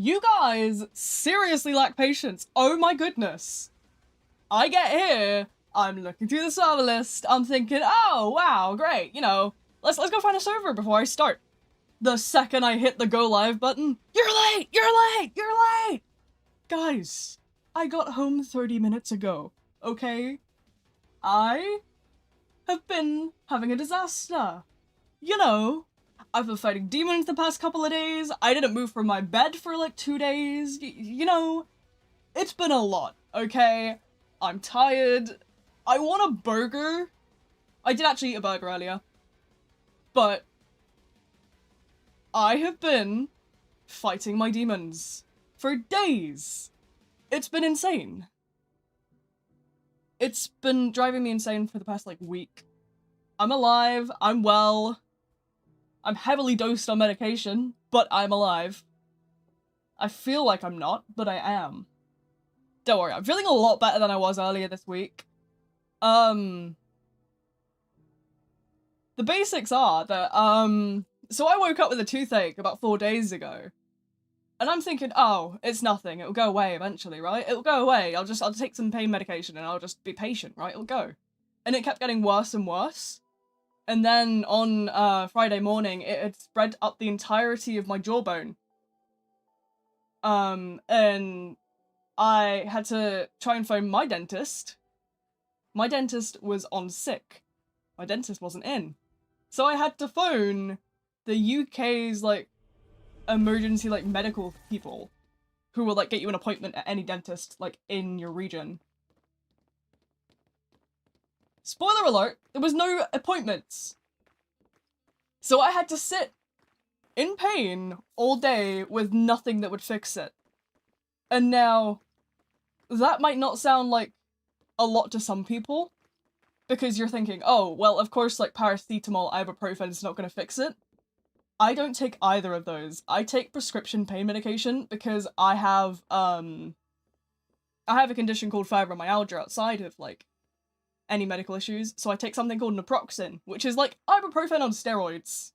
You guys seriously lack patience. Oh my goodness. I get here, I'm looking through the server list, I'm thinking, oh wow, great, you know, let's go find a server before I start. The second I hit the go live button, you're late, you're late, you're late! Guys, I got home 30 minutes ago, okay? I have been having a disaster. You know, I've been fighting demons the past couple of days, I didn't move from my bed for like 2 days, you know, it's been a lot, okay? I'm tired, I want a burger. I did actually eat a burger earlier, but I have been fighting my demons for days. It's been insane. It's been driving me insane for the past, like, week. I'm alive, I'm well, I'm heavily dosed on medication, but I'm alive. I feel like I'm not, but I am. Don't worry, I'm feeling a lot better than I was earlier this week. The basics are that, so I woke up with a toothache about 4 days ago. And I'm thinking, oh, it's nothing, it'll go away eventually, right? It'll go away, I'll take some pain medication and I'll just be patient, right? It'll go. And it kept getting worse and worse. And then on, Friday morning, it had spread up the entirety of my jawbone. And I had to try and phone my dentist. My dentist was on sick. My dentist wasn't in. So I had to phone the UK's, like, emergency, like, medical people who will, like, get you an appointment at any dentist, like, in your region. Spoiler alert, there was no appointments. So I had to sit in pain all day with nothing that would fix it. And now, that might not sound like a lot to some people, because you're thinking, oh, well, of course, like, paracetamol, ibuprofen is not gonna fix it. I don't take either of those. I take prescription pain medication because I have a condition called fibromyalgia outside of, like, any medical issues, so I take something called naproxen, which is like ibuprofen on steroids.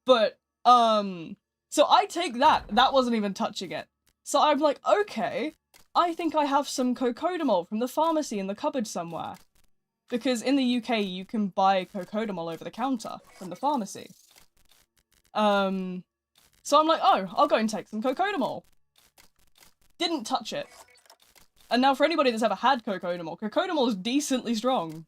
But, so I take that. That wasn't even touching it. So I'm like, okay, I think I have some cocodamol from the pharmacy in the cupboard somewhere. Because in the UK, you can buy cocodamol over the counter from the pharmacy. So I'm like, oh, I'll go and take some cocodamol. Didn't touch it. And now for anybody that's ever had cocodamol is decently strong.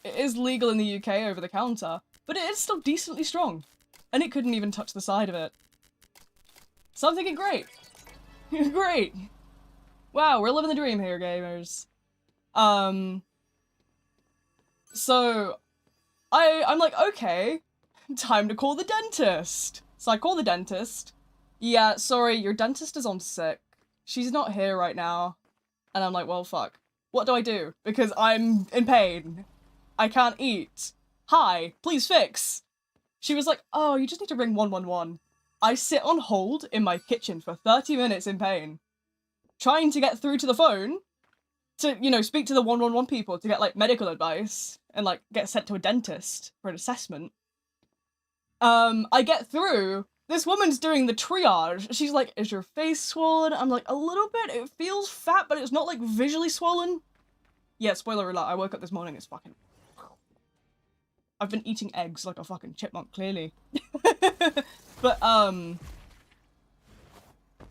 It is legal in the UK over the counter, but it is still decently strong. And it couldn't even touch the side of it. So I'm thinking, great. Great. Wow, we're living the dream here, gamers. So I'm like, okay, time to call the dentist. So I call the dentist. Yeah, sorry, your dentist is on sick. She's not here right now. And I'm like, well, fuck. What do I do? Because I'm in pain. I can't eat. Hi, please fix. She was like, oh, you just need to ring 111. I sit on hold in my kitchen for 30 minutes in pain, trying to get through to the phone to, you know, speak to the 111 people to get, like, medical advice and, like, get sent to a dentist for an assessment. I get through. This woman's doing the triage. She's like, is your face swollen? I'm like, a little bit. It feels fat, but it's not, like, visually swollen. Yeah, spoiler alert, I woke up this morning, it's fucking... I've been eating eggs like a fucking chipmunk, clearly. But,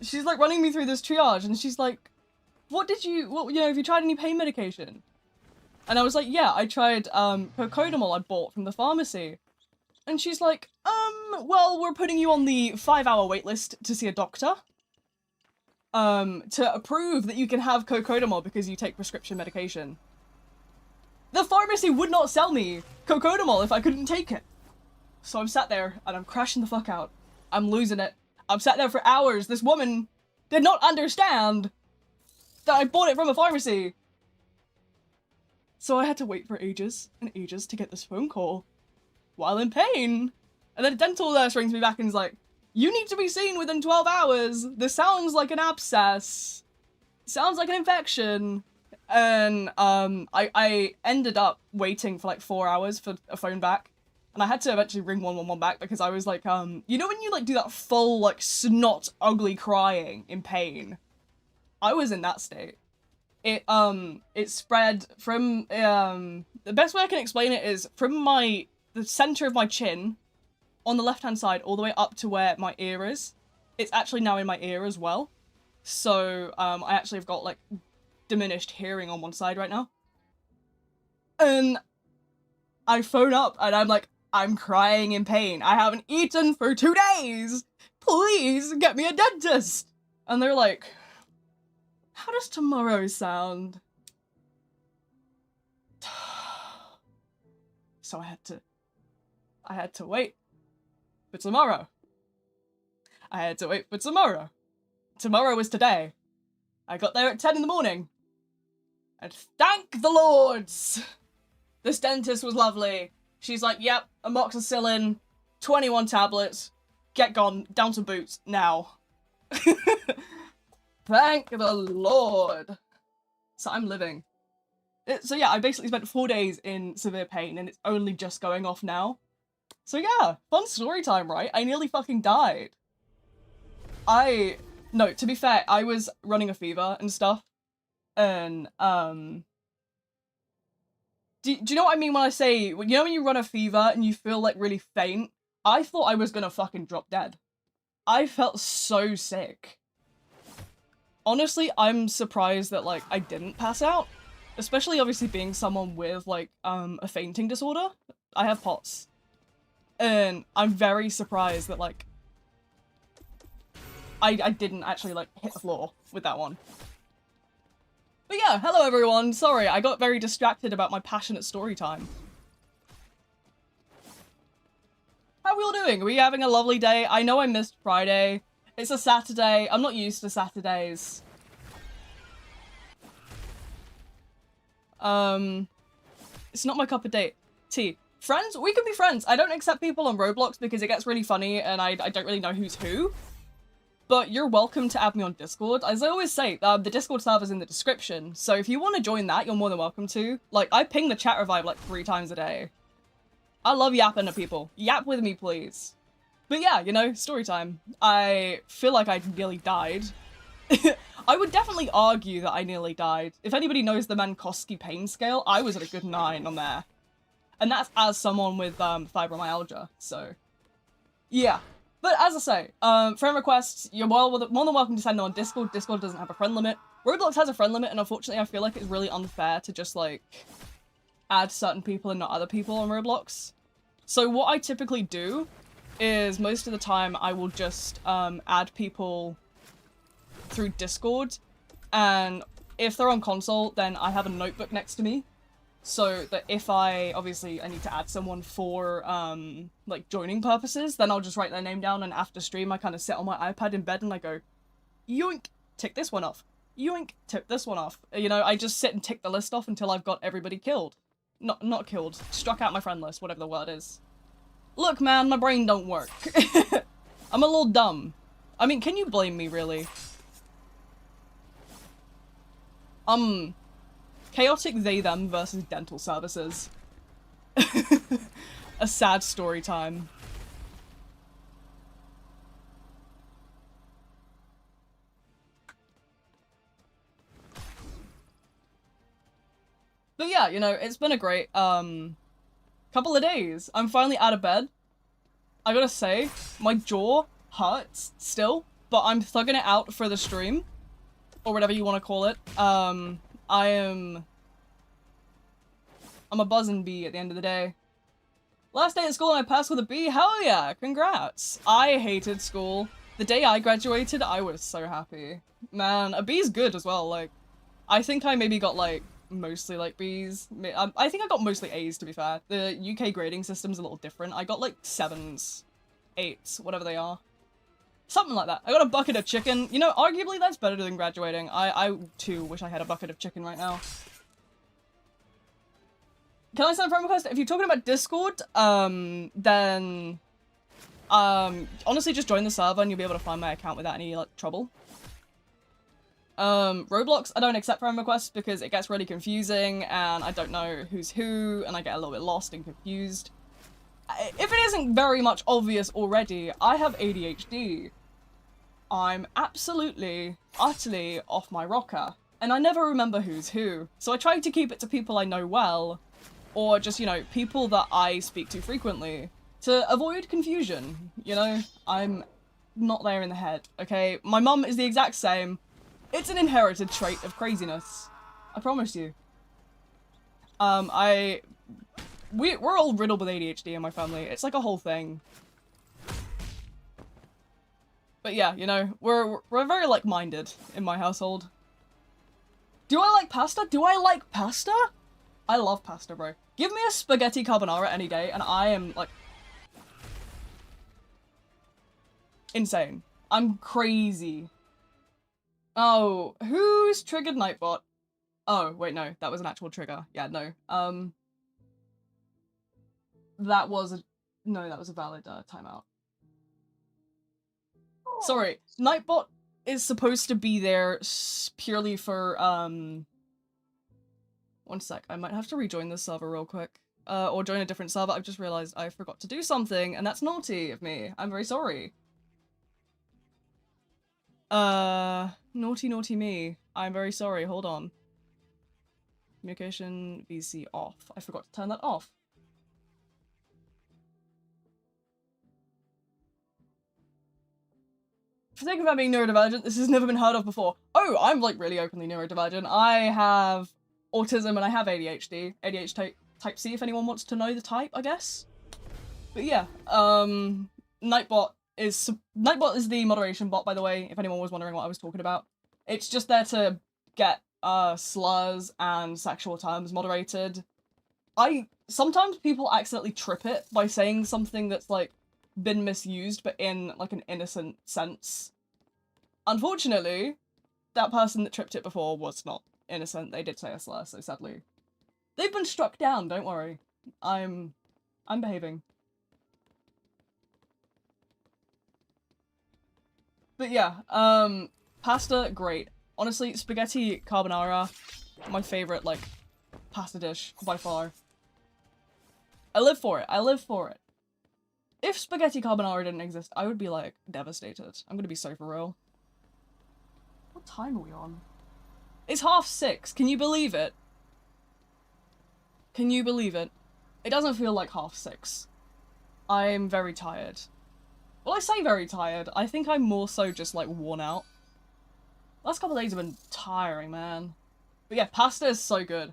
she's, like, running me through this triage, and she's like, you know, have you tried any pain medication? And I was like, yeah, I tried, cocodamol I bought from the pharmacy. And she's like, well, we're putting you on the 5-hour wait list to see a doctor. To approve that you can have cocodamol because you take prescription medication. The pharmacy would not sell me cocodamol if I couldn't take it. So I'm sat there, and I'm crashing the fuck out. I'm losing it. I'm sat there for hours. This woman did not understand that I bought it from a pharmacy. So I had to wait for ages and ages to get this phone call while in pain. And then a dental nurse rings me back and is like, you need to be seen within 12 hours. This sounds like an abscess. Sounds like an infection. And I ended up waiting for like 4 hours for a phone back. And I had to eventually ring 111 back because I was like, you know when you like do that full like snot ugly crying in pain? I was in that state. It spread from, the best way I can explain it is from the center of my chin on the left-hand side all the way up to where my ear is. It's actually now in my ear as well. So, I actually have got like diminished hearing on one side right now. And I phone up and I'm like, I'm crying in pain. I haven't eaten for 2 days. Please get me a dentist. And they're like, how does tomorrow sound? So I had to wait for tomorrow. I had to wait for tomorrow. Tomorrow was today. I got there at 10 in the morning. And thank the lords! This dentist was lovely. She's like, yep, amoxicillin, 21 tablets, get gone, down to boots, now. Thank the Lord. So I'm living. So yeah, I basically spent 4 days in severe pain and it's only just going off now. So yeah, fun story time, right? I nearly fucking died. No, to be fair, I was running a fever and stuff. And, do you know what I mean when I say, you know when you run a fever and you feel like really faint? I thought I was gonna fucking drop dead. I felt so sick. Honestly, I'm surprised that, like, I didn't pass out. Especially, obviously, being someone with, like, a fainting disorder. I have POTS. And I'm very surprised that, like, I didn't actually, like, hit the floor with that one. But yeah, hello everyone. Sorry, I got very distracted about my passionate story time. How are we all doing? Are we having a lovely day? I know I missed Friday. It's a Saturday. I'm not used to Saturdays. It's not my cup of tea. Friends? We can be friends. I don't accept people on Roblox because it gets really funny and I don't really know who's who. But you're welcome to add me on Discord. As I always say, the Discord server's in the description, so if you want to join that, you're more than welcome to. Like, I ping the chat revive like 3 times a day. I love yapping to people. Yap with me, please. But yeah, you know, story time. I feel like I nearly died. I would definitely argue that I nearly died. If anybody knows the Mankowski pain scale, I was at a good 9 on there. And that's as someone with fibromyalgia, so... yeah. But as I say, friend requests, you're more than welcome to send them on Discord. Discord doesn't have a friend limit. Roblox has a friend limit, and unfortunately I feel like it's really unfair to just, like, add certain people and not other people on Roblox. So what I typically do is, most of the time, I will just add people through Discord, and if they're on console, then I have a notebook next to me. So that if I need to add someone for, like, joining purposes, then I'll just write their name down, and after stream I kind of sit on my iPad in bed and I go, yoink, tick this one off. Yoink, tick this one off. You know, I just sit and tick the list off until I've got everybody killed. Not killed. Struck out my friend list, whatever the word is. Look, man, my brain don't work. I'm a little dumb. I mean, can you blame me, really? Chaotic they-them versus dental services. A sad story time. But yeah, you know, it's been a great, couple of days. I'm finally out of bed. I gotta say, my jaw hurts still, but I'm thugging it out for the stream. Or whatever you want to call it. I'm a buzzing bee at the end of the day. Last day at school and I passed with a B? Hell yeah! Congrats! I hated school. The day I graduated, I was so happy. Man, a B's good as well, like... I think I maybe got, like, mostly, like, B's. I think I got mostly A's, to be fair. The UK grading system's a little different. I got, like, 7s, 8s, whatever they are. Something like that. I got a bucket of chicken. You know, arguably that's better than graduating. I too, wish I had a bucket of chicken right now. Can I send a friend request? If you're talking about Discord, then... honestly, just join the server and you'll be able to find my account without any, like, trouble. Roblox, I don't accept friend requests because it gets really confusing and I don't know who's who and I get a little bit lost and confused. if it isn't very much obvious already, I have ADHD. I'm absolutely, utterly off my rocker, and I never remember who's who, so I try to keep it to people I know well, or just, you know, people that I speak to frequently, to avoid confusion, you know? I'm not there in the head, okay? My mum is the exact same. It's an inherited trait of craziness. I promise you. We're all riddled with ADHD in my family. It's like a whole thing. But yeah, you know, we're very like-minded in my household. Do I like pasta? Do I like pasta? I love pasta, bro. Give me a spaghetti carbonara any day, and I am, like, insane. I'm crazy. Oh, who's triggered Nightbot? Oh, wait, no, that was an actual trigger. Yeah, no. That was a... No, that was a valid timeout. Sorry, Nightbot is supposed to be there purely for, one sec, I might have to rejoin this server real quick. Or join a different server. I've just realized I forgot to do something, and that's naughty of me. I'm very sorry. Naughty, naughty me. I'm very sorry, hold on. Communication VC off. I forgot to turn that off. For the sake of that being neurodivergent, this has never been heard of before. Oh, I'm like really openly neurodivergent. I have autism and I have ADHD. ADHD type C, if anyone wants to know the type, I guess. But yeah, Nightbot is the moderation bot, by the way, if anyone was wondering what I was talking about. It's just there to get slurs and sexual terms moderated. Sometimes people accidentally trip it by saying something that's like been misused but in like an innocent sense. Unfortunately, that person that tripped it before was not innocent. They did say a slur, so sadly they've been struck down, don't worry. I'm behaving. But yeah, pasta, great. Honestly, spaghetti carbonara, my favorite, like, pasta dish, by far. I live for it, I live for it. If spaghetti carbonara didn't exist, I would be, like, devastated. I'm gonna be so for real. What time are we on? It's 6:30, can you believe it? Can you believe it? It doesn't feel like 6:30. I'm very tired. Well, I say very tired. I think I'm more so just, like, worn out. Last couple of days have been tiring, man. But yeah, pasta is so good.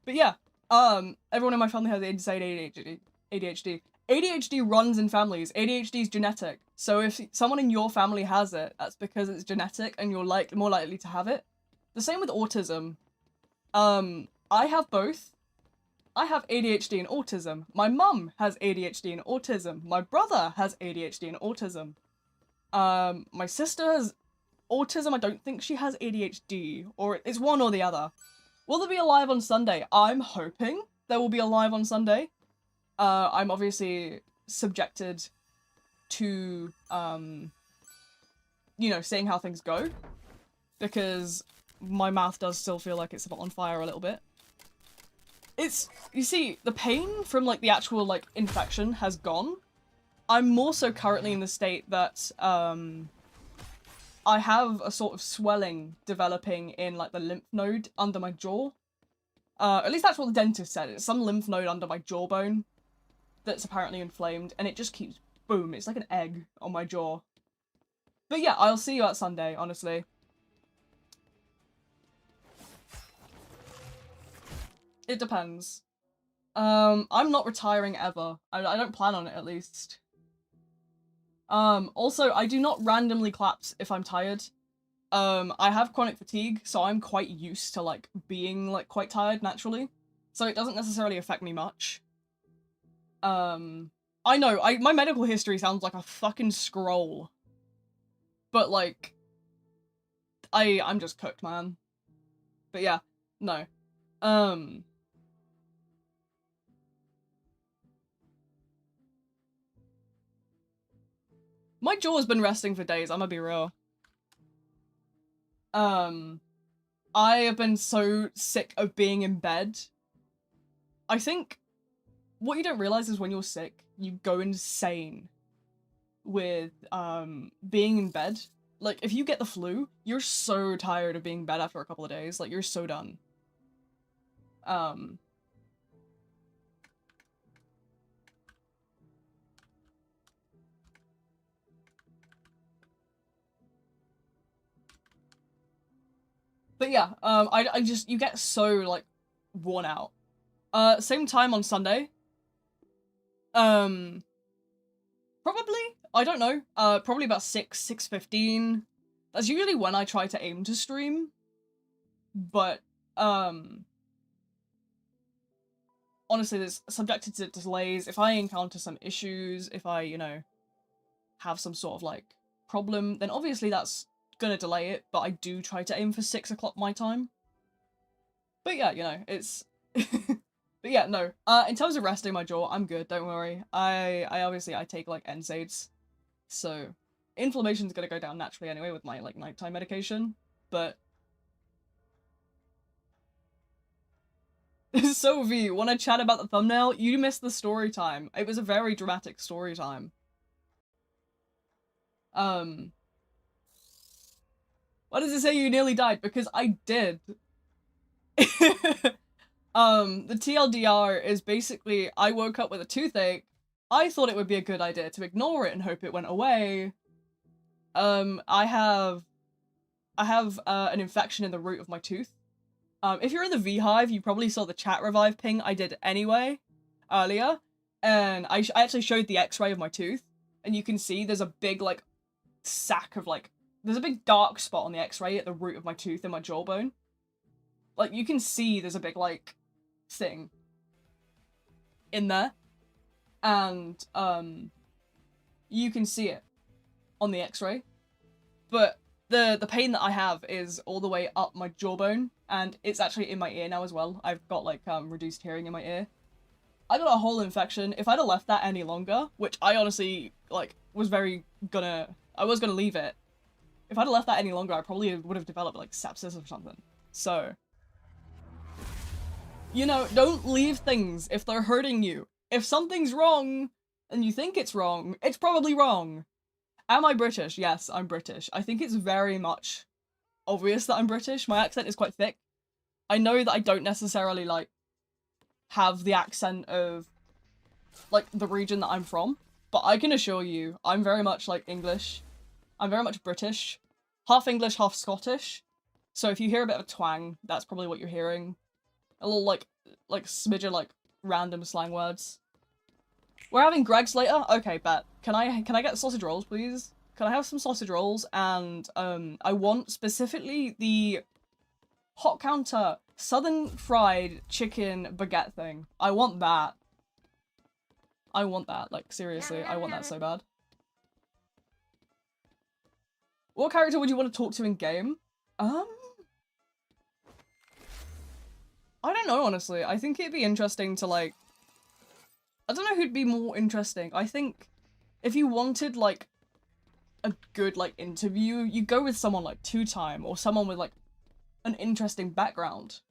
But yeah, everyone in my family has insane ADHD. ADHD runs in families. ADHD is genetic. So if someone in your family has it, that's because it's genetic and you're more likely to have it. The same with autism. I have both. I have ADHD and autism. My mum has ADHD and autism. My brother has ADHD and autism. My sister has autism. I don't think she has ADHD, or it's one or the other. Will there be a live on Sunday? I'm hoping there will be a live on Sunday. I'm obviously subjected to, you know, seeing how things go, because my mouth does still feel like it's on fire a little bit. You see, the pain from, like, the actual, like, infection has gone. I'm more so currently in the state that, I have a sort of swelling developing in, like, the lymph node under my jaw. At least that's what the dentist said. It's some lymph node under my jawbone that's apparently inflamed, and it just keeps, boom, it's like an egg on my jaw. But yeah, I'll see you at Sunday, honestly. It depends. I'm not retiring ever. I don't plan on it, at least. Also, I do not randomly collapse if I'm tired. I have chronic fatigue, so I'm quite used to, like, being, like, quite tired naturally. So it doesn't necessarily affect me much. I know, my medical history sounds like a fucking scroll. But, like, I'm just cooked, man. But yeah, no. My jaw's been resting for days, I'm gonna be real. I have been so sick of being in bed. I think what you don't realize is when you're sick, you go insane with being in bed. Like, if you get the flu, you're so tired of being in bed after a couple of days. Like, you're so done. But yeah, I just, you get so, like, worn out. Same time on Sunday. Probably, I don't know, probably about 6:15. That's usually when I try to aim to stream. But, honestly, there's subjected to delays. If I encounter some issues, if I, you know, have some sort of, like, problem, then obviously that's gonna delay it, but I do try to aim for 6 o'clock my time. But yeah, you know, it's... But yeah, no. In terms of resting my jaw, I'm good, don't worry. I obviously, I take, like, NSAIDs, so inflammation's gonna go down naturally anyway with my, like, nighttime medication, but... So V, wanna chat about the thumbnail? You missed the story time. It was a very dramatic story time. Why does it say you nearly died? Because I did. The TLDR is basically, I woke up with a toothache. I thought it would be a good idea to ignore it and hope it went away. I have an infection in the root of my tooth. If you're in the V-Hive, you probably saw the chat revive ping I did anyway, earlier. And I actually showed the x-ray of my tooth. And you can see there's a big, like, sack of, like, there's a big dark spot on the x-ray at the root of my tooth in my jawbone. Like, you can see there's a big, like, thing in there. And, you can see it on the x-ray. But the pain that I have is all the way up my jawbone, and it's actually in my ear now as well. I've got, like, reduced hearing in my ear. I got a whole infection. If I'd have left that any longer, which I honestly, like, I was gonna leave it. If I'd have left that any longer, I probably would have developed, like, sepsis or something. So, you know, don't leave things if they're hurting you. If something's wrong, and you think it's wrong, it's probably wrong. Am I British? Yes, I'm British. I think it's very much obvious that I'm British. My accent is quite thick. I know that I don't necessarily, like, have the accent of, like, the region that I'm from, but I can assure you, I'm very much, like, English. I'm very much British. Half English, half Scottish. So if you hear a bit of a twang, that's probably what you're hearing. A little, like smidge of, like, random slang words. We're having Greg's later? Okay, bet. Can I get sausage rolls, please? Can I have some sausage rolls? And, I want specifically the hot counter southern fried chicken baguette thing. I want that. I want that. Like, seriously, I want that so bad. What character would you want to talk to in game? I don't know, honestly. I think it'd be interesting to, like... I don't know who'd be more interesting. I think if you wanted, like, a good, like, interview, you go with someone like Two Time or someone with, like, an interesting background.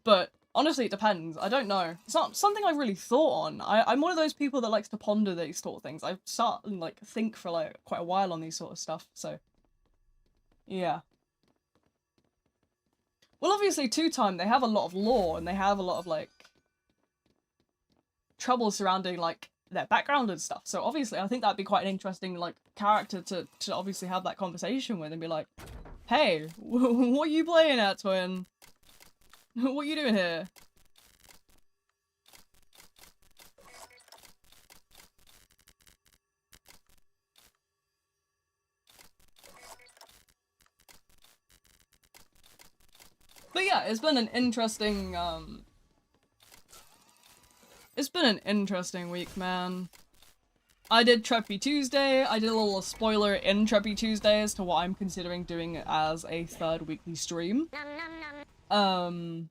But honestly, it depends. I don't know. It's not something I've really thought on. I'm one of those people that likes to ponder these sort of things. I start and, like, think for, like, quite a while on these sort of stuff, so... Yeah. Well, obviously, Two Time, they have a lot of lore, and they have a lot of, like, trouble surrounding, like, their background and stuff. So, obviously, I think that'd be quite an interesting, like, character to obviously have that conversation with and be like, hey, what are you playing at, twin? What are you doing here? But yeah, it's been an interesting, it's been an interesting week, man. I did Treppy Tuesday. I did a little spoiler in Treppy Tuesday as to what I'm considering doing as a third weekly stream. You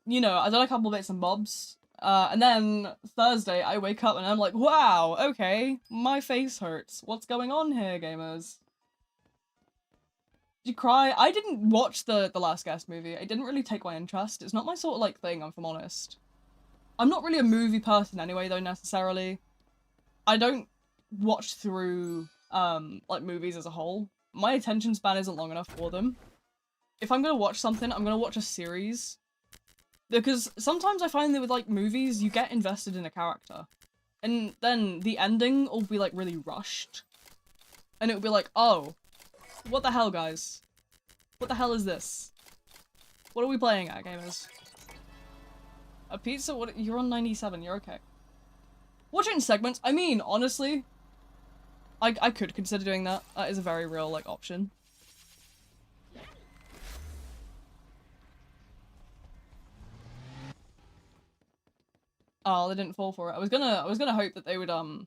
know, I done a couple bits and bobs. And then Thursday, I wake up and I'm like, wow, okay, my face hurts. What's going on here, gamers? Did you cry? I didn't watch the Last Guest movie. It didn't really take my interest. It's not my sort of like thing, if I'm honest. I'm not really a movie person anyway, though, necessarily. I don't watch through like movies as a whole. My attention span isn't long enough for them. If I'm gonna watch something, I'm gonna watch a series. Because sometimes I find that with like movies, you get invested in a character. And then the ending will be like really rushed. And it'll be like, oh, what the hell, guys? What the hell is this? What are we playing at, gamers? A pizza? What? You're on 97, you're okay. Watching segments? I mean, honestly, I could consider doing that. That is a very real, like, option. Oh, they didn't fall for it. I was gonna hope that they would, come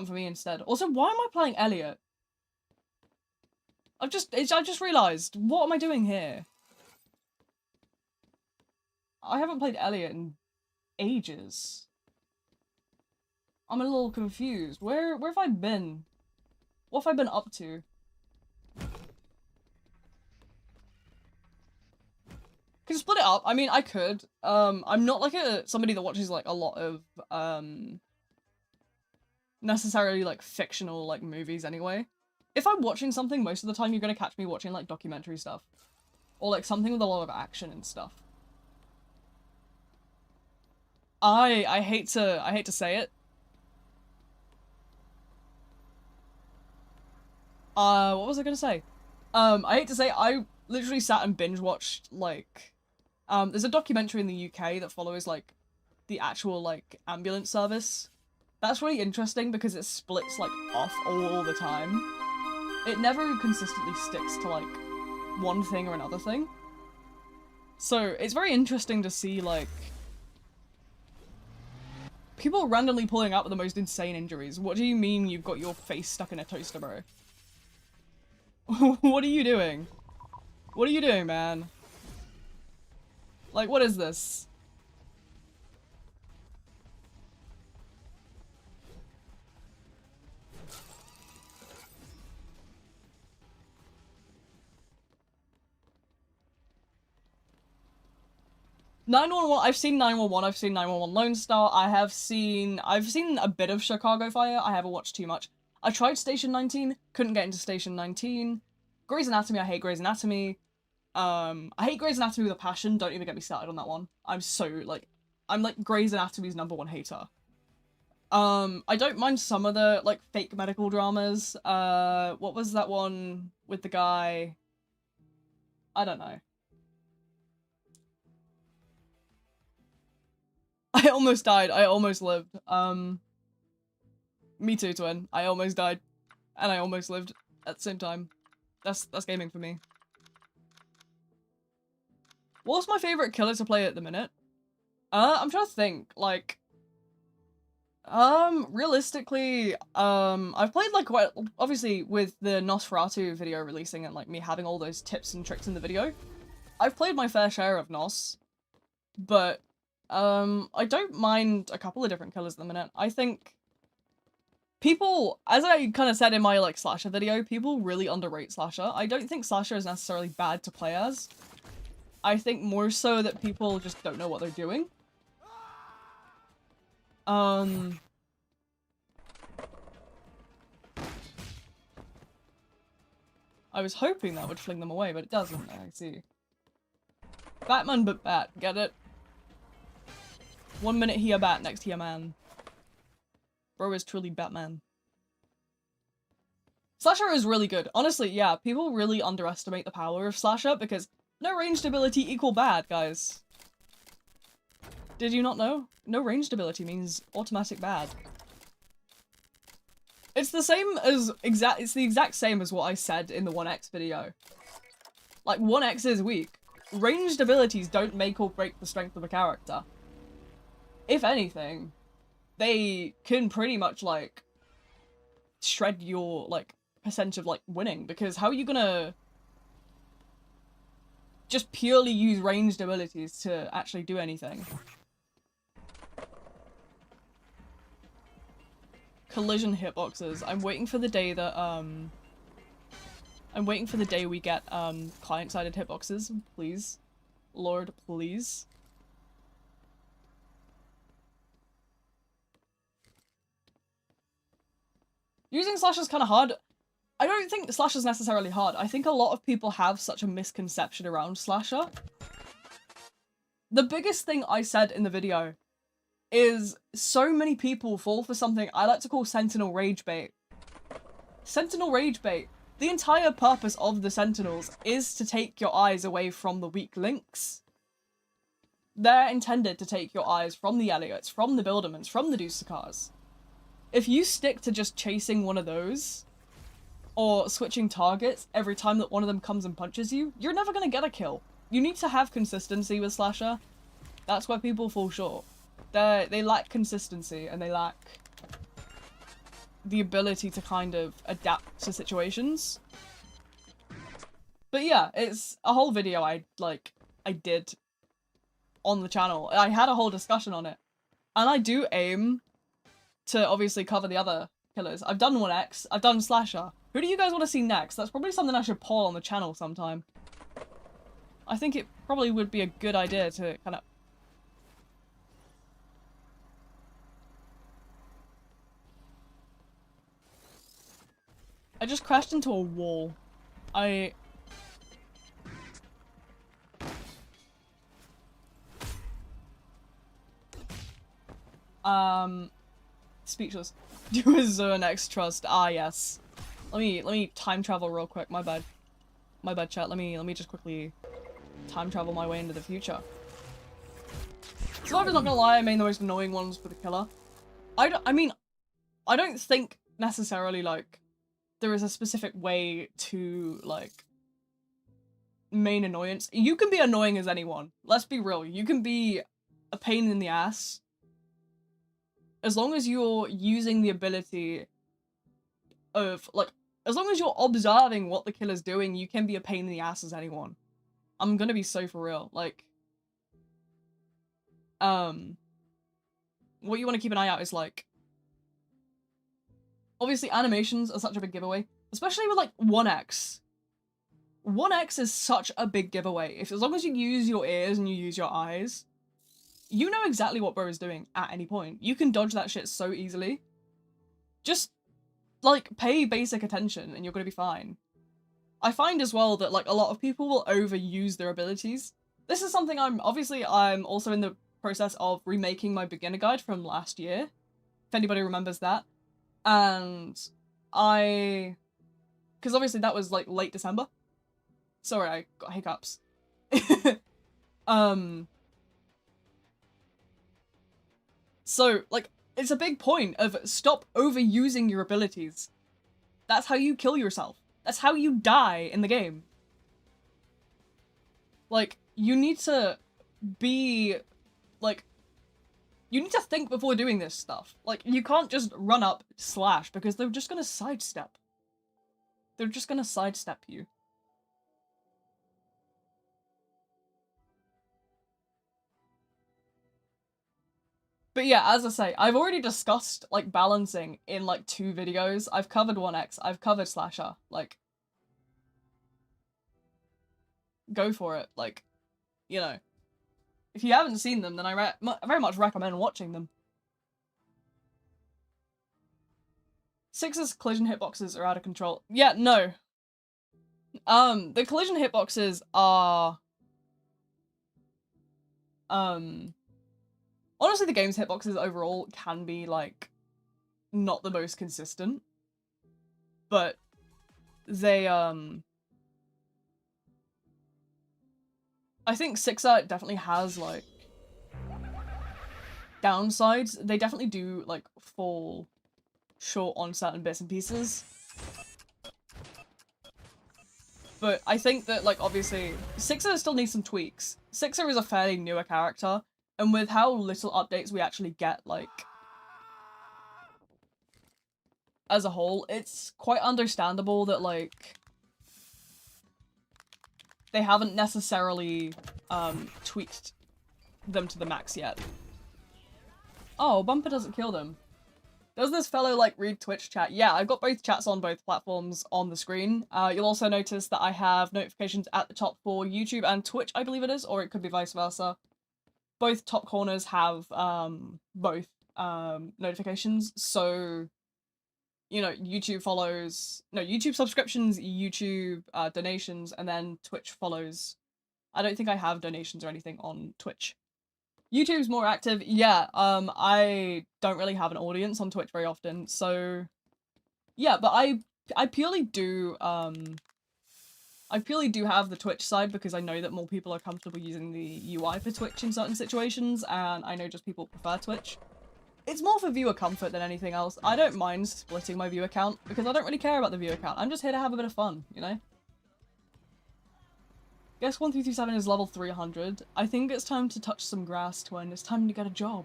for me instead. Also, why am I playing Elliot? I just realized, what am I doing here? I haven't played Elliot in ages. I'm a little confused. Where have I been? What have I been up to? Can split it up. I mean, I could. I'm not like somebody that watches like a lot of necessarily like fictional like movies anyway. If I'm watching something, most of the time you're gonna catch me watching like documentary stuff. Or like something with a lot of action and stuff. I hate to say it. What was I gonna say? I hate to say I literally sat and binge watched like there's a documentary in the UK that follows like the actual like ambulance service. That's really interesting because it splits like off all the time. It never consistently sticks to like one thing or another thing. So it's very interesting to see like people randomly pulling out with the most insane injuries. What do you mean you've got your face stuck in a toaster, bro? What are you doing? What are you doing, man? Like, what is this? I've seen 911, I've seen 911 Lone Star, I've seen a bit of Chicago Fire, I haven't watched too much. I tried Station 19, couldn't get into Station 19. Grey's Anatomy, I hate Grey's Anatomy. I hate Grey's Anatomy with a passion, don't even get me started on that one. I'm like Grey's Anatomy's #1 hater. I don't mind some of the, like, fake medical dramas. What was that one with the guy? I don't know. I almost died. I almost lived. Me too, twin. I almost died. And I almost lived at the same time. That's gaming for me. What's my favorite killer to play at the minute? I'm trying to think, like... realistically, I've played, like, quite... Obviously, with the Nosferatu video releasing and, like, me having all those tips and tricks in the video, I've played my fair share of Nos. But, I don't mind a couple of different killers at the minute. I think... People, as I kind of said in my, like, Slasher video, people really underrate Slasher. I don't think Slasher is necessarily bad to play as. I think more so that people just don't know what they're doing. I was hoping that would fling them away, but it doesn't, I see. Batman but bat, get it? 1 minute he a bat, next he a man. Bro is truly Batman. Slasher is really good. Honestly, yeah, people really underestimate the power of Slasher because no ranged ability equal bad, guys. Did you not know? No ranged ability means automatic bad. It's the same as it's the exact same as what I said in the 1x video. Like, 1x is weak. Ranged abilities don't make or break the strength of a character. If anything, they can pretty much, like, shred your, like, percentage of, like, winning, because how are you gonna just purely use ranged abilities to actually do anything? Collision hitboxes. I'm waiting for the day that, I'm waiting for the day we get client-sided hitboxes, please. Lord, please. Using slash is kind of hard. I don't think slash is necessarily hard. I think a lot of people have such a misconception around slasher. The biggest thing I said in the video is so many people fall for something I like to call sentinel rage bait. Sentinel rage bait. The entire purpose of the sentinels is to take your eyes away from the weak links. They're intended to take your eyes from the Elliots, from the Bildermans, from the Dusakars. If you stick to just chasing one of those, or switching targets every time that one of them comes and punches you, you're never gonna get a kill. You need to have consistency with slasher. That's where people fall short. They lack consistency, and they lack the ability to kind of adapt to situations. But yeah, it's a whole video I did on the channel. I had a whole discussion on it. And I do aim to obviously cover the other killers. I've done 1X, I've done slasher. Who do you guys want to see next? That's probably something I should poll on the channel sometime. I think it probably would be a good idea to kind of... I just crashed into a wall. Speechless. Do a Zone X trust. Ah, yes. Let me time travel real quick. My bad. My bad, chat. Let me just quickly time travel my way into the future. Survivor's not gonna lie, I made the most annoying ones for the killer. I mean, I don't think necessarily, like, there is a specific way to, like, main annoyance. You can be annoying as anyone. Let's be real. You can be a pain in the ass. As long as you're using the ability of, like, as long as you're observing what the killer's doing, you can be a pain in the ass as anyone. I'm gonna be so for real. Like, what you want to keep an eye out is, like, obviously animations are such a big giveaway, especially with, like, 1X. 1X is such a big giveaway. As long as you use your ears and you use your eyes, you know exactly what bro is doing at any point. You can dodge that shit so easily. Just, like, pay basic attention and you're gonna be fine. I find as well that, like, a lot of people will overuse their abilities. This is something I'm also in the process of remaking my beginner guide from last year, if anybody remembers that. And because obviously that was, like, late December. Sorry, I got hiccups. So, like, it's a big point of stop overusing your abilities. That's how you kill yourself. That's how you die in the game. Like, you need to be, like, you need to think before doing this stuff. Like, you can't just run up slash because they're just gonna sidestep. They're just gonna sidestep you. But yeah, as I say, I've already discussed, like, balancing in, like, 2 videos. I've covered 1X, I've covered slasher. Like, go for it. Like, you know. If you haven't seen them, then I very much recommend watching them. 6's collision hitboxes are out of control. Yeah, no. The collision hitboxes are... honestly, the game's hitboxes overall can be, like, not the most consistent. But they, I think 6er definitely has, like, downsides. They definitely do, like, fall short on certain bits and pieces. But I think that, like, obviously, 6er still needs some tweaks. 6er is a fairly newer character, and with how little updates we actually get, like, as a whole, it's quite understandable that, like, they haven't necessarily, tweaked them to the max yet. Oh, Bumper doesn't kill them. Does this fellow, like, read Twitch chat? Yeah, I've got both chats on both platforms on the screen. You'll also notice that I have notifications at the top for YouTube and Twitch, I believe it is, or it could be vice versa. Both top corners have, both, notifications, so, you know, YouTube follows... No, YouTube subscriptions, YouTube, donations, and then Twitch follows. I don't think I have donations or anything on Twitch. YouTube's more active, yeah, I don't really have an audience on Twitch very often, so... Yeah, but I purely do, I purely do have the Twitch side because I know that more people are comfortable using the UI for Twitch in certain situations, and I know just people prefer Twitch. It's more for viewer comfort than anything else. I don't mind splitting my viewer count because I don't really care about the viewer count. I'm just here to have a bit of fun, you know? Guess 1327 is level 300. I think it's time to touch some grass, Twin. It's time to get a job.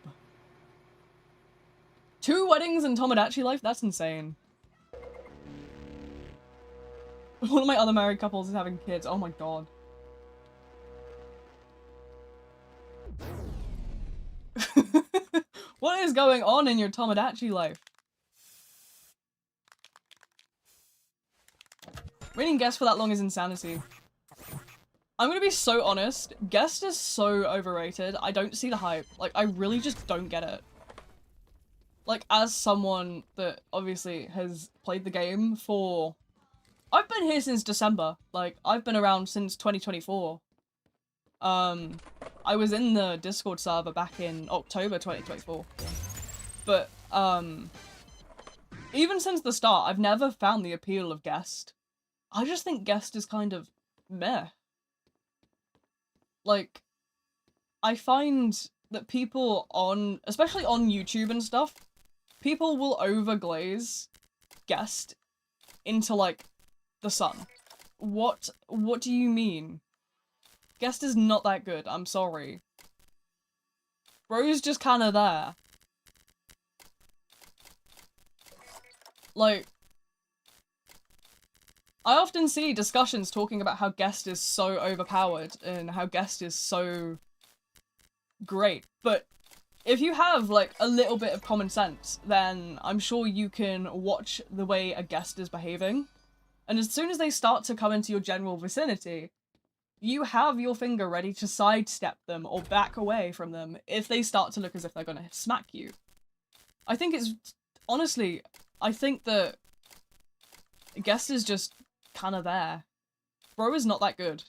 2 weddings in Tomodachi life? That's insane. One of my other married couples is having kids. Oh my god. What is going on in your Tomodachi life? Reading Guest for that long is insanity. I'm gonna be so honest, Guest is so overrated. I don't see the hype. Like, I really just don't get it. Like, as someone that obviously has played the game for... I've been here since December. Like, I've been around since 2024. I was in the Discord server back in October 2024. But, even since the start, I've never found the appeal of Guest. I just think Guest is kind of meh. Like, I find that people on, especially on YouTube and stuff, people will overglaze Guest into, like, the sun. What do you mean? Guest is not that good, I'm sorry. Bro's just kinda there. Like, I often see discussions talking about how Guest is so overpowered and how Guest is so great, but if you have, like, a little bit of common sense, then I'm sure you can watch the way a Guest is behaving, and as soon as they start to come into your general vicinity, you have your finger ready to sidestep them or back away from them if they start to look as if they're gonna smack you. I think it's... Honestly, I think that Guest is just kind of there. Bro is not that good.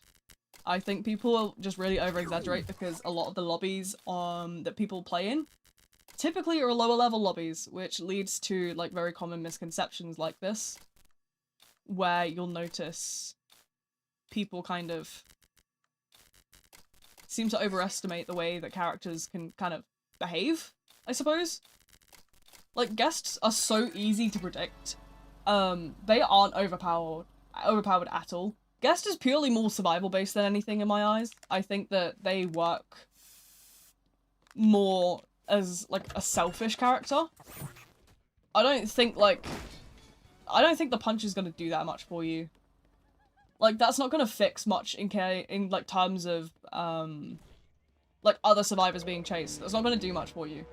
I think people just really over-exaggerate because a lot of the lobbies that people play in typically are lower level lobbies, which leads to, like, very common misconceptions like this, where you'll notice people kind of seem to overestimate the way that characters can kind of behave, I suppose. Like, Guests are so easy to predict. They aren't overpowered at all. Guest is purely more survival based than anything in my eyes. I think that they work more as, like, a selfish character. I don't think the punch is gonna do that much for you. Like, that's not gonna fix much in like, terms of, like, other survivors being chased. That's not gonna do much for you.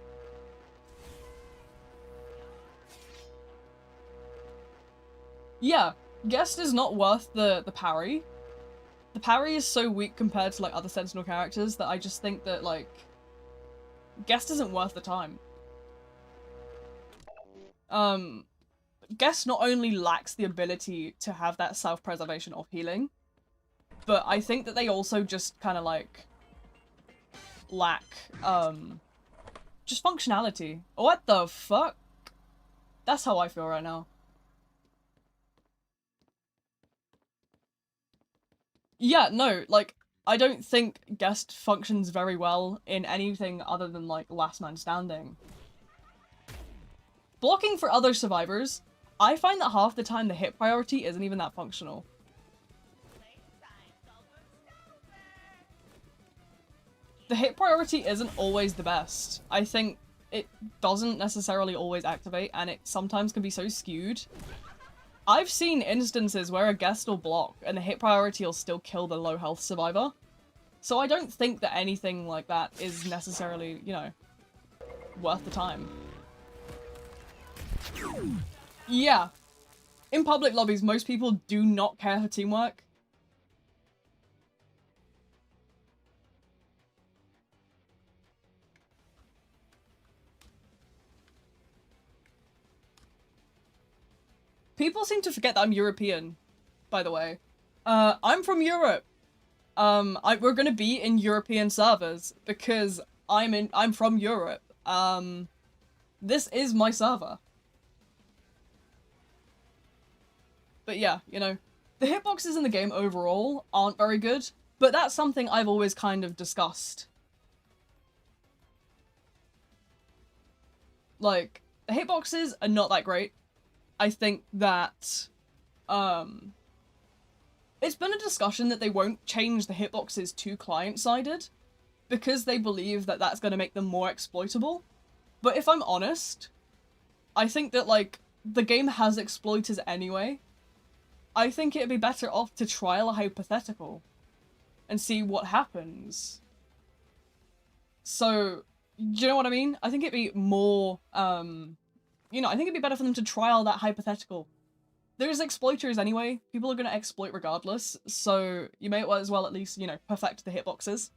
Yeah, Guest is not worth the parry. The parry is so weak compared to, like, other Sentinel characters that I just think that, like, Guest isn't worth the time. Guest not only lacks the ability to have that self-preservation of healing, but I think that they also just kind of, like, lack, just functionality. What the fuck? That's how I feel right now. Yeah, no, like, I don't think Guest functions very well in anything other than, like, Last Man Standing. Blocking for other survivors, I find that half the time the hit priority isn't even that functional. The hit priority isn't always the best. I think it doesn't necessarily always activate, and it sometimes can be so skewed. I've seen instances where a Guest will block, and the hit priority will still kill the low health survivor. So I don't think that anything like that is necessarily, you know, worth the time. Yeah. In public lobbies, most people do not care for teamwork. People seem to forget that I'm European, by the way. I'm from Europe. We're gonna be in European servers because I'm from Europe. This is my server. But yeah, you know, the hitboxes in the game overall aren't very good, but that's something I've always kind of discussed. Like, the hitboxes are not that great. I think that, it's been a discussion that they won't change the hitboxes to client-sided because they believe that that's going to make them more exploitable. But if I'm honest, I think that, like, the game has exploiters anyway. I think it'd be better off to trial a hypothetical and see what happens. So, do you know what I mean? I think it'd be more, you know, I think it'd be better for them to trial that hypothetical. There's exploiters anyway. People are going to exploit regardless, so you may as well at least, you know, perfect the hitboxes.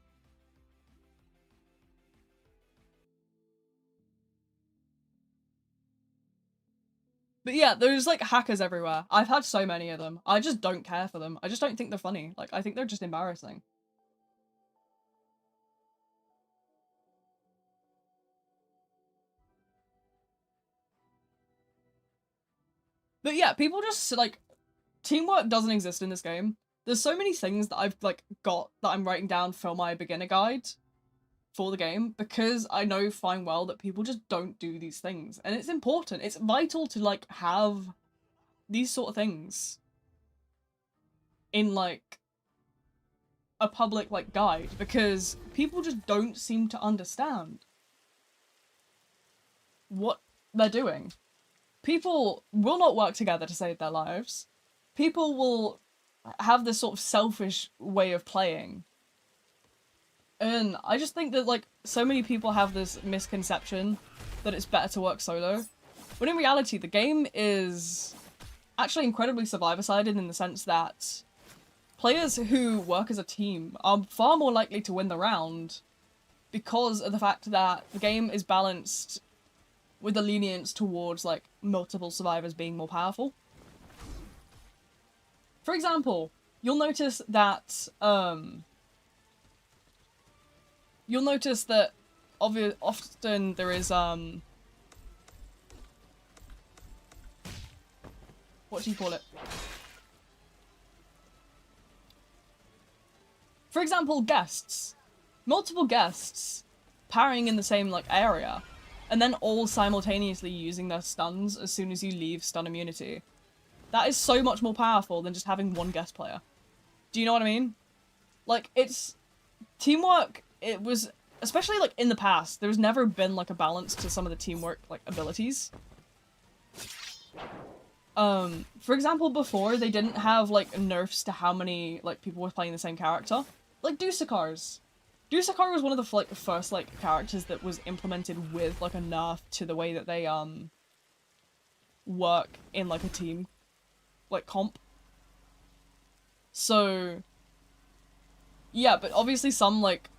But yeah, there's like hackers everywhere. I've had so many of them. I just don't care for them. I just don't think they're funny. Like, I think they're just embarrassing. But yeah, people just, like, teamwork doesn't exist in this game. There's so many things that I've, like, got that I'm writing down for my beginner guide for the game because I know fine well that people just don't do these things. And it's important. It's vital to, like, have these sort of things in, like, a public, like, guide because people just don't seem to understand what they're doing. People will not work together to save their lives. People will have this sort of selfish way of playing. And I just think that, like, so many people have this misconception that it's better to work solo. When in reality, the game is actually incredibly survivor-sided in the sense that players who work as a team are far more likely to win the round because of the fact that the game is balanced with the lenience towards, like, multiple survivors being more powerful. For example, you'll notice that, often there is, what do you call it? For example, guests. Multiple guests parrying in the same, like, area, and then all simultaneously using their stuns as soon as you leave stun immunity. That is so much more powerful than just having one guest player. Do you know what I mean? Like, it's... teamwork, it was... especially, like, in the past, there's never been, like, a balance to some of the teamwork, like, abilities. For example, before, they didn't have, like, nerfs to how many, like, people were playing the same character. Like, Dusakars. Dusakar was one of the, like, first, like, characters that was implemented with, like, a nerf to the way that they, work in, like, a team, like, comp. So, yeah, but obviously some, like,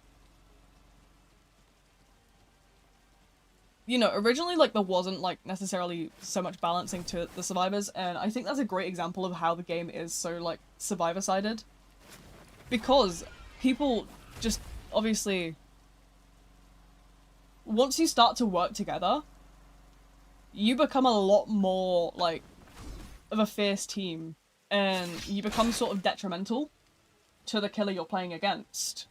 you know, originally, like, there wasn't, like, necessarily so much balancing to the survivors, and I think that's a great example of how the game is so, like, survivor-sided. Because people just, obviously, once you start to work together, you become a lot more, like, of a fierce team, and you become sort of detrimental to the killer you're playing against.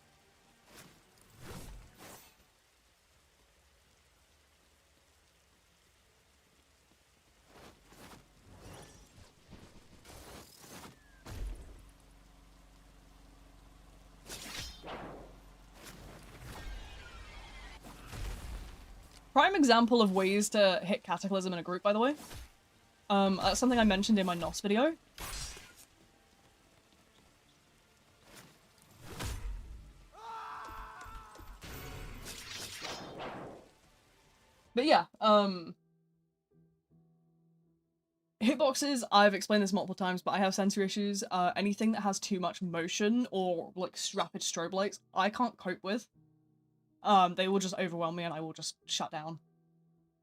Prime example of ways to hit Cataclysm in a group, by the way. That's something I mentioned in my NOS video. But yeah, Hitboxes, I've explained this multiple times, but I have sensory issues. Anything that has too much motion or like rapid strobe lights, I can't cope with. They will just overwhelm me and I will just shut down.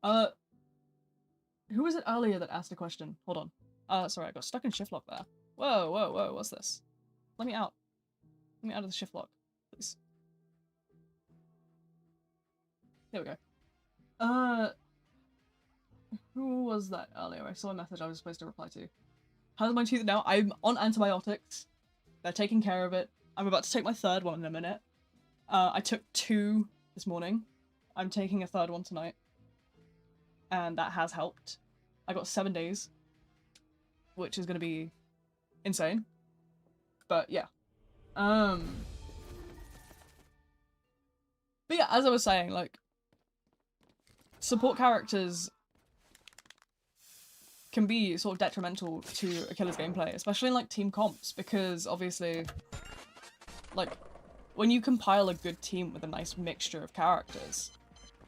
Who was it earlier that asked a question? Hold on. Sorry, I got stuck in shift lock there. Whoa, whoa, whoa, what's this? Let me out. Let me out of the shift lock, please. There we go. Who was that earlier? I saw a message I was supposed to reply to. How's my tooth now? I'm on antibiotics. They're taking care of it. I'm about to take my third one in a minute. I took 2 this morning. I'm taking a third one tonight. And that has helped. I got 7 days. Which is gonna be insane. But yeah. But yeah, as I was saying, like, support characters can be sort of detrimental to a killer's gameplay, especially in like team comps, because obviously, like, when you compile a good team with a nice mixture of characters,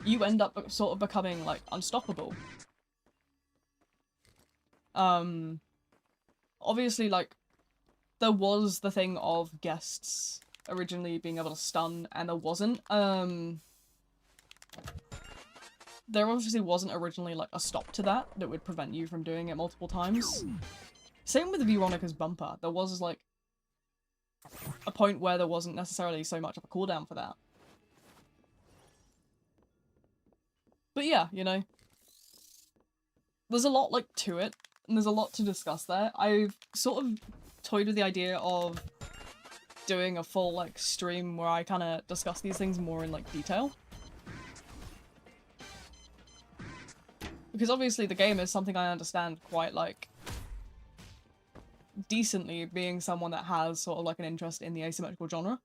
you end up sort of becoming like unstoppable. Obviously, like, there was the thing of guests originally being able to stun, and there wasn't. There obviously wasn't originally, like, a stop to that would prevent you from doing it multiple times. Same with Veronica's bumper. There was, like, a point where there wasn't necessarily so much of a cooldown for that. But yeah, you know. There's a lot, like, to it, and there's a lot to discuss there. I've sort of toyed with the idea of doing a full, like, stream where I kind of discuss these things more in, like, detail. Because obviously the game is something I understand quite, like, decently, being someone that has sort of like an interest in the asymmetrical genre.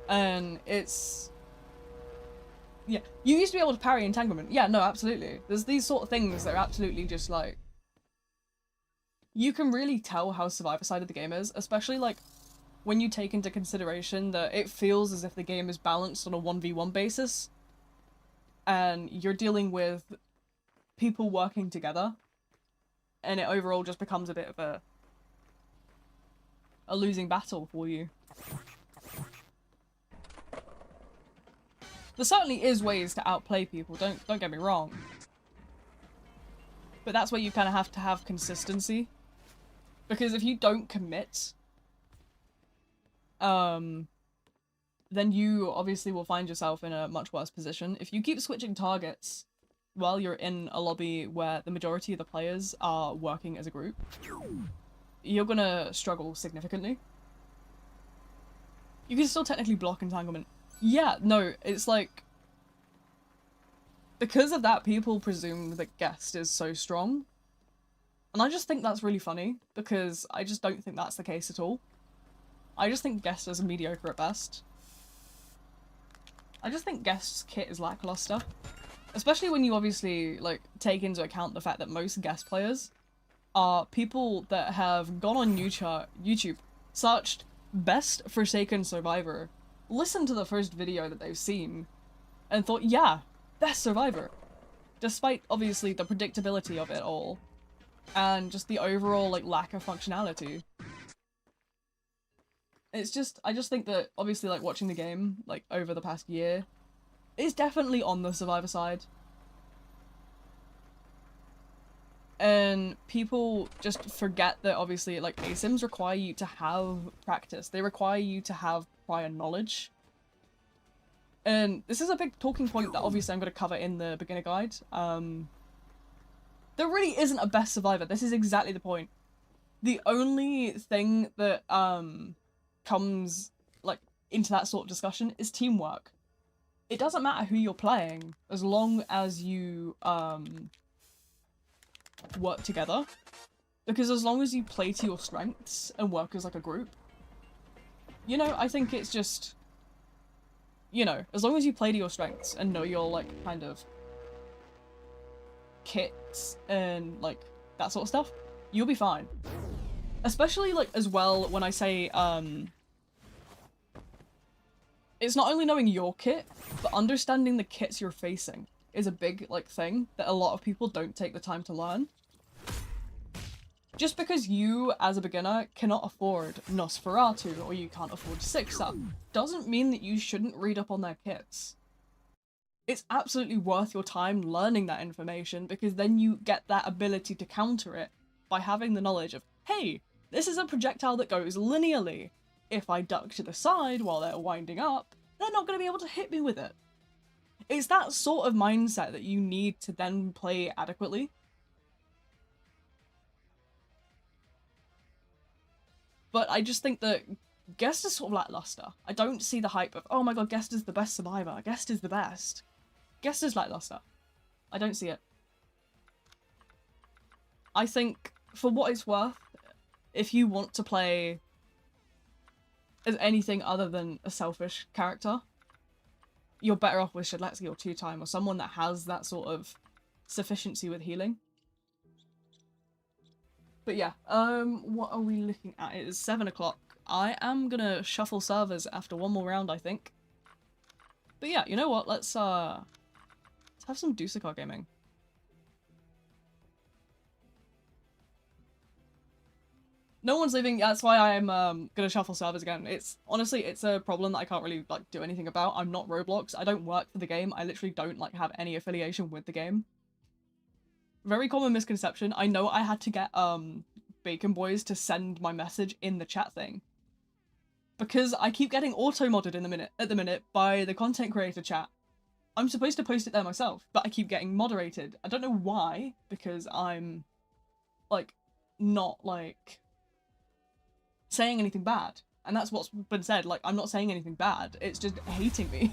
And it's... yeah, you used to be able to parry entanglement. Yeah, no, absolutely. There's these sort of things that are absolutely just like... you can really tell how survivor-sided the game is, especially like when you take into consideration that it feels as if the game is balanced on a 1v1 basis. And you're dealing with people working together, and it overall just becomes a bit of a losing battle for you. There certainly is ways to outplay people, don't get me wrong. But that's where you kind of have to have consistency. Because if you don't commit, then you obviously will find yourself in a much worse position. If you keep switching targets while you're in a lobby where the majority of the players are working as a group, you're gonna struggle significantly. You can still technically block entanglement. Yeah, no, it's like... because of that, people presume that Guest is so strong. And I just think that's really funny, because I just don't think that's the case at all. I just think Guest is mediocre at best. I just think Guest's kit is lackluster. Especially when you obviously, like, take into account the fact that most Guest players are people that have gone on YouTube, searched best Forsaken Survivor, listened to the first video that they've seen, and thought, yeah, best Survivor. Despite, obviously, the predictability of it all, and just the overall, like, lack of functionality. It's just, I just think that, obviously, like, watching the game, like, over the past year, is definitely on the Survivor side. And people just forget that, obviously, like, ASIMs require you to have practice. They require you to have prior knowledge. And this is a big talking point that, obviously, I'm going to cover in the beginner guide. There really isn't a best Survivor. This is exactly the point. The only thing that, comes, like, into that sort of discussion is teamwork. It doesn't matter who you're playing, as long as you, work together. Because as long as you play to your strengths and work as, like, a group, you know, I think it's just, you know, as long as you play to your strengths and know your, like, kind of kits and, like, that sort of stuff, you'll be fine. Especially, like, as well, when I say, it's not only knowing your kit, but understanding the kits you're facing is a big, like, thing that a lot of people don't take the time to learn. Just because you, as a beginner, cannot afford Nosferatu or you can't afford Sixer, doesn't mean that you shouldn't read up on their kits. It's absolutely worth your time learning that information, because then you get that ability to counter it by having the knowledge of, hey, this is a projectile that goes linearly. If I duck to the side while they're winding up, they're not going to be able to hit me with it. It's that sort of mindset that you need to then play adequately. But I just think that Guest is sort of lackluster. I don't see the hype of, oh my god, Guest is the best survivor. Guest is the best. Guest is lackluster. I don't see it. I think, for what it's worth, if you want to play as anything other than a selfish character, you're better off with Shadletsky or Two Time or someone that has that sort of sufficiency with healing. But yeah, what are we looking at? It is 7 o'clock. I am gonna shuffle servers after one more round, I think. But yeah, you know what? Let's have some Dusakar gaming. No one's leaving. That's why I'm gonna shuffle servers again. It's honestly, it's a problem that I can't really like do anything about. I'm not Roblox. I don't work for the game. I literally don't like have any affiliation with the game. Very common misconception. I know I had to get Bacon Boys to send my message in the chat thing, because I keep getting auto-modded at the minute by the content creator chat. I'm supposed to post it there myself, but I keep getting moderated. I don't know why, because I'm like not like saying anything bad, and that's what's been said. Like, I'm not saying anything bad, it's just hating me.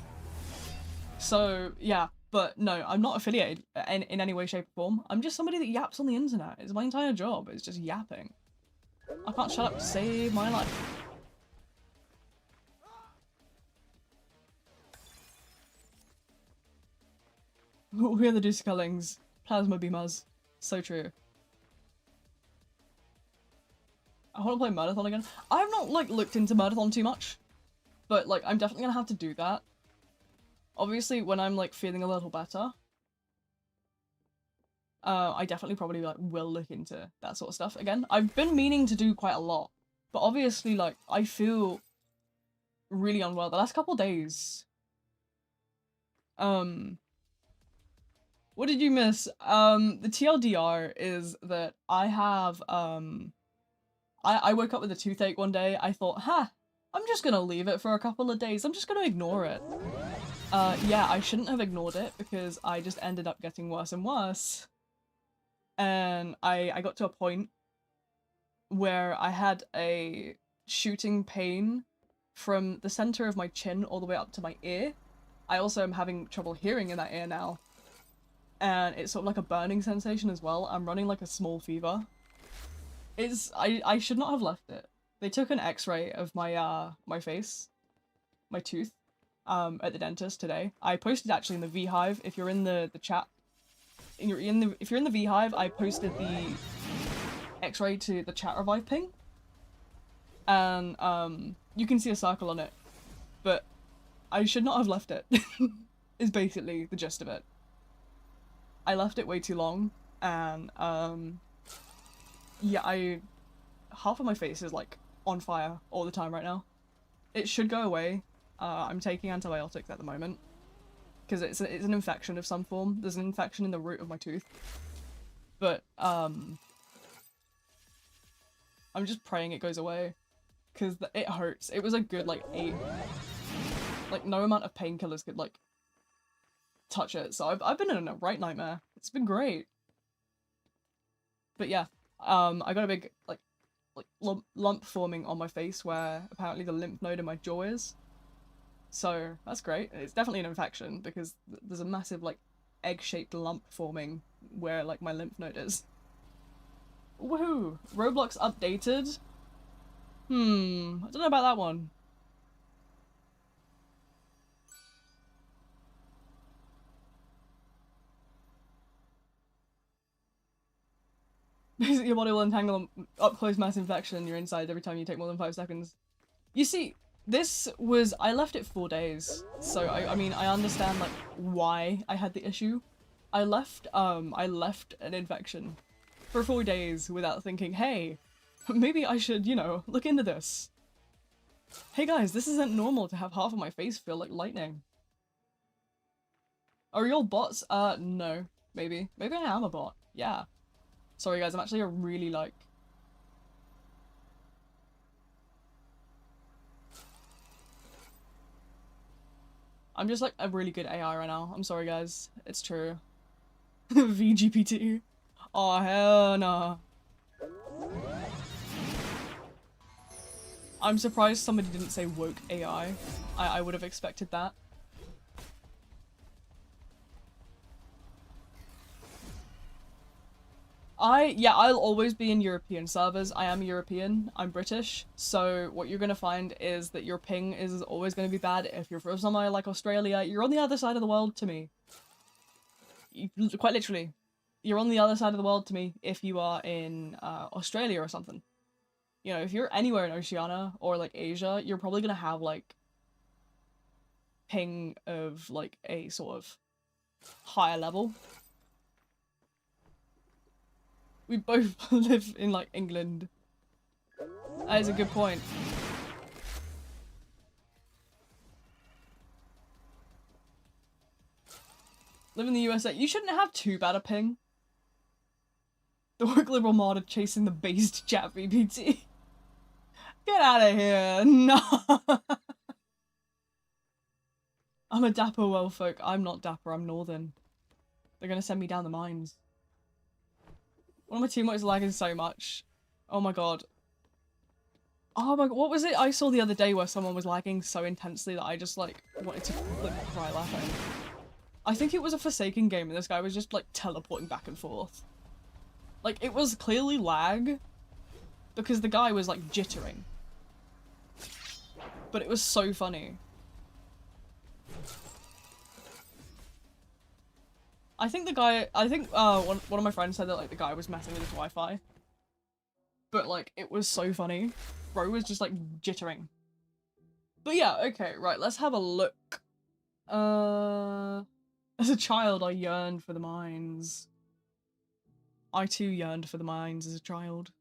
So yeah, but no, I'm not affiliated in any way, shape, or form. I'm just somebody that yaps on the internet. It's my entire job, it's just yapping. I can't shut up to save my life. We are the Dusakar Plasma Beamers. So true. I want to play Murdathon again. I've not, like, looked into Murdathon too much, but, like, I'm definitely gonna have to do that. Obviously, when I'm, like, feeling a little better, I definitely probably, like, will look into that sort of stuff again. I've been meaning to do quite a lot, but obviously, like, I feel really unwell the last couple days. What did you miss? The TLDR is that I have, I woke up with a toothache one day. I thought, I'm just gonna leave it for a couple of days. I'm just gonna ignore it. Yeah, I shouldn't have ignored it, because I just ended up getting worse and worse. And I got to a point where I had a shooting pain from the center of my chin all the way up to my ear. I also am having trouble hearing in that ear now. And it's sort of like a burning sensation as well. I'm running like a small fever. I should not have left it. They took an x-ray of my my face, my tooth, at the dentist today. I posted actually in the V-Hive, if you're in the chat. If you're in the V-Hive, I posted the x-ray to the chat revive ping. And you can see a circle on it. But I should not have left it. Is basically the gist of it. I left it way too long, and yeah, half of my face is like on fire all the time right now. It should go away. I'm taking antibiotics at the moment, because it's an infection of some form. There's an infection in the root of my tooth. But I'm just praying it goes away, because it hurts. It was a good like 8. Like, no amount of painkillers could like touch it. So I've been in a right nightmare. It's been great. But yeah, I got a big like lump forming on my face where apparently the lymph node in my jaw is. So that's great. It's definitely an infection, because there's a massive like egg-shaped lump forming where like my lymph node is. Woohoo! Roblox updated? I don't know about that one. Basically, your body will entangle up close mass infection in your inside every time you take more than 5 seconds. You see, this was, I left it 4 days, so I mean, I understand like why I had the issue, I left an infection for 4 days without thinking, hey, maybe I should, you know, look into this. Hey guys, this isn't normal to have half of my face feel like lightning. Are you all bots? No. Maybe. Maybe I am a bot. Yeah. Sorry guys, I'm actually a really like... I'm just like a really good AI right now. I'm sorry guys. It's true. VGPT. Oh hell nah. I'm surprised somebody didn't say woke AI. I would have expected that. I'll always be in European servers. I am European, I'm British, so what you're gonna find is that your ping is always gonna be bad. If you're from somewhere like Australia, you're on the other side of the world to me. Quite literally. You're on the other side of the world to me if you are in Australia or something. You know, if you're anywhere in Oceania or like Asia, you're probably gonna have like ping of like a sort of higher level. We both live in like England. That is a good point. Live in the USA. You shouldn't have too bad a ping. The woke liberal mod are chasing the based chat VPT. Get out of here. No. I'm a dapper well folk. I'm not dapper, I'm northern. They're gonna send me down the mines. One of my teammates is lagging so much. Oh my god. Oh my god, what was it I saw the other day where someone was lagging so intensely that I just like wanted to cry laughing. I think it was a Forsaken game and this guy was just like teleporting back and forth. Like it was clearly lag because the guy was like jittering. But it was so funny. I think one of my friends said that like the guy was messing with his Wi-Fi. But like it was so funny. Bro was just like jittering. But yeah, okay, right, let's have a look. As a child I yearned for the mines. I too yearned for the mines as a child.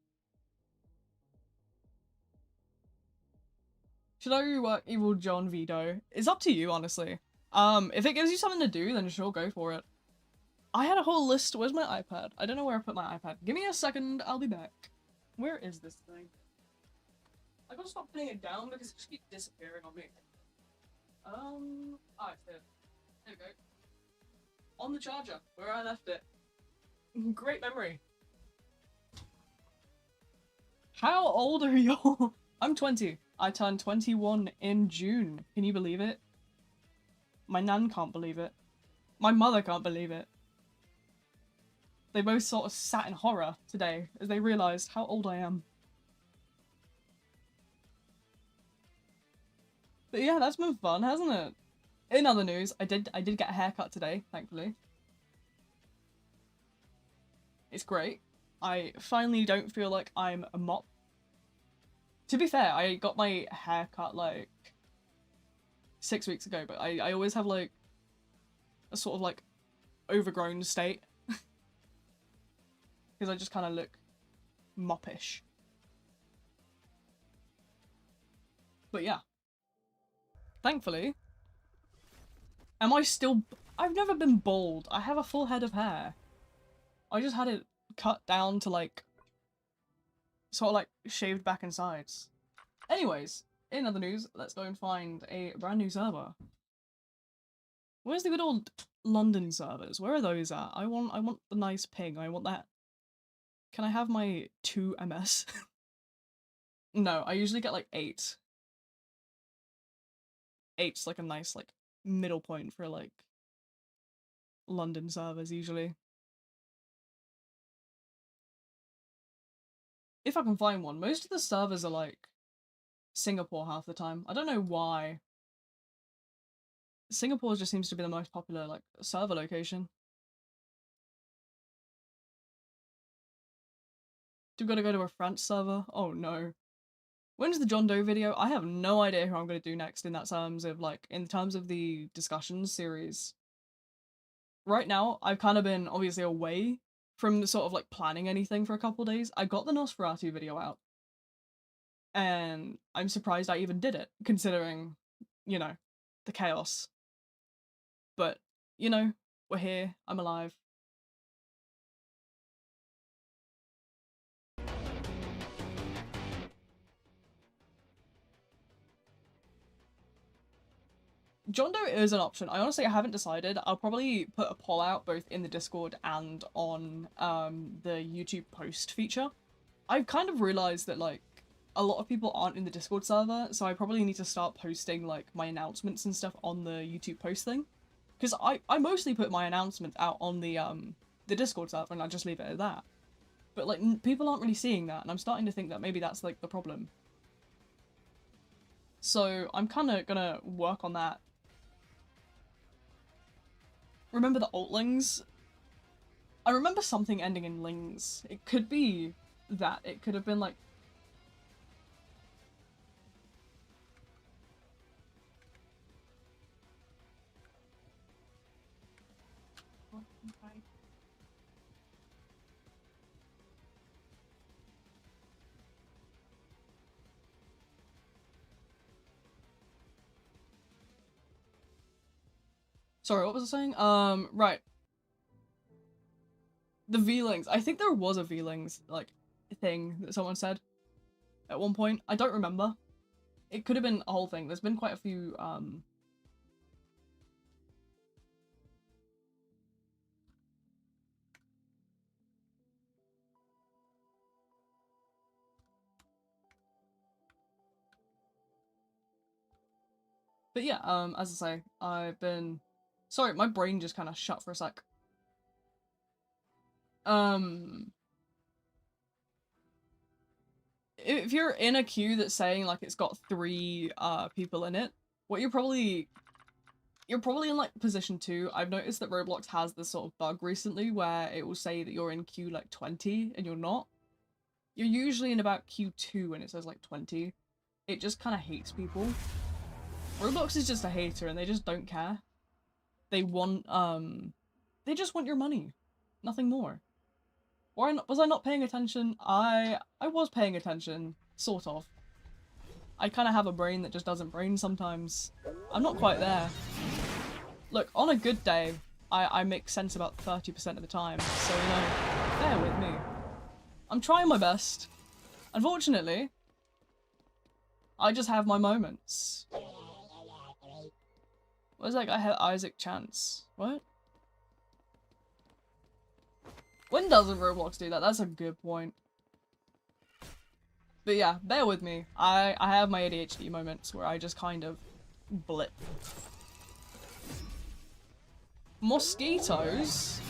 Should I rework Evil John Vito? It's up to you, honestly. If it gives you something to do, then sure, go for it. I had a whole list. Where's my iPad? I don't know where I put my iPad. Give me a second, I'll be back. Where is this thing? I gotta stop putting it down because it just keeps disappearing on me. It's there. There we go. On the charger, where I left it. Great memory. How old are you? I'm 20. I turned 21 in June. Can you believe it? My nan can't believe it. My mother can't believe it. They both sort of sat in horror today as they realised how old I am. But yeah, that's been fun, hasn't it? In other news, I did get a haircut today, thankfully. It's great. I finally don't feel like I'm a mop. To be fair, I got my hair cut like 6 weeks ago, but I always have like a sort of like overgrown state. Because I just kind of look moppish. But yeah. Thankfully. Am I still... I've never been bald. I have a full head of hair. I just had it cut down to like... sort of like shaved back and sides. Anyways, in other news, let's go and find a brand new server. Where's the good old London servers? Where are those at? I want the nice ping. I want that. Can I have my 2 MS? No, I usually get like 8. 8's like a nice like middle point for like London servers usually. If I can find one. Most of the servers are like Singapore half the time. I don't know why. Singapore just seems to be the most popular like server location. Do we gotta go to a France server? Oh no. When's the John Doe video? I have no idea who I'm gonna do next in that terms of like in terms of the discussions series. right now, I've kind of been obviously away from sort of like planning anything for a couple days. I got the Nosferatu video out, and I'm surprised I even did it, considering, you know, the chaos. But, you know, we're here, I'm alive. John Doe is an option. I honestly haven't decided. I'll probably put a poll out both in the Discord and on the YouTube post feature. I've kind of realized that like a lot of people aren't in the Discord server, so I probably need to start posting like my announcements and stuff on the YouTube post thing. Because I mostly put my announcements out on the Discord server and I just leave it at that. But like people aren't really seeing that, and I'm starting to think that maybe that's like the problem. So I'm kind of gonna work on that. Remember the altlings? I remember something ending in lings. It could be that. It could have been like... Sorry, what was I saying? Right. The V-Lings. I think there was a V-Lings, like, thing that someone said at one point. I don't remember. It could have been a whole thing. There's been quite a few, But yeah, as I say, I've been... Sorry, my brain just kind of shut for a sec. If you're in a queue that's saying like it's got 3 people in it, what you're probably in like position 2. I've noticed that Roblox has this sort of bug recently where it will say that you're in queue like 20 and you're not. You're usually in about queue 2 when it says like 20. It just kind of hates people. Roblox is just a hater and they just don't care. They want they just want your money, nothing more. Was I not paying attention? I was paying attention, sort of. I kind of have a brain that just doesn't brain sometimes. I'm not quite there. Look, on a good day, I make sense about 30% of the time, so, you know, bear with me. I'm trying my best. Unfortunately, I just have my moments. What is that guy had Isaac Chance? What? When doesn't Roblox do that? That's a good point. But yeah, bear with me. I have my ADHD moments where I just kind of blip. Mosquitoes?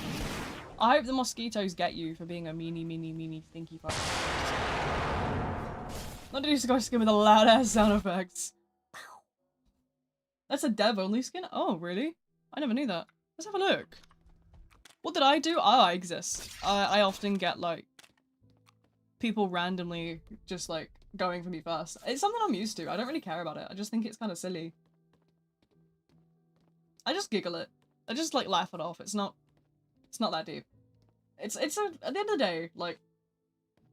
I hope the mosquitoes get you for being a meanie stinky fuck. Not to just go skin with the loud ass sound effects. That's a dev only skin? Oh, really? I never knew that. Let's have a look. What did I do? Oh, I exist. I often get like people randomly just like going for me first. It's something I'm used to. I don't really care about it. I just think it's kind of silly. I just giggle it. I just like laugh it off. It's not that deep. At the end of the day, like,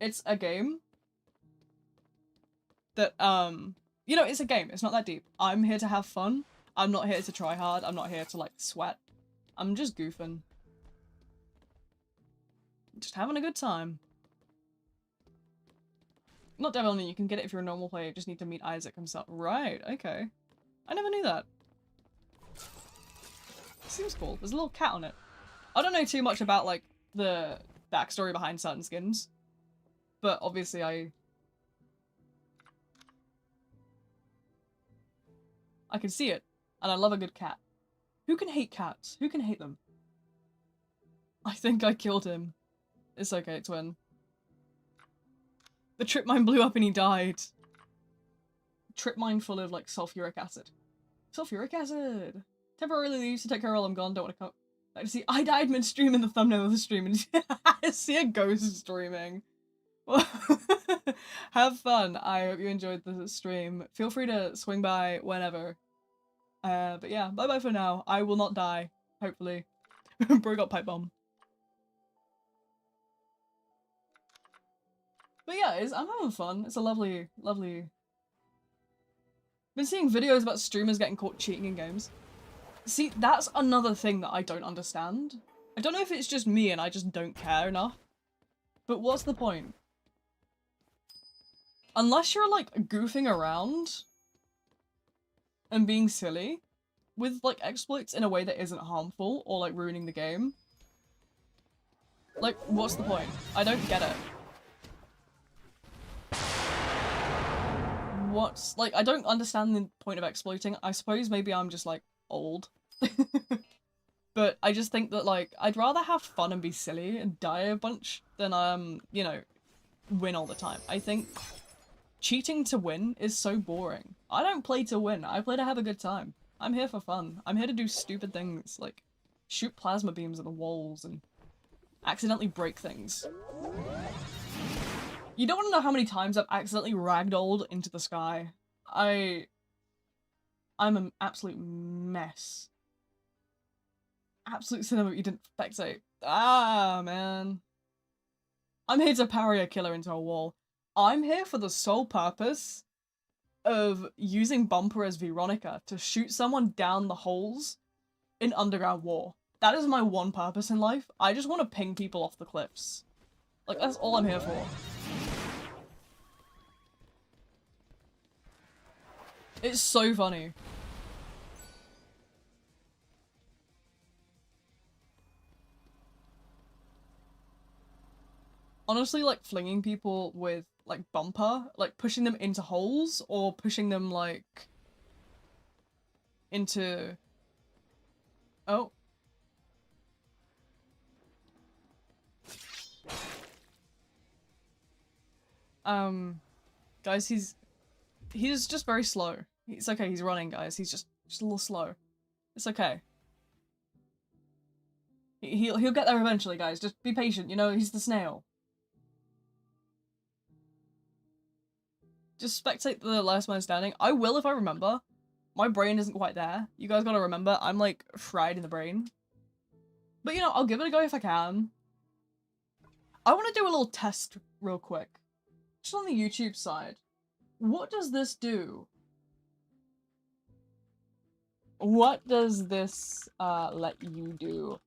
it's a game that, you know, it's a game. It's not that deep. I'm here to have fun. I'm not here to try hard. I'm not here to, like, sweat. I'm just goofing. Just having a good time. Not devil only, you can get it if you're a normal player. You just need to meet Isaac himself. Right, okay. I never knew that. Seems cool. There's a little cat on it. I don't know too much about, like, the backstory behind certain skins. But obviously I can see it. And I love a good cat. Who can hate cats? Who can hate them? I think I killed him. It's okay, twin. The trip mine blew up and he died. Trip mine full of, like, sulfuric acid. Sulfuric acid! Temporarily leaves to take care while I'm gone, don't want to come. I see I died mid-stream in the thumbnail of the stream and I see a ghost streaming. Have fun. I hope you enjoyed the stream. Feel free to swing by whenever. But yeah, bye bye for now. I will not die, hopefully. Bro got pipe bomb. But yeah, I'm having fun. It's a lovely, lovely... Been seeing videos about streamers getting caught cheating in games. See, that's another thing that I don't understand. I don't know if it's just me and I just don't care enough. But what's the point? Unless you're, like, goofing around and being silly with, like, exploits in a way that isn't harmful or, like, ruining the game. Like, what's the point? I don't get it. What's, like, I don't understand the point of exploiting. I suppose maybe I'm just, like, old. But I just think that, like, I'd rather have fun and be silly and die a bunch than, you know, win all the time. I think cheating to win is so boring. I don't play to win. I play to have a good time. I'm here for fun. I'm here to do stupid things, like shoot plasma beams at the walls and accidentally break things. You don't want to know how many times I've accidentally ragdolled into the sky. I'm an absolute mess. Absolute cinema, you didn't spectate. Ah, man. I'm here to parry a killer into a wall. I'm here for the sole purpose of using Bumper as Veronica to shoot someone down the holes in Underground War. That is my one purpose in life. I just want to ping people off the cliffs. Like, that's all I'm here for. It's so funny. Honestly, like, flinging people with, like, Bumper, like, pushing them into holes, or pushing them, like, into... Oh. Guys, he's just very slow. It's okay, he's running, guys. He's just a little slow. It's okay. He'll get there eventually, guys. Just be patient, you know, he's the snail. Just spectate the last man standing. I will if I remember. My brain isn't quite there. You guys gotta remember, I'm like fried in the brain. But you know, I'll give it a go if I can. I want to do a little test real quick. Just on the YouTube side. What does this do? What does this let you do?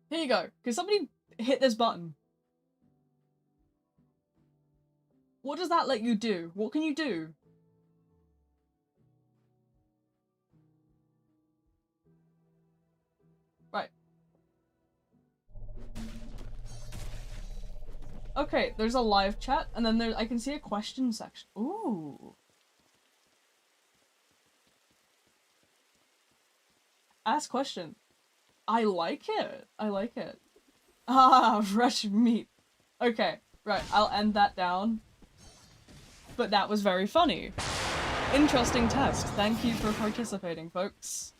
Here you go. Can somebody hit this button? What does that let you do? What can you do? Right. Okay, there's a live chat, and then I can see a question section. Ooh. Ask question. I like it. I like it. Ah, fresh meat. Okay, right, I'll end that down. But that was very funny. Interesting test. Thank you for participating, folks.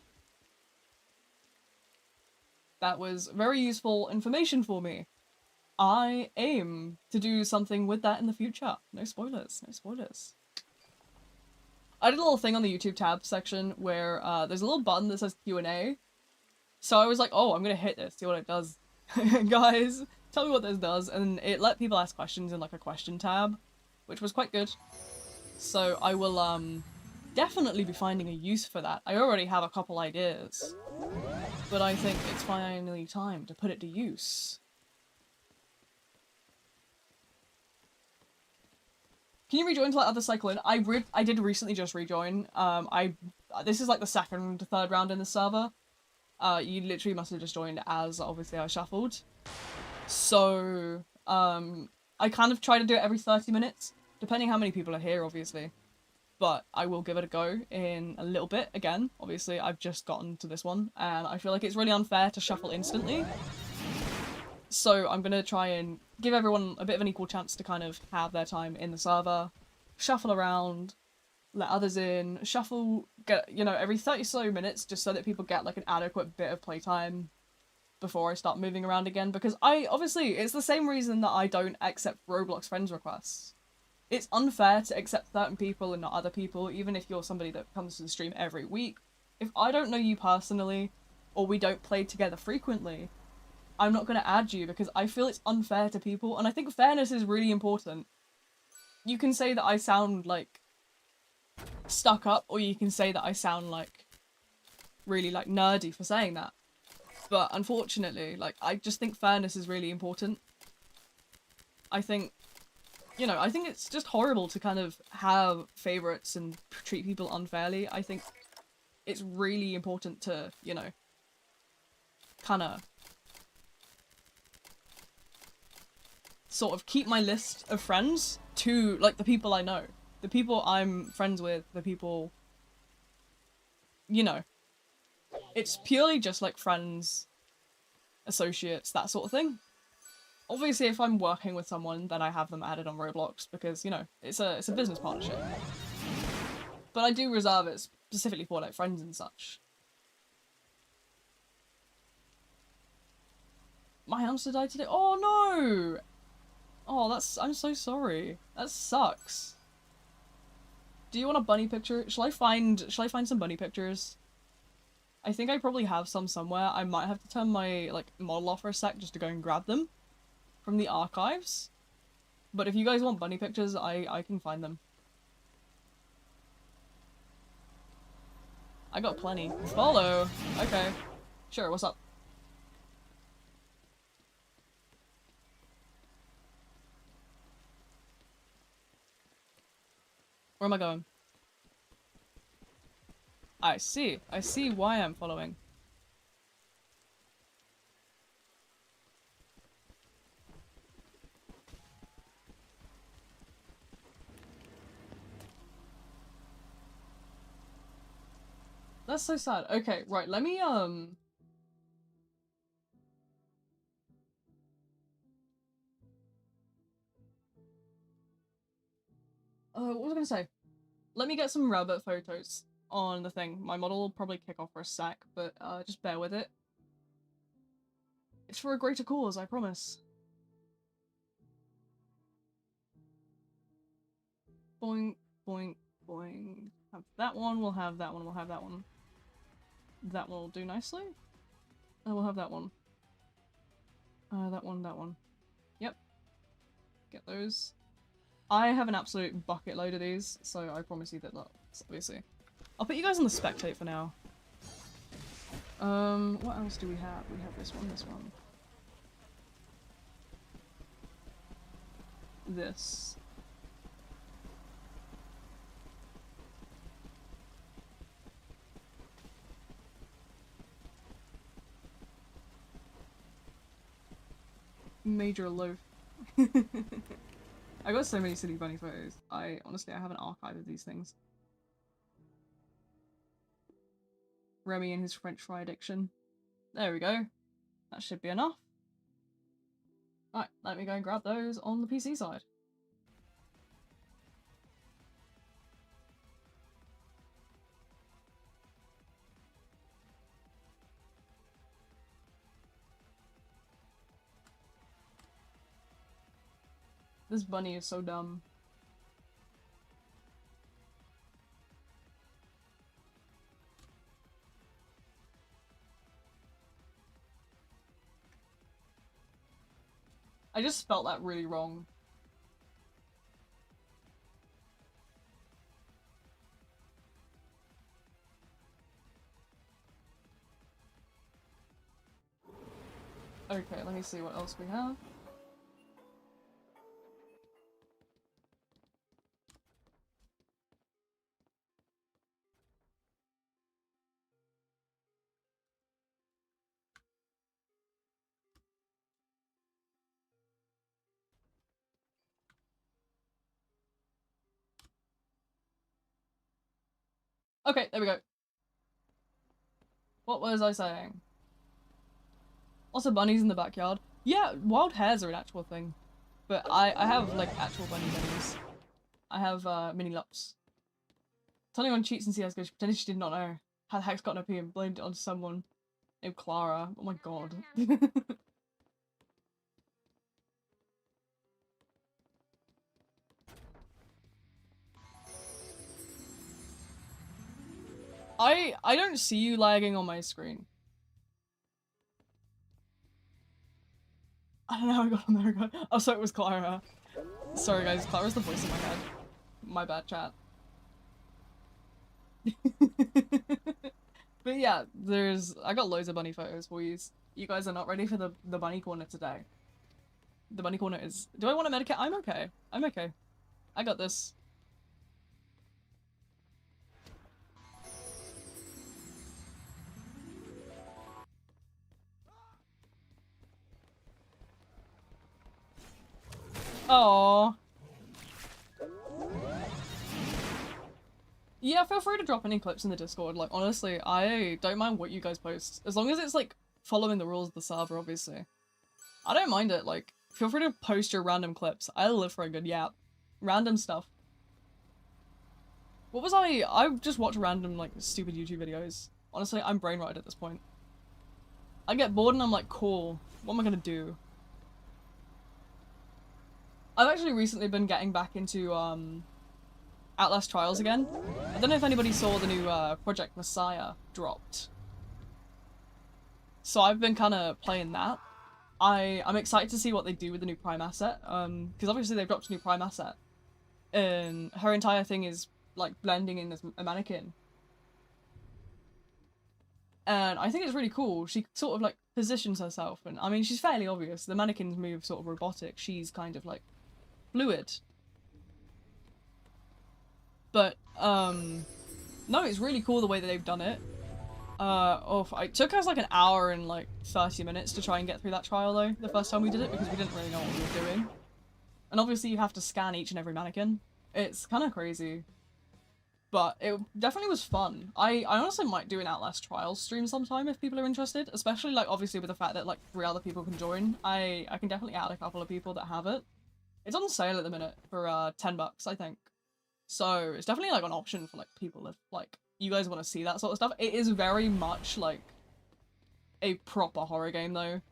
That was very useful information for me. I aim to do something with that in the future. No spoilers, no spoilers. I did a little thing on the YouTube tab section where there's a little button that says Q&A. So I was like, oh, I'm gonna hit this, see what it does. Guys, tell me what this does. And it let people ask questions in like a question tab, which was quite good. So I will definitely be finding a use for that. I already have a couple ideas, but I think it's finally time to put it to use. Can you rejoin to let others cycle in? I did recently just rejoin. This is like the second, third round in the server. You literally must have just joined as obviously I shuffled. So, I kind of try to do it every 30 minutes, depending how many people are here, obviously. But I will give it a go in a little bit again. Obviously, I've just gotten to this one, and I feel like it's really unfair to shuffle instantly. So I'm gonna try and give everyone a bit of an equal chance to kind of have their time in the server, shuffle around, let others in, shuffle, get, you know, every 30 so minutes, just so that people get like an adequate bit of playtime before I start moving around again, because obviously, it's the same reason that I don't accept Roblox friends requests. It's unfair to accept certain people and not other people, even if you're somebody that comes to the stream every week. If I don't know you personally, or we don't play together frequently, I'm not going to add you because I feel it's unfair to people, and I think fairness is really important. You can say that I sound, like, stuck up, or you can say that I sound, like, really, like, nerdy for saying that. But unfortunately, like, I just think fairness is really important. I think, you know, I think it's just horrible to kind of have favorites and treat people unfairly. I think it's really important to, you know, kind of sort of keep my list of friends to, like, the people I know. The people I'm friends with, the people, you know. It's purely just, like, friends, associates, that sort of thing. Obviously, if I'm working with someone, then I have them added on Roblox because, you know, it's a business partnership. But I do reserve it specifically for, like, friends and such. My hamster died today? Oh, no! Oh, I'm so sorry. That sucks. Do you want a bunny picture? Shall I find some bunny pictures? I think I probably have some somewhere. I might have to turn my, like, model off for a sec just to go and grab them from the archives. But if you guys want bunny pictures, I can find them. I got plenty. Follow! Okay. Sure, what's up? Where am I going? I see why I'm following. That's so sad. Okay, right, let me, what was I gonna say? Let me get some rabbit photos on the thing. My model will probably kick off for a sec, but, just bear with it. It's for a greater cause, I promise. Boing, boing, boing. Have that one, we'll have that one, we'll have that one. That one will do nicely. And we'll have that one. That one. Yep. Get those. I have an absolute bucket load of these, so I promise you that that's obviously. I'll put you guys on the spectate for now. What else do we have? We have this one, this one. This. Major loaf. I got so many silly bunny photos. Honestly, I have an archive of these things. Remy and his French fry addiction. There we go. That should be enough. Alright, let me go and grab those on the PC side. This bunny is so dumb. I just spelt that really wrong. Okay, let me see what else we have. Okay, there we go. What was I saying? Also bunnies in the backyard. Yeah, wild hares are an actual thing. But I have, like, actual bunnies. I have, mini lups. Telling on cheats in CSGO, she pretended she did not know. Had Hex got an OP and blamed it on someone named Clara. Oh my god. I don't see you lagging on my screen. I don't know how I got on there again. Oh, so it was Clara. Sorry guys, Clara's the voice in my head. My bad, chat. But yeah, I got loads of bunny photos for you. You guys are not ready for the bunny corner today. The bunny corner is... Do I want a medikit? I'm okay. I'm okay. I got this. Aww. Yeah, feel free to drop any clips in the Discord. Like, honestly, I don't mind what you guys post. As long as it's, like, following the rules of the server, obviously. I don't mind it, like, feel free to post your random clips. I live for a good yap. Random stuff. What was I just watch random, like, stupid YouTube videos. Honestly, I'm brain rotted at this point. I get bored and I'm like, cool, what am I gonna do? I've actually recently been getting back into, Outlast Trials again. I don't know if anybody saw the new, Project Messiah dropped. So I've been kind of playing that. I'm excited to see what they do with the new Prime asset, because obviously they've dropped a new Prime asset. And her entire thing is, like, blending in as a mannequin. And I think it's really cool. She sort of, like, positions herself, and, I mean, she's fairly obvious. The mannequins move sort of robotic. She's kind of, like, fluid. But, no, it's really cool the way that they've done it. It took us like an hour and like 30 minutes to try and get through that trial though, the first time we did it, because we didn't really know what we were doing. And obviously you have to scan each and every mannequin. It's kind of crazy. But it definitely was fun. I honestly might do an Outlast Trials stream sometime if people are interested, especially like obviously with the fact that like 3 other people can join. I can definitely add a couple of people that have it. It's on sale at the minute for $10, I think. So it's definitely like an option for like people if like you guys want to see that sort of stuff. It is very much like a proper horror game though.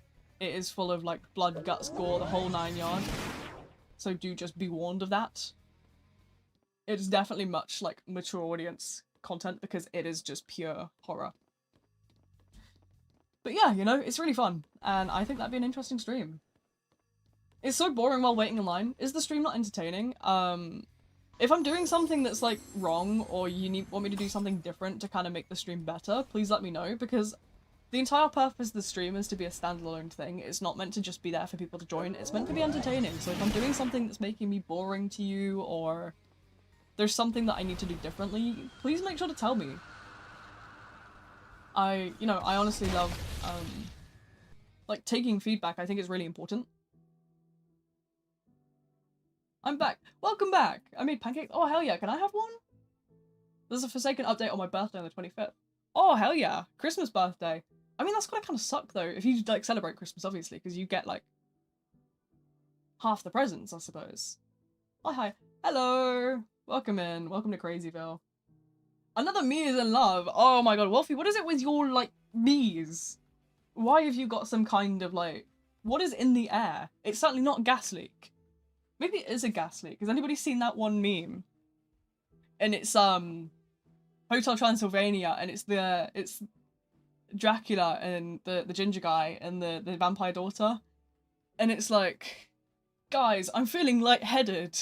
It is full of like blood, guts, gore, the whole 9 yards. So do just be warned of that. It is definitely much like mature audience content because it is just pure horror. But yeah, you know, it's really fun and I think that'd be an interesting stream. It's so boring while waiting in line. Is the stream not entertaining? If I'm doing something that's like wrong or you want me to do something different to kind of make the stream better, please let me know, because the entire purpose of the stream is to be a standalone thing. It's not meant to just be there for people to join. It's meant to be entertaining. So if I'm doing something that's making me boring to you or there's something that I need to do differently, please make sure to tell me. I honestly love like taking feedback. I think is really important. I'm back. Welcome back. I made pancakes. Oh, hell yeah. Can I have one? There's a Forsaken update on my birthday on the 25th. Oh, hell yeah. Christmas birthday. I mean, that's gonna kind of suck, though, if you, like, celebrate Christmas, obviously, because you get, like, half the presents, I suppose. Oh, hi. Hello. Welcome in. Welcome to Crazyville. Another me is in love. Oh my god, Wolfie, what is it with your, like, me's? Why have you got some kind of, like... What is in the air? It's certainly not gas leak. Maybe it is a gas leak. Has anybody seen that one meme? And it's Hotel Transylvania, and it's Dracula and the ginger guy and the vampire daughter, and it's like, guys, I'm feeling lightheaded.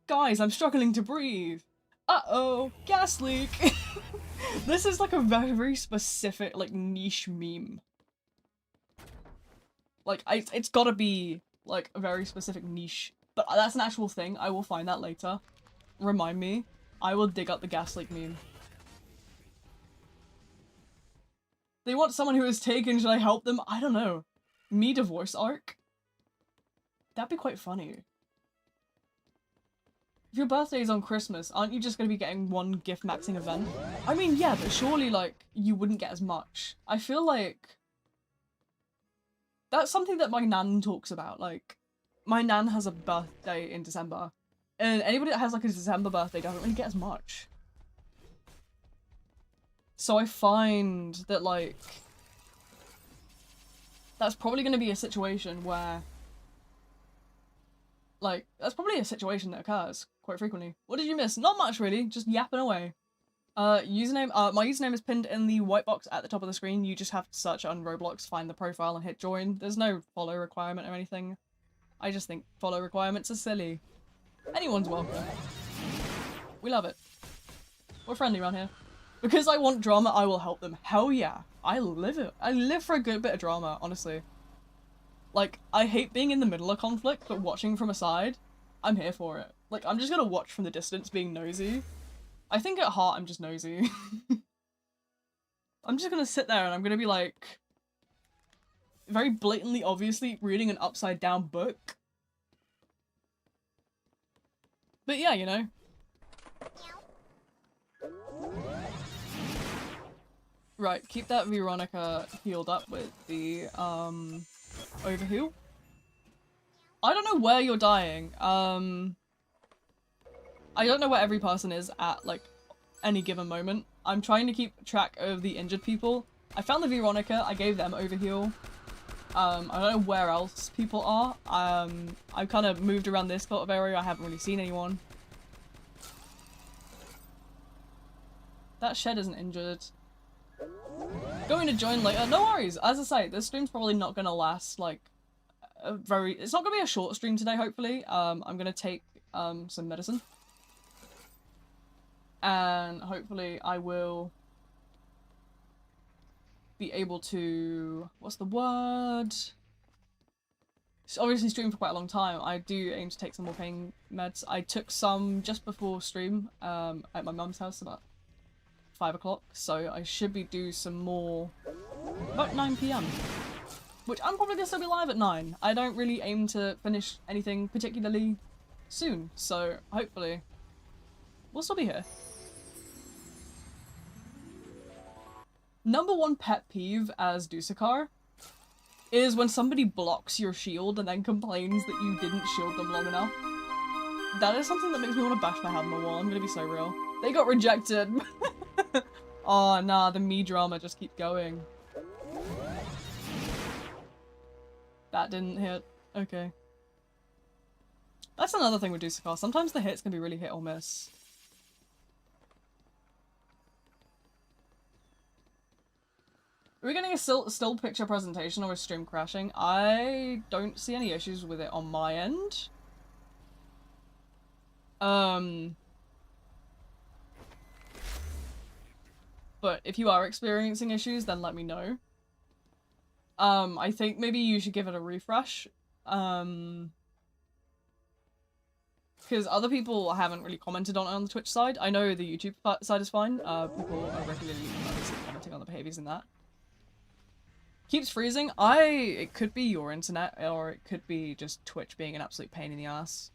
Guys, I'm struggling to breathe. Uh-oh, gas leak. This is like a very, very specific, like, niche meme. Like, it's gotta be like a very specific niche. But that's an actual thing. I will find that later. Remind me. I will dig up the gas leak meme. They want someone who is taken. Should I help them? I don't know. Me divorce arc? That'd be quite funny. If your birthday is on Christmas, aren't you just going to be getting one gift maxing event? I mean, yeah, but surely, like, you wouldn't get as much. I feel like... That's something that my nan talks about, like... My nan has a birthday in December, and anybody that has like a December birthday doesn't really get as much. So I find that like, that's probably going to be a situation where, like, that's probably a situation that occurs quite frequently. What did you miss? Not much really, just yapping away. Username, my username is pinned in the white box at the top of the screen. You just have to search on Roblox, find the profile, and hit join. There's no follow requirement or anything. I just think follow requirements are silly. Anyone's welcome. We love it. We're friendly around here. Because I want drama, I will help them. Hell yeah. I live it. I live for a good bit of drama, honestly. Like, I hate being in the middle of conflict, but watching from a side, I'm here for it. Like, I'm just gonna watch from the distance being nosy. I think at heart I'm just nosy. I'm just gonna sit there and I'm gonna be like, very blatantly, obviously, reading an upside down book. But yeah, you know. Right, keep that Veronica healed up with the, overheal. I don't know where you're dying. I don't know where every person is at, like, any given moment. I'm trying to keep track of the injured people. I found the Veronica, I gave them overheal. I don't know where else people are. I've kind of moved around this sort of area, I haven't really seen anyone. That shed isn't injured. Going to join later, no worries. As I say, this stream's probably not gonna last, like, it's not gonna be a short stream today, hopefully. I'm gonna take, some medicine. And hopefully I will be able to, what's the word? It's obviously stream for quite a long time. I do aim to take some more pain meds. I took some just before stream, at my mum's house about 5 o'clock, so I should be due some more about 9 PM. Which I'm probably gonna still be live at 9. I don't really aim to finish anything particularly soon, so hopefully we'll still be here. Number one pet peeve as Dusakar is when somebody blocks your shield and then complains that you didn't shield them long enough. That is something that makes me want to bash my head on the wall, I'm gonna be so real. They got rejected! Oh nah, the me drama just keeps going. That didn't hit. Okay. That's another thing with Dusakar. Sometimes the hits can be really hit or miss. Are we getting a still picture presentation or is stream crashing? I don't see any issues with it on my end. But if you are experiencing issues, then let me know. I think maybe you should give it a refresh. Because other people haven't really commented on it on the Twitch side. I know the YouTube side is fine. People are regularly commenting on the behaviors in that. Keeps freezing. It could be your internet, or it could be just Twitch being an absolute pain in the ass.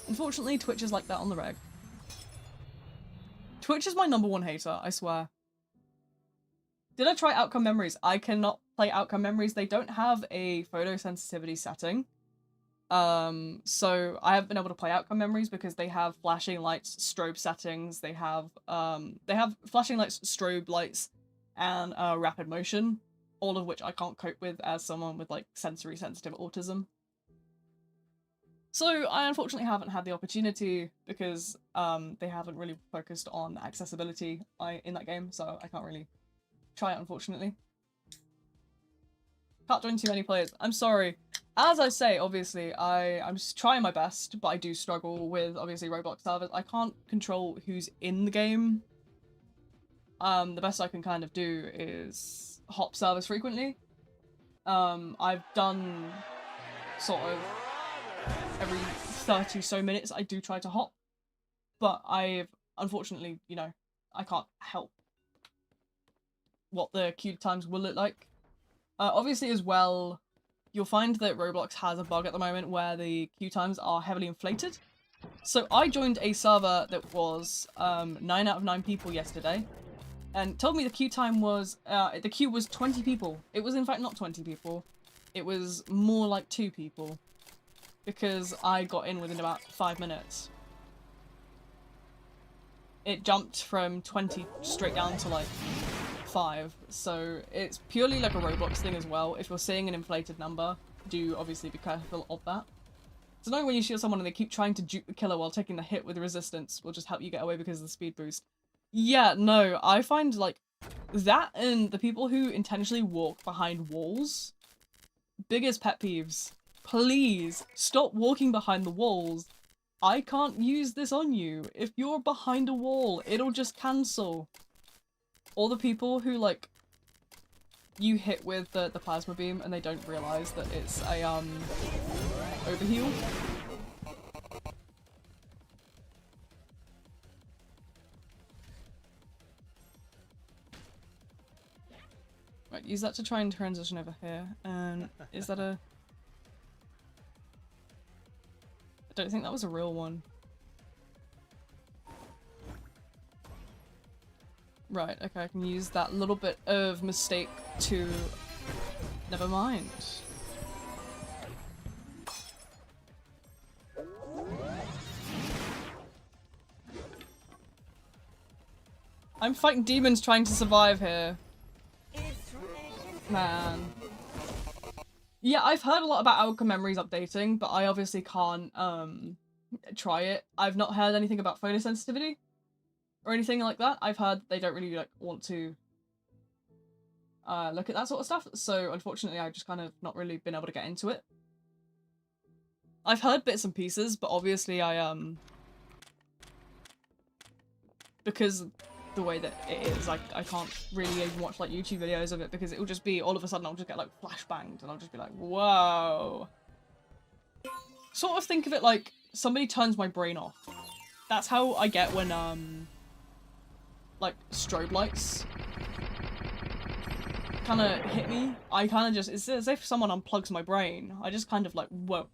Unfortunately, Twitch is like that on the reg. Twitch is my #1 hater, I swear. Did I try Outcome Memories? I cannot play Outcome Memories. They don't have a photosensitivity setting. So I haven't been able to play Outcome Memories because they have flashing lights, strobe settings, they have flashing lights, strobe lights, and rapid motion, all of which I can't cope with as someone with, like, sensory sensitive autism. So I unfortunately haven't had the opportunity because they haven't really focused on accessibility in that game, so I can't really try it, unfortunately. Can't join too many players. I'm sorry. As I say, obviously, I'm just trying my best, but I do struggle with, obviously, Roblox servers. I can't control who's in the game. The best I can kind of do is hop servers frequently. I've done sort of every 30 so minutes I do try to hop, but I've unfortunately, you know, I can't help what the queue times will look like. Obviously as well, you'll find that Roblox has a bug at the moment where the queue times are heavily inflated. So I joined a server that was 9 out of 9 people yesterday, and told me the queue time was, the queue was 20 people. It was in fact not 20 people, it was more like 2 people, because I got in within about 5 minutes. It jumped from 20 straight down to like 5, so it's purely like a Roblox thing as well. If you're seeing an inflated number, do obviously be careful of that. So knowing when you shield someone and they keep trying to juke the killer while taking the hit with resistance will just help you get away because of the speed boost. Yeah, no, I find, like, that and the people who intentionally walk behind walls, biggest pet peeves. Please, stop walking behind the walls. I can't use this on you. If you're behind a wall, it'll just cancel. Or the people who, like, you hit with the plasma beam and they don't realize that it's a, overheal. Right, use that to try and transition over here. And is that a... I don't think that was a real one. Right, okay, I can use that little bit of mistake to... Never mind. I'm fighting demons trying to survive here. Man. Yeah, I've heard a lot about Outcome Memories updating, but I obviously can't, try it. I've not heard anything about photosensitivity or anything like that. I've heard they don't really, like, want to, look at that sort of stuff, so unfortunately I've just kind of not really been able to get into it. I've heard bits and pieces, but obviously I, because the way that it is, I can't really even watch, like, YouTube videos of it because it will just be, all of a sudden I'll just get, like, flashbanged and I'll just be like, whoa. Sort of think of it like somebody turns my brain off. That's how I get when, like, strobe lights kind of hit me. I kind of just, it's as if someone unplugs my brain. I just kind of like, whoa.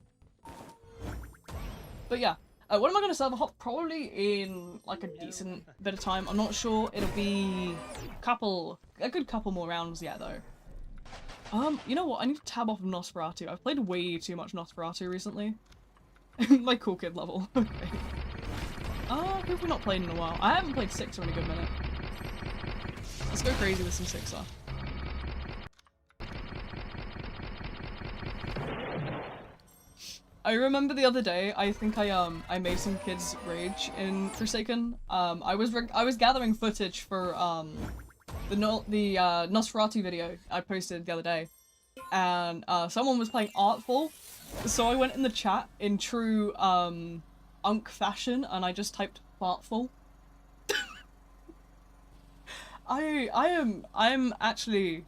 But yeah. When am I going to server hop? Probably in, like, a decent bit of time. I'm not sure. It'll be a good couple more rounds yet, though. You know what? I need to tab off Nosferatu. I've played way too much Nosferatu recently. My cool kid level. Okay. Who have we not played in a while? I haven't played Sixer in a good minute. Let's go crazy with some Sixer. I remember the other day, I think I made some kids rage in Forsaken. I was gathering footage for, the Nosferatu video I posted the other day. And, someone was playing Artful, so I went in the chat in true, Unk fashion, and I just typed Fartful. I'm actually...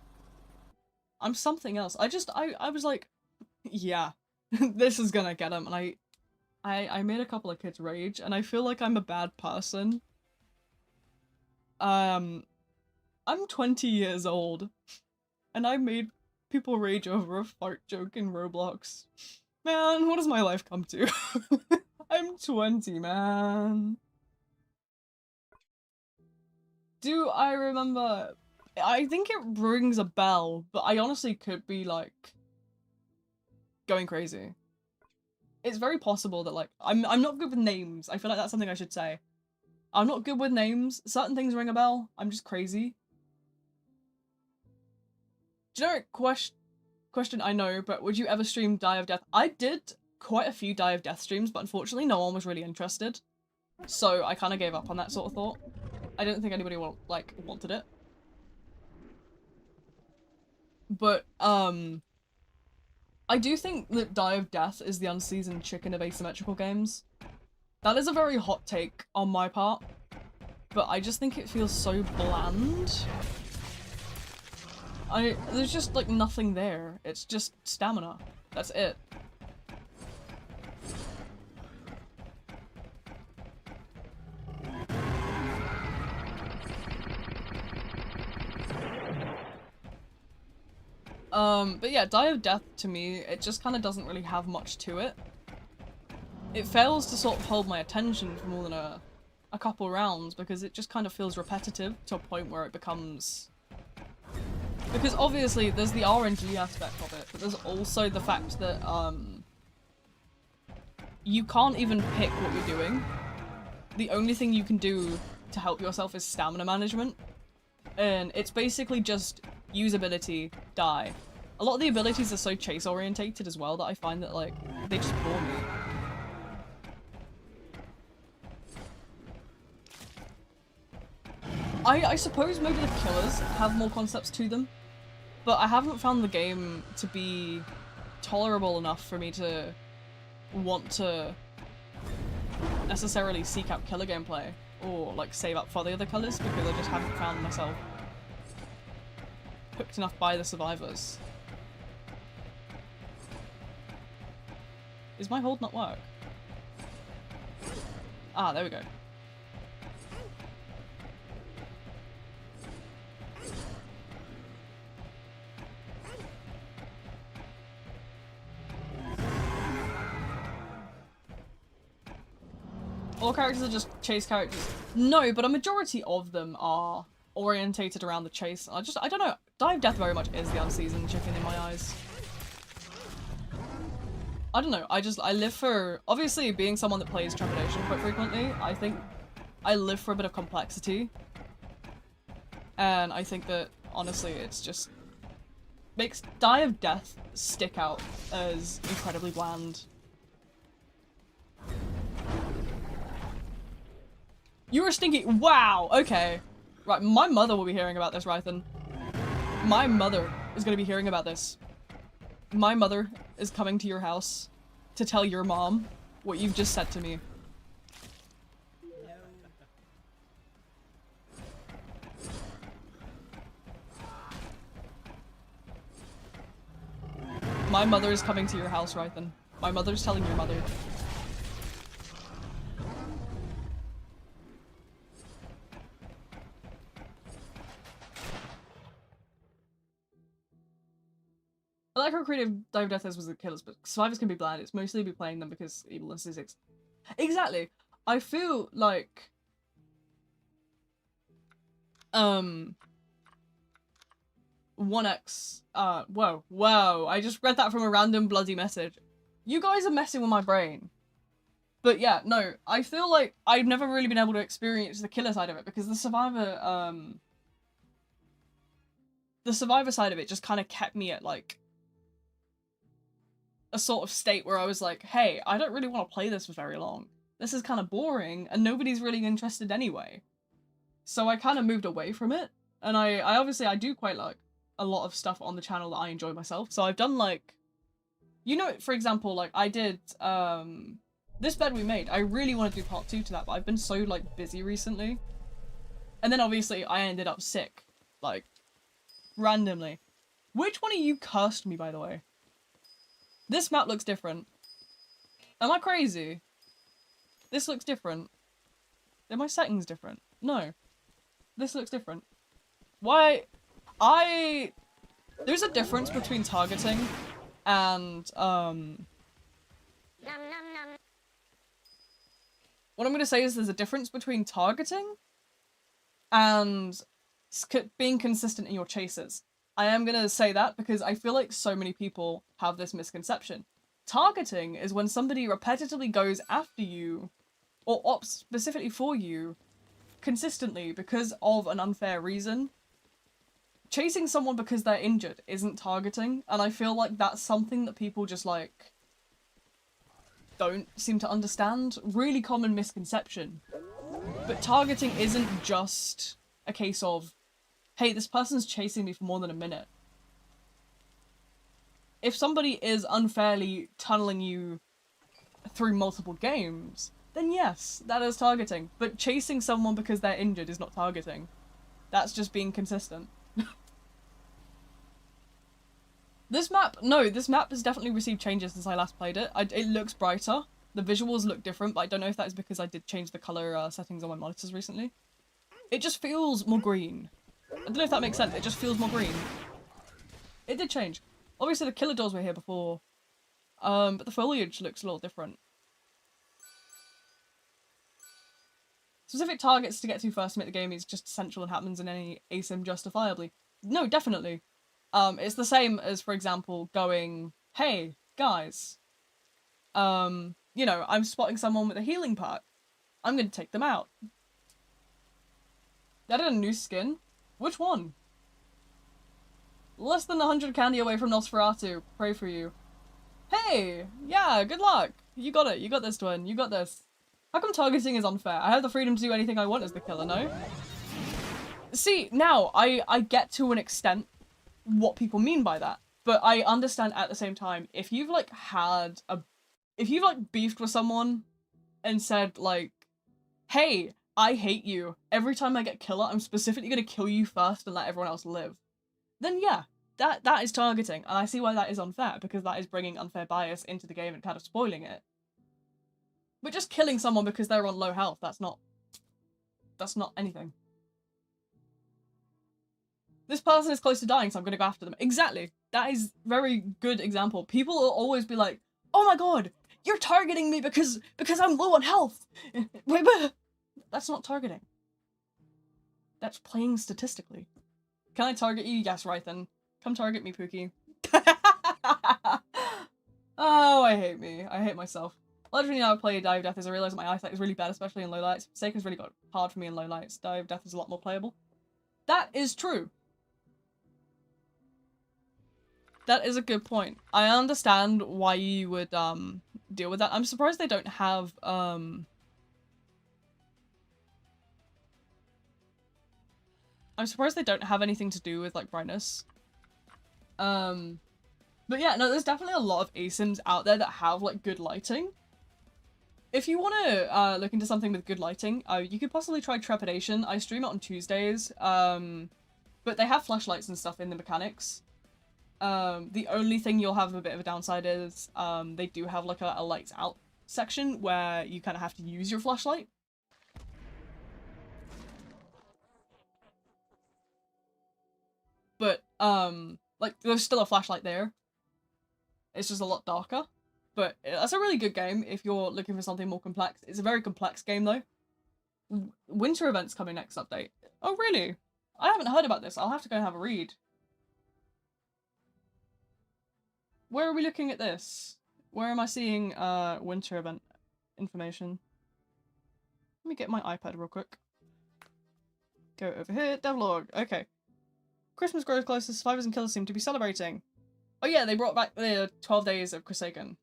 I'm something else. I was like, yeah. This is gonna get him, and I made a couple of kids rage, and I feel like I'm a bad person. I'm 20 years old, and I made people rage over a fart joke in Roblox. Man, what does my life come to? I'm 20, man. Do I remember? I think it rings a bell, but I honestly could be, like, going crazy. It's very possible that, like, I'm not good with names. I feel like that's something I should say. I'm not good with names. Certain things ring a bell. I'm just crazy. Generic question I know, but would you ever stream Die of Death? I did quite a few Die of Death streams, but unfortunately no one was really interested. So I kind of gave up on that sort of thought. I don't think anybody wanted it. But, I do think that Die of Death is the unseasoned chicken of asymmetrical games. That is a very hot take on my part, but I just think it feels so bland. There's just, like, nothing there. It's just stamina. That's it. But yeah, Die of Death, to me, it just kind of doesn't really have much to it. It fails to sort of hold my attention for more than a couple rounds, because it just kind of feels repetitive to a point where it becomes... Because obviously, there's the RNG aspect of it, but there's also the fact that, you can't even pick what you're doing. The only thing you can do to help yourself is stamina management. And it's basically just usability, die. A lot of the abilities are so chase orientated as well that I find that, like, they just bore me. I suppose maybe the killers have more concepts to them, but I haven't found the game to be tolerable enough for me to want to necessarily seek out killer gameplay or like save up for the other colors, because I just haven't found myself hooked enough by the survivors. Is my hold not work? Ah, there we go. All characters are just chase characters. No, but a majority of them are orientated around the chase. I don't know. Dive Death very much is the unseasoned chicken in my eyes. I don't know. I live for, obviously being someone that plays Trepidation quite frequently, I think I live for a bit of complexity. And I think that, honestly, it's just makes Dive Death stick out as incredibly bland. You were stinky. Wow, okay. Right, my mother will be hearing about this, Rythan. My mother is going to be hearing about this. My mother is coming to your house to tell your mom what you've just said to me. My mother is coming to your house, Rythan. My mother's telling your mother. I like how creative Dive Death is with the killers, but survivors can be bland. It's mostly be playing them because evilness is exactly. I feel like 1x whoa, I just read that from a random bloody message. You guys are messing with my brain. But yeah, no, I feel like I've never really been able to experience the killer side of it because the survivor side of it just kind of kept me at like a sort of state where I was like, hey, I don't really want to play this for very long. This is kind of boring and nobody's really interested anyway. So I kind of moved away from it. And I obviously, I do quite like a lot of stuff on the channel that I enjoy myself. So I've done like, you know, for example, like I did, this bed we made. I really want to do part 2 to that, but I've been so like busy recently. And then obviously I ended up sick, like randomly. Which one of you cursed me, by the way? This map looks different. Am I crazy? This looks different. Are my settings different? No. This looks different. Why? There's a difference between targeting and, what I'm gonna say is there's a difference between targeting and being consistent in your chases. I am gonna say that because I feel like so many people have this misconception. Targeting is when somebody repetitively goes after you or opts specifically for you consistently because of an unfair reason. Chasing someone because they're injured isn't targeting, and I feel like that's something that people just like don't seem to understand. Really common misconception. But targeting isn't just a case of, hey, this person's chasing me for more than a minute. If somebody is unfairly tunneling you through multiple games, then yes, that is targeting. But chasing someone because they're injured is not targeting. That's just being consistent. This map has definitely received changes since I last played it. It looks brighter. The visuals look different, but I don't know if that is because I did change the color settings on my monitors recently. It just feels more green. I don't know if that makes sense. It just feels more green. It did change. Obviously the killer doors were here before, but the foliage looks a little different. Specific targets to get to first to make the game is just essential and happens in any asim justifiably. No, definitely. It's the same as, for example, going, hey, guys, you know, I'm spotting someone with a healing perk. I'm gonna take them out. They added a new skin? Which one? Less than 100 candy away from Nosferatu. Pray for you. Hey! Yeah, good luck! You got it. You got this, Twin. You got this. How come targeting is unfair? I have the freedom to do anything I want as the killer, no? See, now, I get to an extent what people mean by that. But I understand at the same time, if you've, like, if you've, like, beefed with someone and said, like, hey, I hate you. Every time I get killer, I'm specifically gonna kill you first and let everyone else live. Then yeah, that is targeting. And I see why that is unfair, because that is bringing unfair bias into the game and kind of spoiling it. But just killing someone because they're on low health, that's not anything. This person is close to dying, so I'm gonna go after them. Exactly. That is very good example. People will always be like, oh my god, you're targeting me because I'm low on health. That's not targeting. That's playing statistically. Can I target you? Yes, right then. Come target me, Pookie. Oh, I hate me. I hate myself. Literally now I play Dive Death as I realise my eyesight is really bad, especially in low lights. Forsaken's really got hard for me in low lights. Dive Death is a lot more playable. That is true. That is a good point. I understand why you would deal with that. I'm surprised they don't have I'm surprised they don't have anything to do with like brightness. But yeah, no, there's definitely a lot of ASIMs out there that have like good lighting. If you want to look into something with good lighting, you could possibly try Trepidation. I stream it on Tuesdays, but they have flashlights and stuff in the mechanics. The only thing you'll have a bit of a downside is they do have like a lights out section where you kind of have to use your flashlight. But like there's still a flashlight there. It's just a lot darker. But that's a really good game if you're looking for something more complex. It's a very complex game though. Winter event's coming next update. Oh really? I haven't heard about this. I'll have to go and have a read. Where are we looking at this? Where am I seeing winter event information? Let me get my iPad real quick. Go over here, devlog. Okay. Christmas grows closer, survivors and killers seem to be celebrating. Oh yeah, they brought back the 12 days of Forsaken.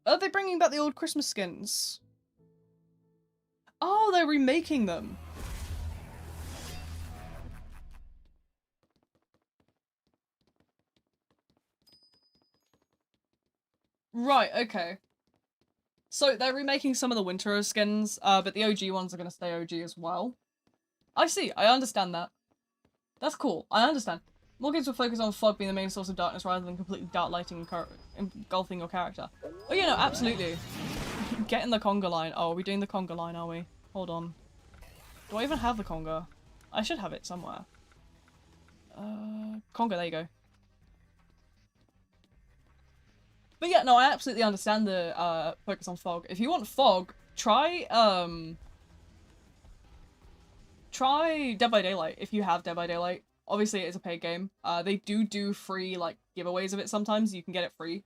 Are they bringing back the old Christmas skins? Oh, they're remaking them. Right, okay. So they're remaking some of the winter skins, but the OG ones are going to stay OG as well. I see, I understand that. That's cool, I understand. More games will focus on fog being the main source of darkness rather than completely dark lighting engulfing your character. Oh yeah, no, absolutely. Getting the conga line. Oh, are we doing the conga line, are we? Hold on. Do I even have the conga? I should have it somewhere. Conga, there you go. But yeah, no, I absolutely understand the focus on fog. If you want fog, try Dead by Daylight if you have Dead by Daylight. Obviously, it is a paid game. They do free like giveaways of it sometimes. You can get it free,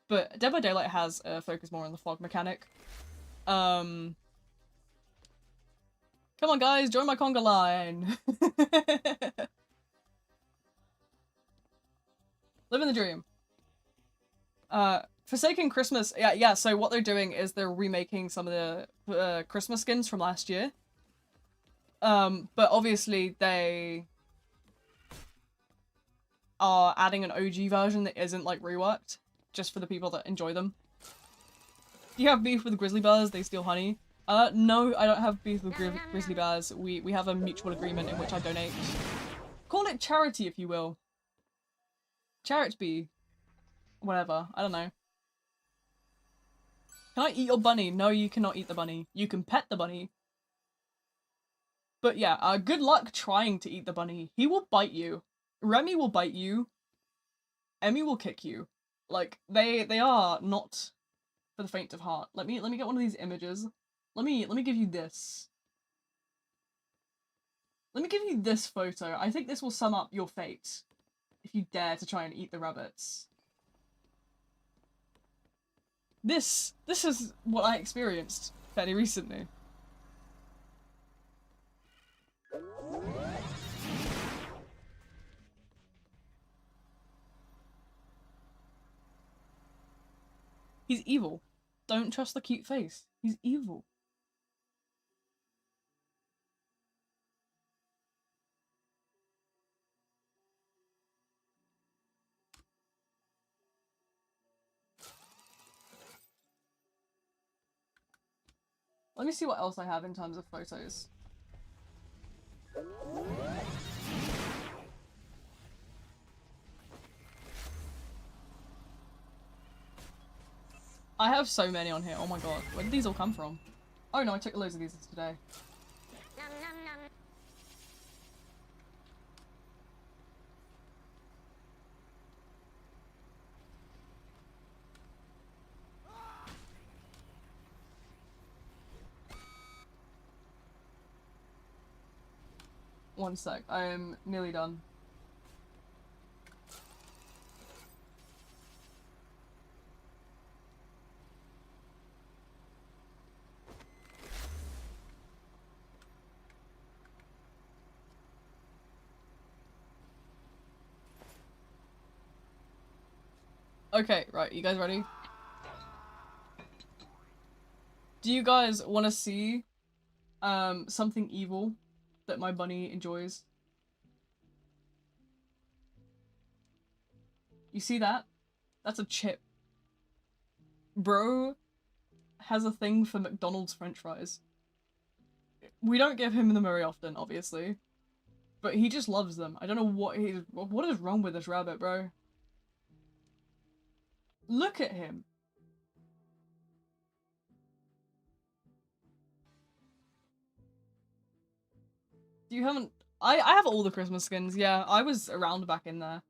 but Dead by Daylight has a focus more on the fog mechanic. Come on, guys, join my conga line. Living the dream. Forsaken Christmas. Yeah. So what they're doing is they're remaking some of the Christmas skins from last year. But obviously they are adding an OG version that isn't like reworked, just for the people that enjoy them. Do you have beef with grizzly bears? They steal honey. No, I don't have beef with grizzly bears. We have a mutual agreement in which I donate. Call it charity, if you will. Charity. Whatever. I don't know. Can I eat your bunny? No, you cannot eat the bunny. You can pet the bunny. But yeah, good luck trying to eat the bunny. He will bite you. Remy will bite you. Emmy will kick you. Like, they are not for the faint of heart. Let me get one of these images. Let me give you this. Let me give you this photo. I think this will sum up your fate if you dare to try and eat the rabbits. This is what I experienced fairly recently. He's evil. Don't trust the cute face. He's evil. Let me see what else I have in terms of photos. I have so many on here. Oh my god. Where did these all come from? Oh no, I took loads of these today. One sec. I am nearly done. Okay, right, you guys ready? Do you guys want to see something evil that my bunny enjoys? You see that? That's a chip. Bro has a thing for McDonald's french fries. We don't give him them very often, obviously. But he just loves them. I don't know what is wrong with this rabbit, bro? Look at him. You haven't... I have all the Christmas skins, yeah. I was around back in there.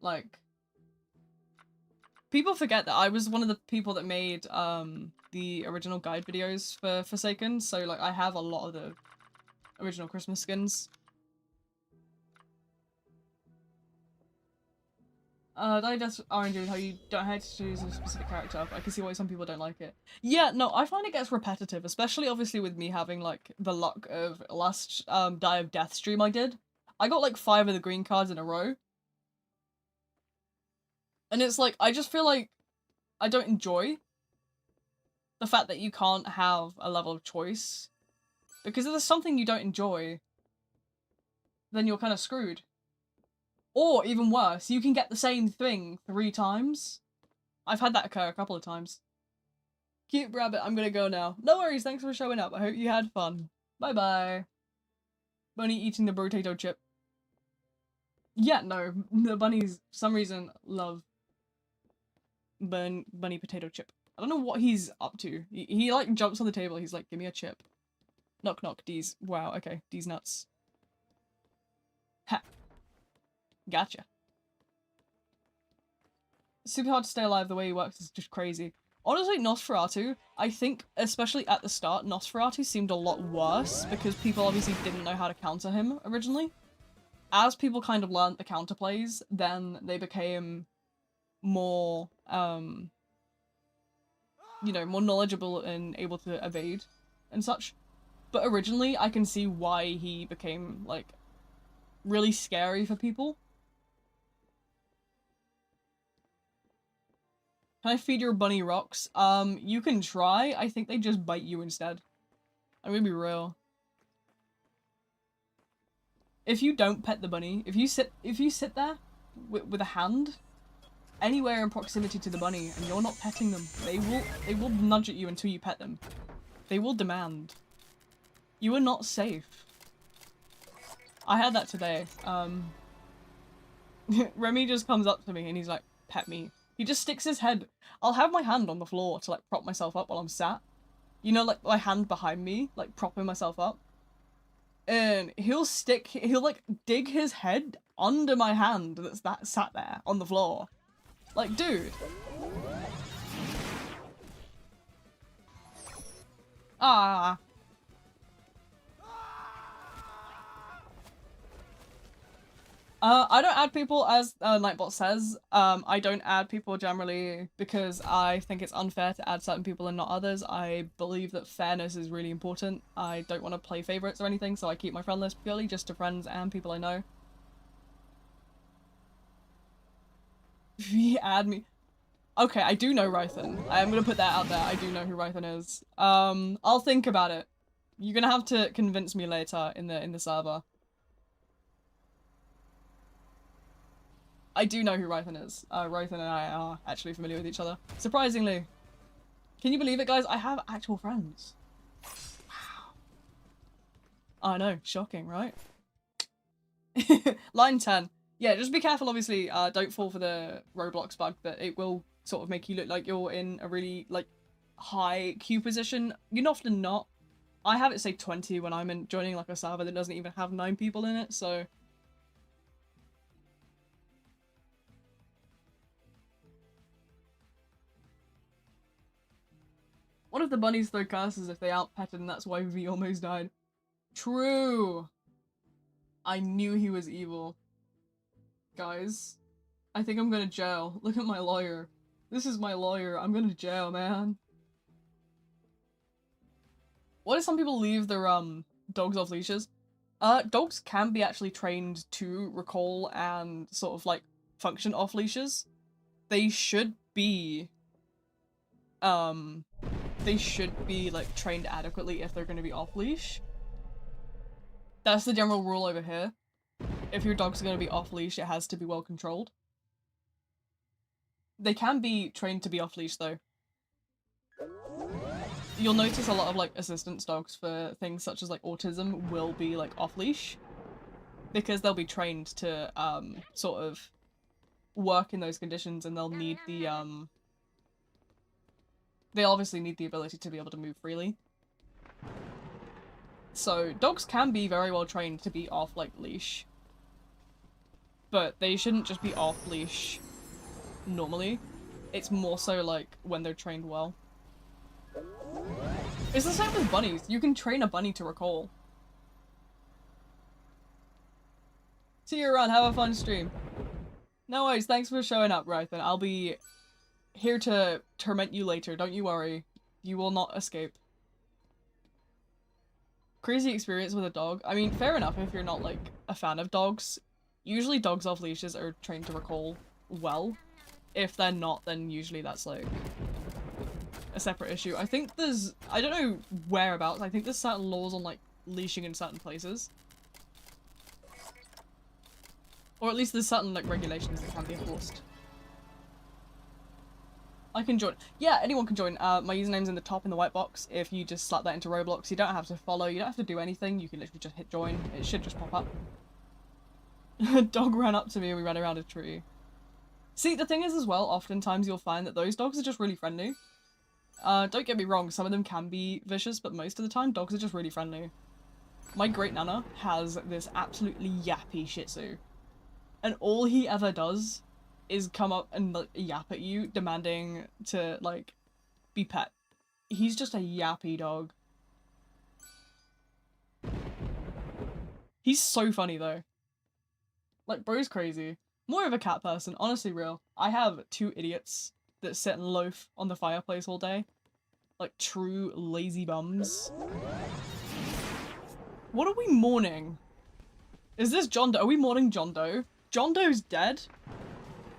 Like... People forget that I was one of the people that made, the original guide videos for Forsaken, so, like, I have a lot of the original Christmas skins. I just RNG how you don't have to choose a specific character, but I can see why some people don't like it. Yeah, no, I find it gets repetitive, especially obviously with me having, like, the luck of last, Die of Death stream I did. I got, like, 5 of the green cards in a row. And it's like, I just feel like I don't enjoy the fact that you can't have a level of choice. Because if there's something you don't enjoy, then you're kind of screwed. Or, even worse, you can get the same thing 3 times. I've had that occur a couple of times. Cute rabbit, I'm gonna go now. No worries, thanks for showing up. I hope you had fun. Bye-bye. Bunny eating the potato chip. Yeah, no, the bunnies, for some reason, love bunny potato chip. I don't know what he's up to. He like, jumps on the table, he's like, give me a chip. Knock knock, D's. Wow, okay, D's nuts. Ha. Gotcha. Super hard to stay alive, the way he works is just crazy. Honestly, Nosferatu, I think, especially at the start, Nosferatu seemed a lot worse because people obviously didn't know how to counter him originally. As people kind of learned the counterplays, then they became more, you know, more knowledgeable and able to evade and such. But originally, I can see why he became, like, really scary for people. Can I feed your bunny rocks? You can try. I think they just bite you instead. I'm gonna be real. If you don't pet the bunny, if you sit there with a hand anywhere in proximity to the bunny and you're not petting them, they will nudge at you until you pet them. They will demand. You are not safe. I had that today. Remy just comes up to me and he's like, pet me. He just sticks his head. I'll have my hand on the floor to like prop myself up while I'm sat. You know, like my hand behind me, like propping myself up. And he'll like dig his head under my hand that's sat there on the floor. Like, dude. Ah. I don't add people, as Nightbot says. I don't add people generally because I think it's unfair to add certain people and not others. I believe that fairness is really important. I don't want to play favorites or anything, so I keep my friend list purely just to friends and people I know. If he add me... Okay, I do know Rythan. I am gonna put that out there. I do know who Rythan is. I'll think about it. You're gonna have to convince me later in the server. I do know who Rythan is. Rythan and I are actually familiar with each other. Surprisingly. Can you believe it, guys? I have actual friends. Wow. I know. Shocking, right? Line 10. Yeah, just be careful, obviously. Don't fall for the Roblox bug that it will sort of make you look like you're in a really, like, high queue position. You're often not. I have it say 20 when I'm joining, like, a server that doesn't even have 9 people in it, so... What if the bunnies throw curses if they aren't petted and that's why V almost died? True! I knew he was evil. Guys, I think I'm going to jail. Look at my lawyer. This is my lawyer. I'm going to jail, man. What if some people leave their dogs off leashes? Dogs can be actually trained to recall and sort of like function off leashes. They should be like trained adequately if they're going to be off leash. That's the general rule over here. If your dog's going to be off leash, it has to be well controlled. They can be trained to be off leash though. You'll notice a lot of like assistance dogs for things such as like autism will be like off leash because they'll be trained to sort of work in those conditions, and they'll need the they obviously need the ability to be able to move freely. So dogs can be very well trained to be off like leash, but they shouldn't just be off leash normally. It's more so like when they're trained well. It's the same with bunnies. You can train a bunny to recall. See you around, have a fun stream. No worries, thanks for showing up, Rythan. I'll be here to torment you later, don't you worry. You will not escape. Crazy experience with a dog. I mean, fair enough if you're not, like, a fan of dogs. Usually dogs off leashes are trained to recall well. If they're not, then usually that's, like, a separate issue. I think there's... I don't know whereabouts. I think there's certain laws on, like, leashing in certain places. Or at least there's certain, like, regulations that can be enforced. I can join. Yeah, anyone can join. My username's in the top in the white box. If you just slap that into Roblox, you don't have to follow, you don't have to do anything. You can literally just hit join. It should just pop up. A dog ran up to me and we ran around a tree. See, the thing is as well, oftentimes you'll find that those dogs are just really friendly. Don't get me wrong, some of them can be vicious, but most of the time, dogs are just really friendly. My great nana has this absolutely yappy Shih Tzu. And all he ever does is come up and like, yap at you, demanding to, like, be pet. He's just a yappy dog. He's so funny, though. Like, bro's crazy. More of a cat person, honestly real. I have 2 idiots that sit and loaf on the fireplace all day. Like, true lazy bums. What are we mourning? Is this John Doe? Are we mourning John Doe? John Doe's dead?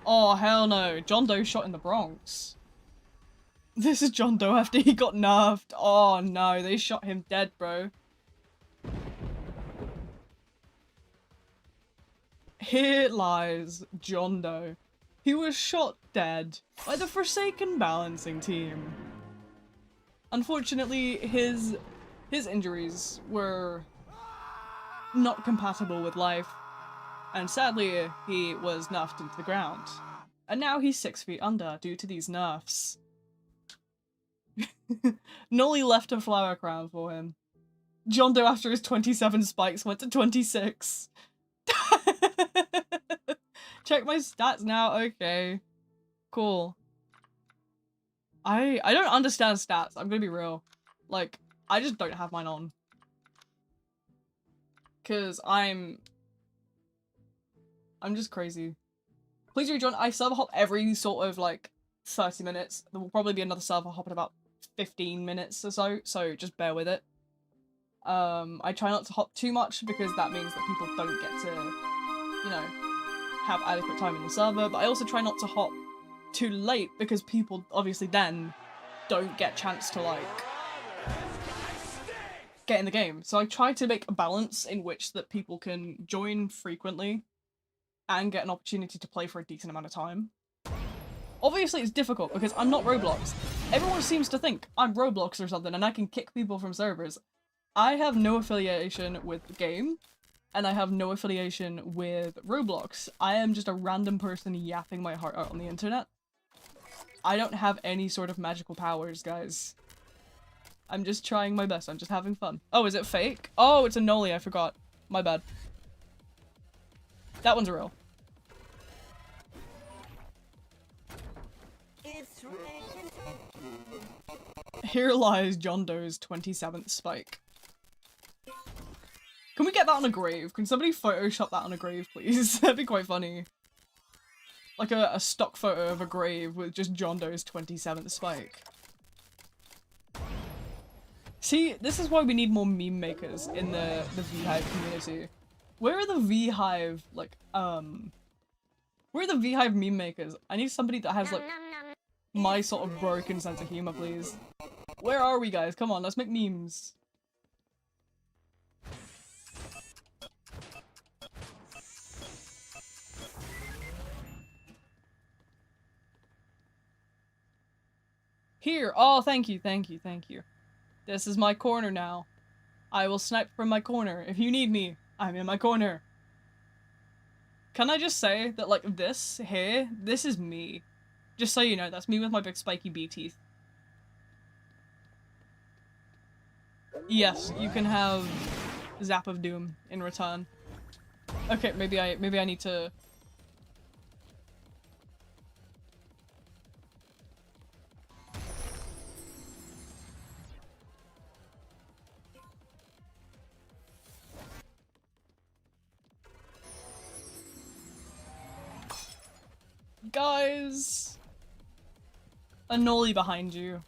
Oh, hell no. John Doe shot in the Bronx. This is John Doe after he got nerfed. Oh no, they shot him dead, bro. Here lies John Doe. He was shot dead by the Forsaken Balancing Team. Unfortunately, his injuries were not compatible with life. And sadly, he was nerfed into the ground. And now he's 6 feet under due to these nerfs. Nolly left a flower crown for him. John Doe, after his 27 spikes, went to 26. Check my stats now, okay. Cool. I don't understand stats, I'm gonna be real. Like, I just don't have mine on. 'Cause I'm just crazy. Please rejoin. I server hop every sort of like 30 minutes. There will probably be another server hop in about 15 minutes or so just bear with it. I try not to hop too much because that means that people don't get to, you know, have adequate time in the server, but I also try not to hop too late because people obviously then don't get a chance to like get in the game. So I try to make a balance in which that people can join frequently and get an opportunity to play for a decent amount of time. Obviously it's difficult because I'm not Roblox. Everyone seems to think I'm Roblox or something and I can kick people from servers. I have no affiliation with the game, and I have no affiliation with Roblox. I am just a random person yapping my heart out on the internet. I don't have any sort of magical powers, guys. I'm just trying my best. I'm just having fun. Oh, is it fake? Oh, it's a nollie. I forgot. My bad. That one's real. Here lies John Doe's 27th spike. Can we get that on a grave? Can somebody Photoshop that on a grave, please? That'd be quite funny. Like a stock photo of a grave with just John Doe's 27th spike. See, this is why we need more meme makers in the VHive community. Where are the VHive, like, where are the VHive meme makers? I need somebody that has, like, my sort of broken sense of humor, please. Where are we, guys? Come on, let's make memes. Here! Oh, thank you, thank you, thank you. This is my corner now. I will snipe from my corner. If you need me, I'm in my corner. Can I just say that, like, this here, this is me. Just so you know, that's me with my big spiky bee teeth. Yes, you can have Zap of Doom in return. Okay, maybe I need to... Guys! A nollie behind you.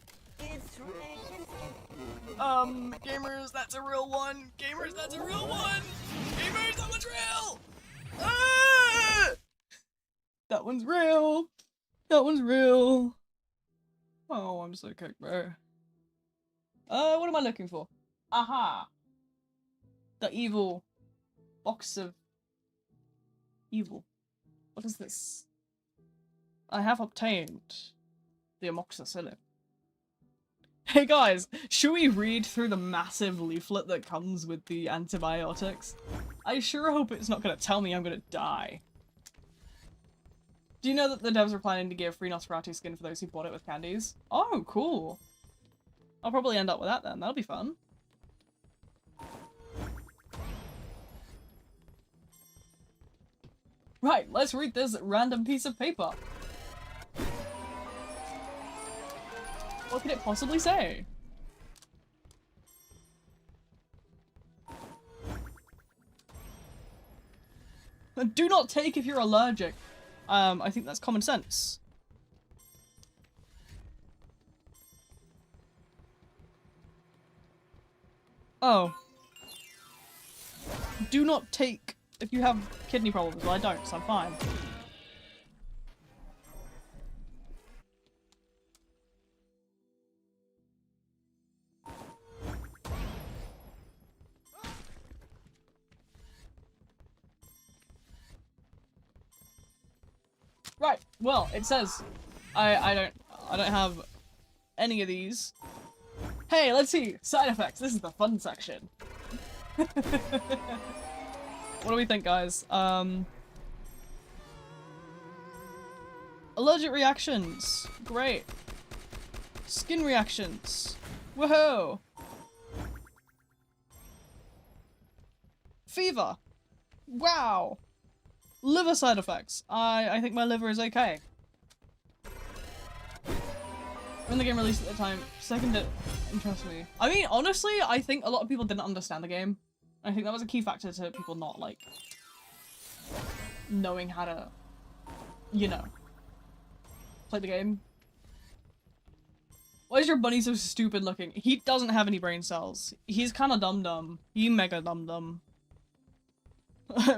Gamers, that's a real one! Gamers, that's a real one! Gamers, that one's real! Ah! That one's real! That one's real! Oh, I'm so cooked, bro. What am I looking for? Aha! The evil box of evil. What is this? I have obtained the amoxicillin. Hey guys, should we read through the massive leaflet that comes with the antibiotics? I sure hope it's not gonna tell me I'm gonna die. Do you know that the devs are planning to give free Nosferatu skin for those who bought it with candies? Oh, cool. I'll probably end up with that then. That'll be fun. Right, let's read this random piece of paper. What could it possibly say? Do not take if you're allergic. I think that's common sense. Oh. Do not take if you have kidney problems. Well, I don't, so I'm fine. Right, well, it says I don't have any of these. Hey, let's see. Side effects. This is the fun section. What do we think, guys? Allergic reactions. Great. Skin reactions. Woohoo! Fever. Wow. Liver side effects. I think my liver is okay. When the game released at the time, second it interests me. I mean, honestly, I think a lot of people didn't understand the game. I think that was a key factor to people not, like, knowing how to, you know, play the game. Why is your bunny so stupid looking? He doesn't have any brain cells. He's kind of dumb-dumb. He mega dumb-dumb.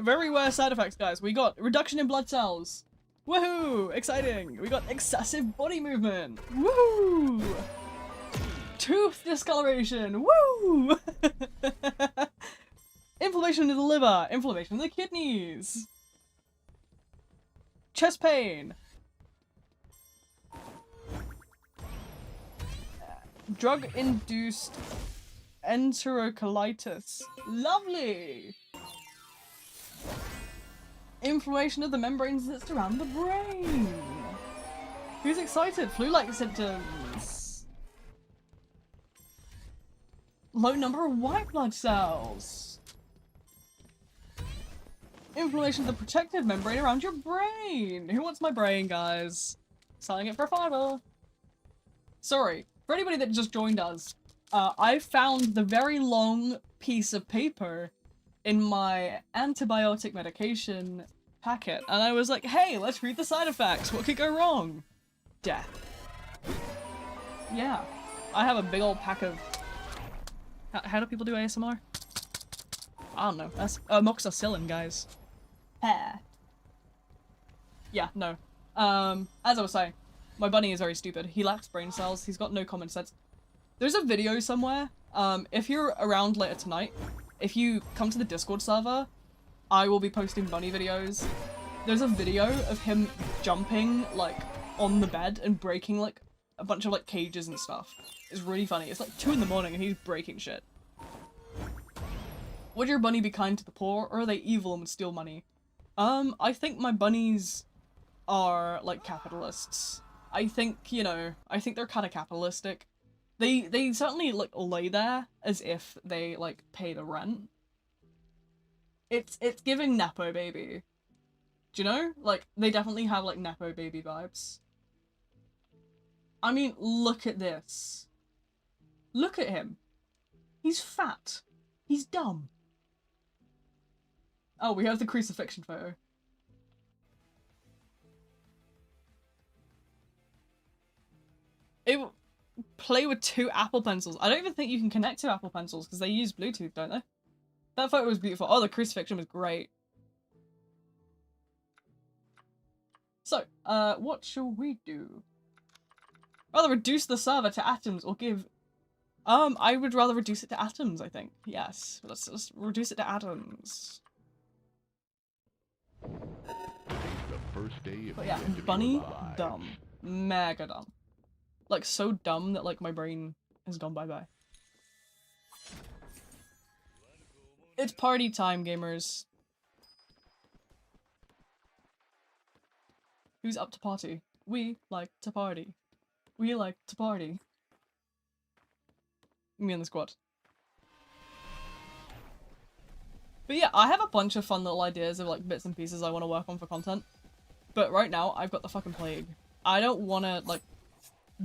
Very rare side effects, guys. We got reduction in blood cells. Woohoo! Exciting! We got excessive body movement! Woo! Tooth discoloration! Woo! Inflammation in the liver! Inflammation in the kidneys! Chest pain! Drug-induced enterocolitis. Lovely! Inflammation of the membranes that surround the brain. Who's excited? Flu-like symptoms. Low number of white blood cells. Inflammation of the protective membrane around your brain. Who wants my brain, guys? Selling it for $5. Sorry, for anybody that just joined us, I found the very long piece of paper in my antibiotic medication packet, and I was like, hey, let's read the side effects. What could go wrong? Death. Yeah. I have a big old pack of... How do people do ASMR? I don't know. That's amoxicillin, guys. Yeah, no. As I was saying, my bunny is very stupid. He lacks brain cells. He's got no common sense. There's a video somewhere. If you're around later tonight, if you come to the Discord server, I will be posting bunny videos. There's a video of him jumping, like, on the bed and breaking, like, a bunch of, like, cages and stuff. It's really funny. It's like 2 in the morning and he's breaking shit. Would your bunny be kind to the poor, or are they evil and would steal money? I think my bunnies are, like, capitalists. I think, you know, I think they're kind of capitalistic. They certainly, like, lay there as if they, like, pay the rent. It's giving Nepo Baby. Do you know? Like, they definitely have, like, Nepo Baby vibes. I mean, look at this. Look at him. He's fat. He's dumb. Oh, we have the crucifixion photo. Play with 2 Apple Pencils. I don't even think you can connect 2 Apple Pencils because they use Bluetooth, don't they? That photo was beautiful. Oh, the crucifixion was great. So, what shall we do? Rather reduce the server to atoms or give... I would rather reduce it to atoms, I think. Yes, let's reduce it to atoms. The first day of But yeah, bunny, dumb. Mega dumb. Like, so dumb that, like, my brain has gone bye-bye. It's party time, gamers. Who's up to party? We like to party. We like to party. Me and the squad. But yeah, I have a bunch of fun little ideas of, like, bits and pieces I want to work on for content. But right now, I've got the fucking plague. I don't want to, like,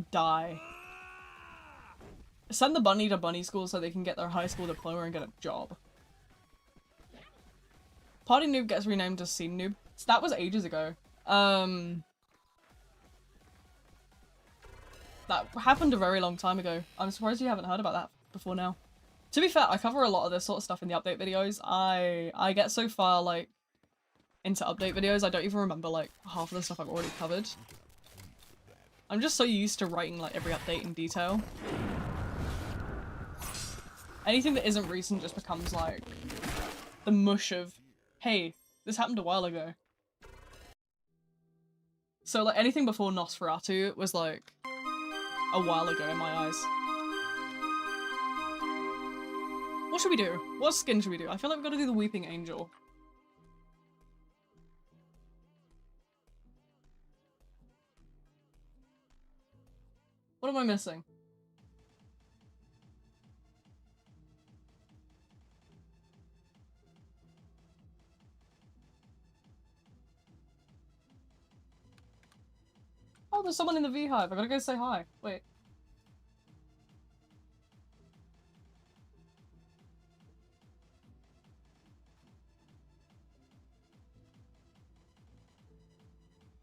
die. Send the bunny to bunny school so they can get their high school diploma and get a job. Party noob gets renamed to scene noob. So that was ages ago. That happened a very long time ago. I'm surprised you haven't heard about that before now. To be fair, I cover a lot of this sort of stuff in the update videos. I get so far, like, into update videos, I don't even remember, like, half of the stuff I've already covered. I'm just so used to writing, like, every update in detail. Anything that isn't recent just becomes, like, the mush of, hey, this happened a while ago. So, like, anything before Nosferatu was, like, a while ago in my eyes. What should we do? What skin should we do? I feel like we've got to do the Weeping Angel. What am I missing? Oh, there's someone in the V-Hive. I gotta go say hi. Wait.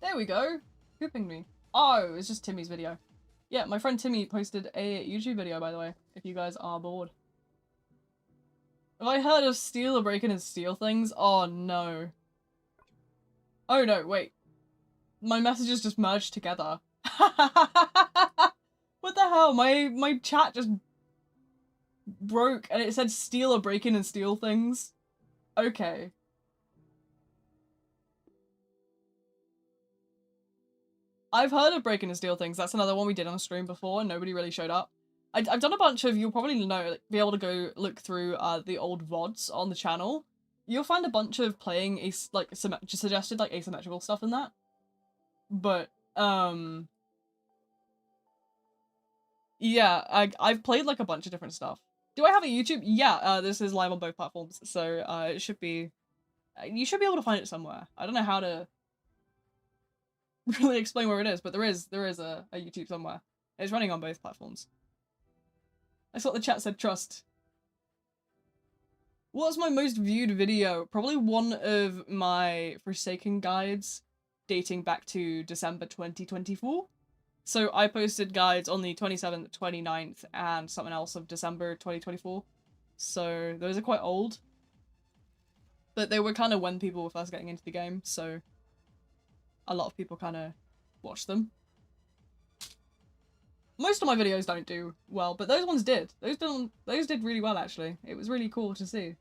There we go. Who pinged me? Oh, it's just Timmy's video. Yeah, my friend Timmy posted a YouTube video, by the way, if you guys are bored. Have I heard of steal or break in and steal things? Oh, no. Oh, no, wait. My messages just merged together. What the hell? My chat just broke and it said steal or break in and steal things. Okay. I've heard of break in and steal things. That's another one we did on a stream before and nobody really showed up. I've done a bunch of, you'll probably know, like, be able to go look through the old VODs on the channel. You'll find a bunch of playing just suggested like asymmetrical stuff in that. But yeah, I've played like a bunch of different stuff. Do I have a YouTube? Yeah, this is live on both platforms, so it should be. You should be able to find it somewhere. I don't know how to really explain where it is, but there is a YouTube somewhere. It's running on both platforms. That's what the chat said. Trust. What's my most viewed video? Probably one of my Forsaken guides, dating back to December 2024. So I posted guides on the 27th, 29th, and something else of December 2024. So those are quite old. But they were kind of when people were first getting into the game, so a lot of people kind of watched them. Most of my videos don't do well, but those ones did. Those did really well, actually. It was really cool to see.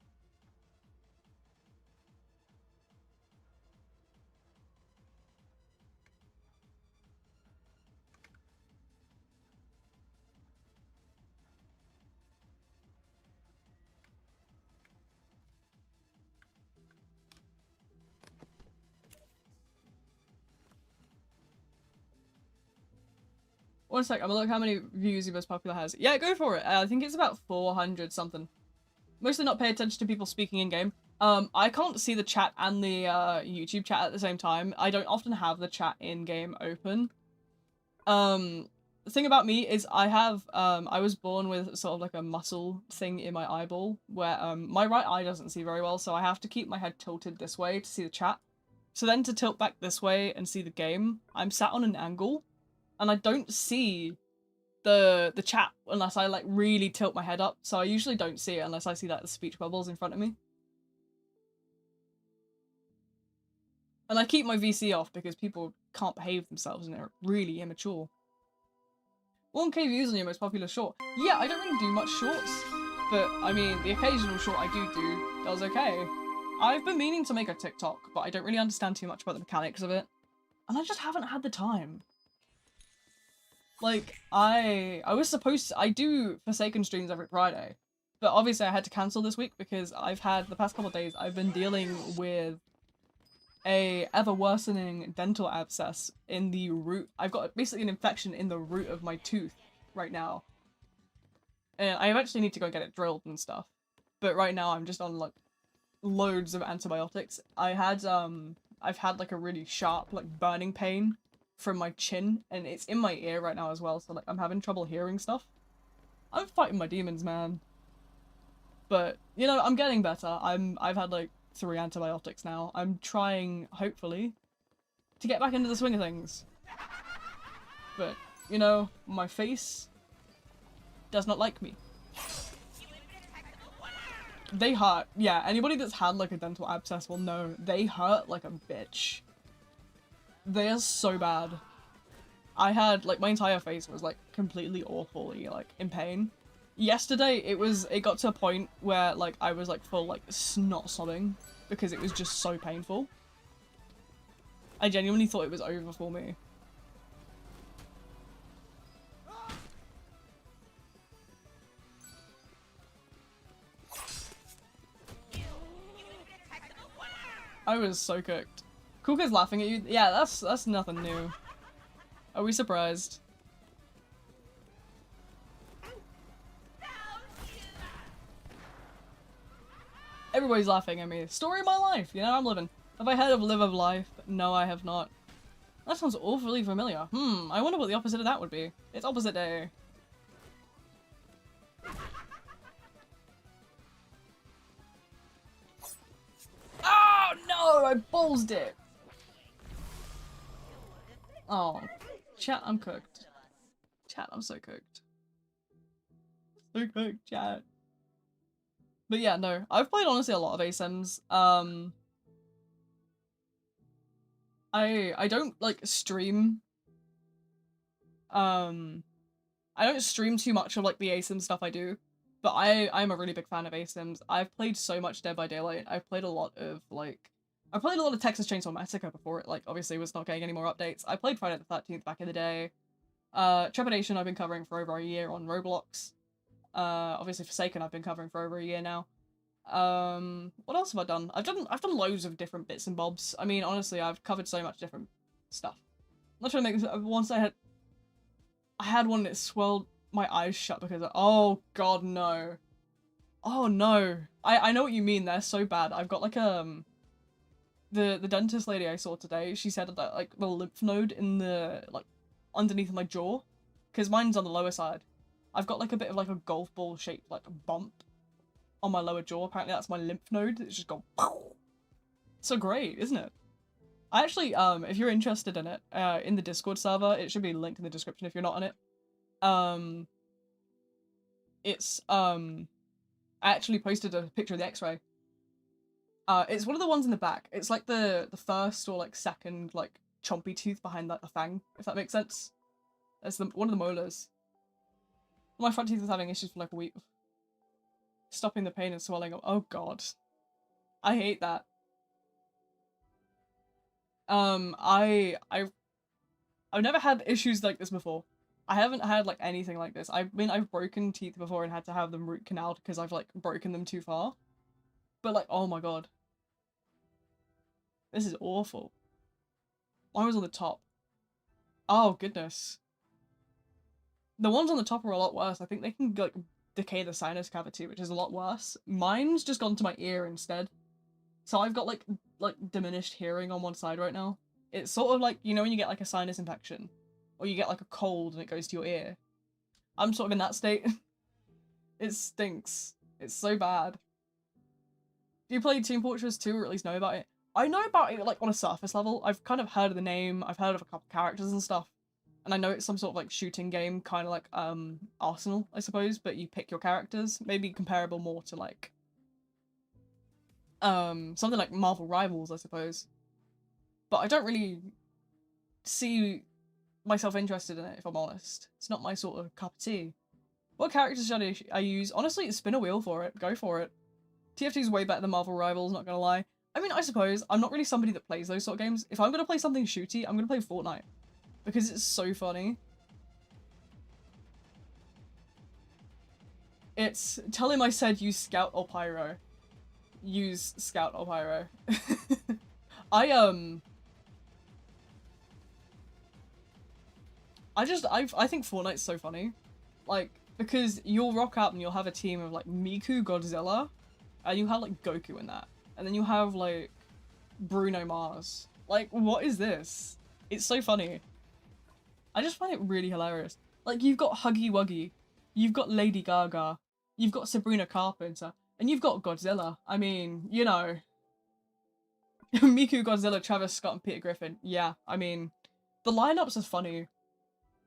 One sec, I'm gonna look how many views your most popular has. Yeah, go for it. I think it's about 400 something. Mostly not pay attention to people speaking in game. I can't see the chat and the YouTube chat at the same time. I don't often have the chat in game open. The thing about me is I have I was born with sort of like a muscle thing in my eyeball where my right eye doesn't see very well, so I have to keep my head tilted this way to see the chat. So then to tilt back this way and see the game, I'm sat on an angle and I don't see the chat unless I like really tilt my head up. So I usually don't see it unless I see like the speech bubbles in front of me. And I keep my VC off because people can't behave themselves and they're really immature. 1K views on your most popular short. Yeah, I don't really do much shorts, but I mean, the occasional short I do does okay. I've been meaning to make a TikTok, but I don't really understand too much about the mechanics of it. And I just haven't had the time. Like, I was supposed to, I do Forsaken streams every Friday, but obviously I had to cancel this week because I've had, the past couple of days, I've been dealing with a ever-worsening dental abscess in the root. I've got basically an infection in the root of my tooth right now. And I eventually need to go get it drilled and stuff. But right now I'm just on, like, loads of antibiotics. I've had, like, a really sharp, like, burning pain from my chin, and it's in my ear right now as well, so like I'm having trouble hearing stuff. I'm fighting my demons, man. But, you know, I'm getting better. I've had like 3 antibiotics now. I'm trying, hopefully, to get back into the swing of things. But, you know, my face does not like me. They hurt. Yeah, anybody that's had like a dental abscess will know they hurt like a bitch. They are so bad. I had, like, my entire face was, like, completely awfully, like, in pain. Yesterday, it got to a point where, like, I was, like, full, like, snot sobbing because it was just so painful. I genuinely thought it was over for me. I was so cooked. Kuka's laughing at you. Yeah, that's nothing new. Are we surprised? Everybody's laughing at me. Story of my life, you know, I'm living. Have I heard of Live of Life? No, I have not. That sounds awfully familiar. I wonder what the opposite of that would be. It's opposite day. Oh no, I ballsed it! Oh, chat, I'm cooked. Chat, I'm so cooked. So cooked, chat. But yeah, no, I've played honestly a lot of ASIMs. I'm I don't like stream. I don't stream too much of like the ASIM stuff I do, but I'm a really big fan of ASIMs. I've played so much Dead by Daylight. I've played a lot of I played a lot of Texas Chainsaw Massacre before it like obviously was not getting any more updates. I played Friday the 13th back in the day. Trepidation I've been covering for over a year on Roblox. Obviously Forsaken I've been covering for over a year now. What else have I done? I've done loads of different bits and bobs. I mean, honestly, I've covered so much different stuff. I'm not trying to make this. Once I had one that swelled my eyes shut because oh god no. Oh no. I know what you mean. They're so bad. I've got like the dentist lady I saw today. She said that like the lymph node in the like underneath my jaw, because mine's on the lower side. I've got like a bit of like a golf ball shaped like bump on my lower jaw. Apparently that's my lymph node. It's just gone. So great, isn't it? I actually, if you're interested in it, in the Discord server, it should be linked in the description if you're not on it. It's, I actually posted a picture of the x-ray. It's one of the ones in the back. It's like the first or like second, like, chompy tooth behind like the fang, if that makes sense. It's one of the molars. My front teeth was having issues for like a week. Stopping the pain and swelling up. Oh god. I hate that. I've never had issues like this before. I haven't had like anything like this. I've broken teeth before and had to have them root canaled because I've like broken them too far. But like, oh my god. This is awful. Mine was on the top. Oh goodness. The ones on the top are a lot worse. I think they can like decay the sinus cavity, which is a lot worse. Mine's just gone to my ear instead. So I've got like diminished hearing on one side right now. It's sort of like, you know when you get like a sinus infection? Or you get like a cold and it goes to your ear. I'm sort of in that state. It stinks. It's so bad. Do you play Team Fortress 2 or at least know about it? I know about it like on a surface level. I've kind of heard of the name. I've heard of a couple characters and stuff. And I know it's some sort of like shooting game, kind of like Arsenal, I suppose, but you pick your characters. Maybe comparable more to like something like Marvel Rivals, I suppose. But I don't really see myself interested in it, if I'm honest. It's not my sort of cup of tea. What characters should I use? Honestly, spin a wheel for it. Go for it. TFT is way better than Marvel Rivals, not gonna lie. I mean, I suppose I'm not really somebody that plays those sort of games. If I'm gonna play something shooty, I'm gonna play Fortnite. Because it's so funny. It's, tell him I said use Scout or Pyro. Use Scout or Pyro. I think Fortnite's so funny. Like, because you'll rock up and you'll have a team of like Miku, Godzilla, and you have like Goku in that. And then you have like Bruno Mars. Like, what is this? It's so funny. I just find it really hilarious. Like, you've got Huggy Wuggy, you've got Lady Gaga, you've got Sabrina Carpenter, and you've got Godzilla. I mean, you know. Miku, Godzilla, Travis Scott, and Peter Griffin. Yeah, I mean, the lineups are funny.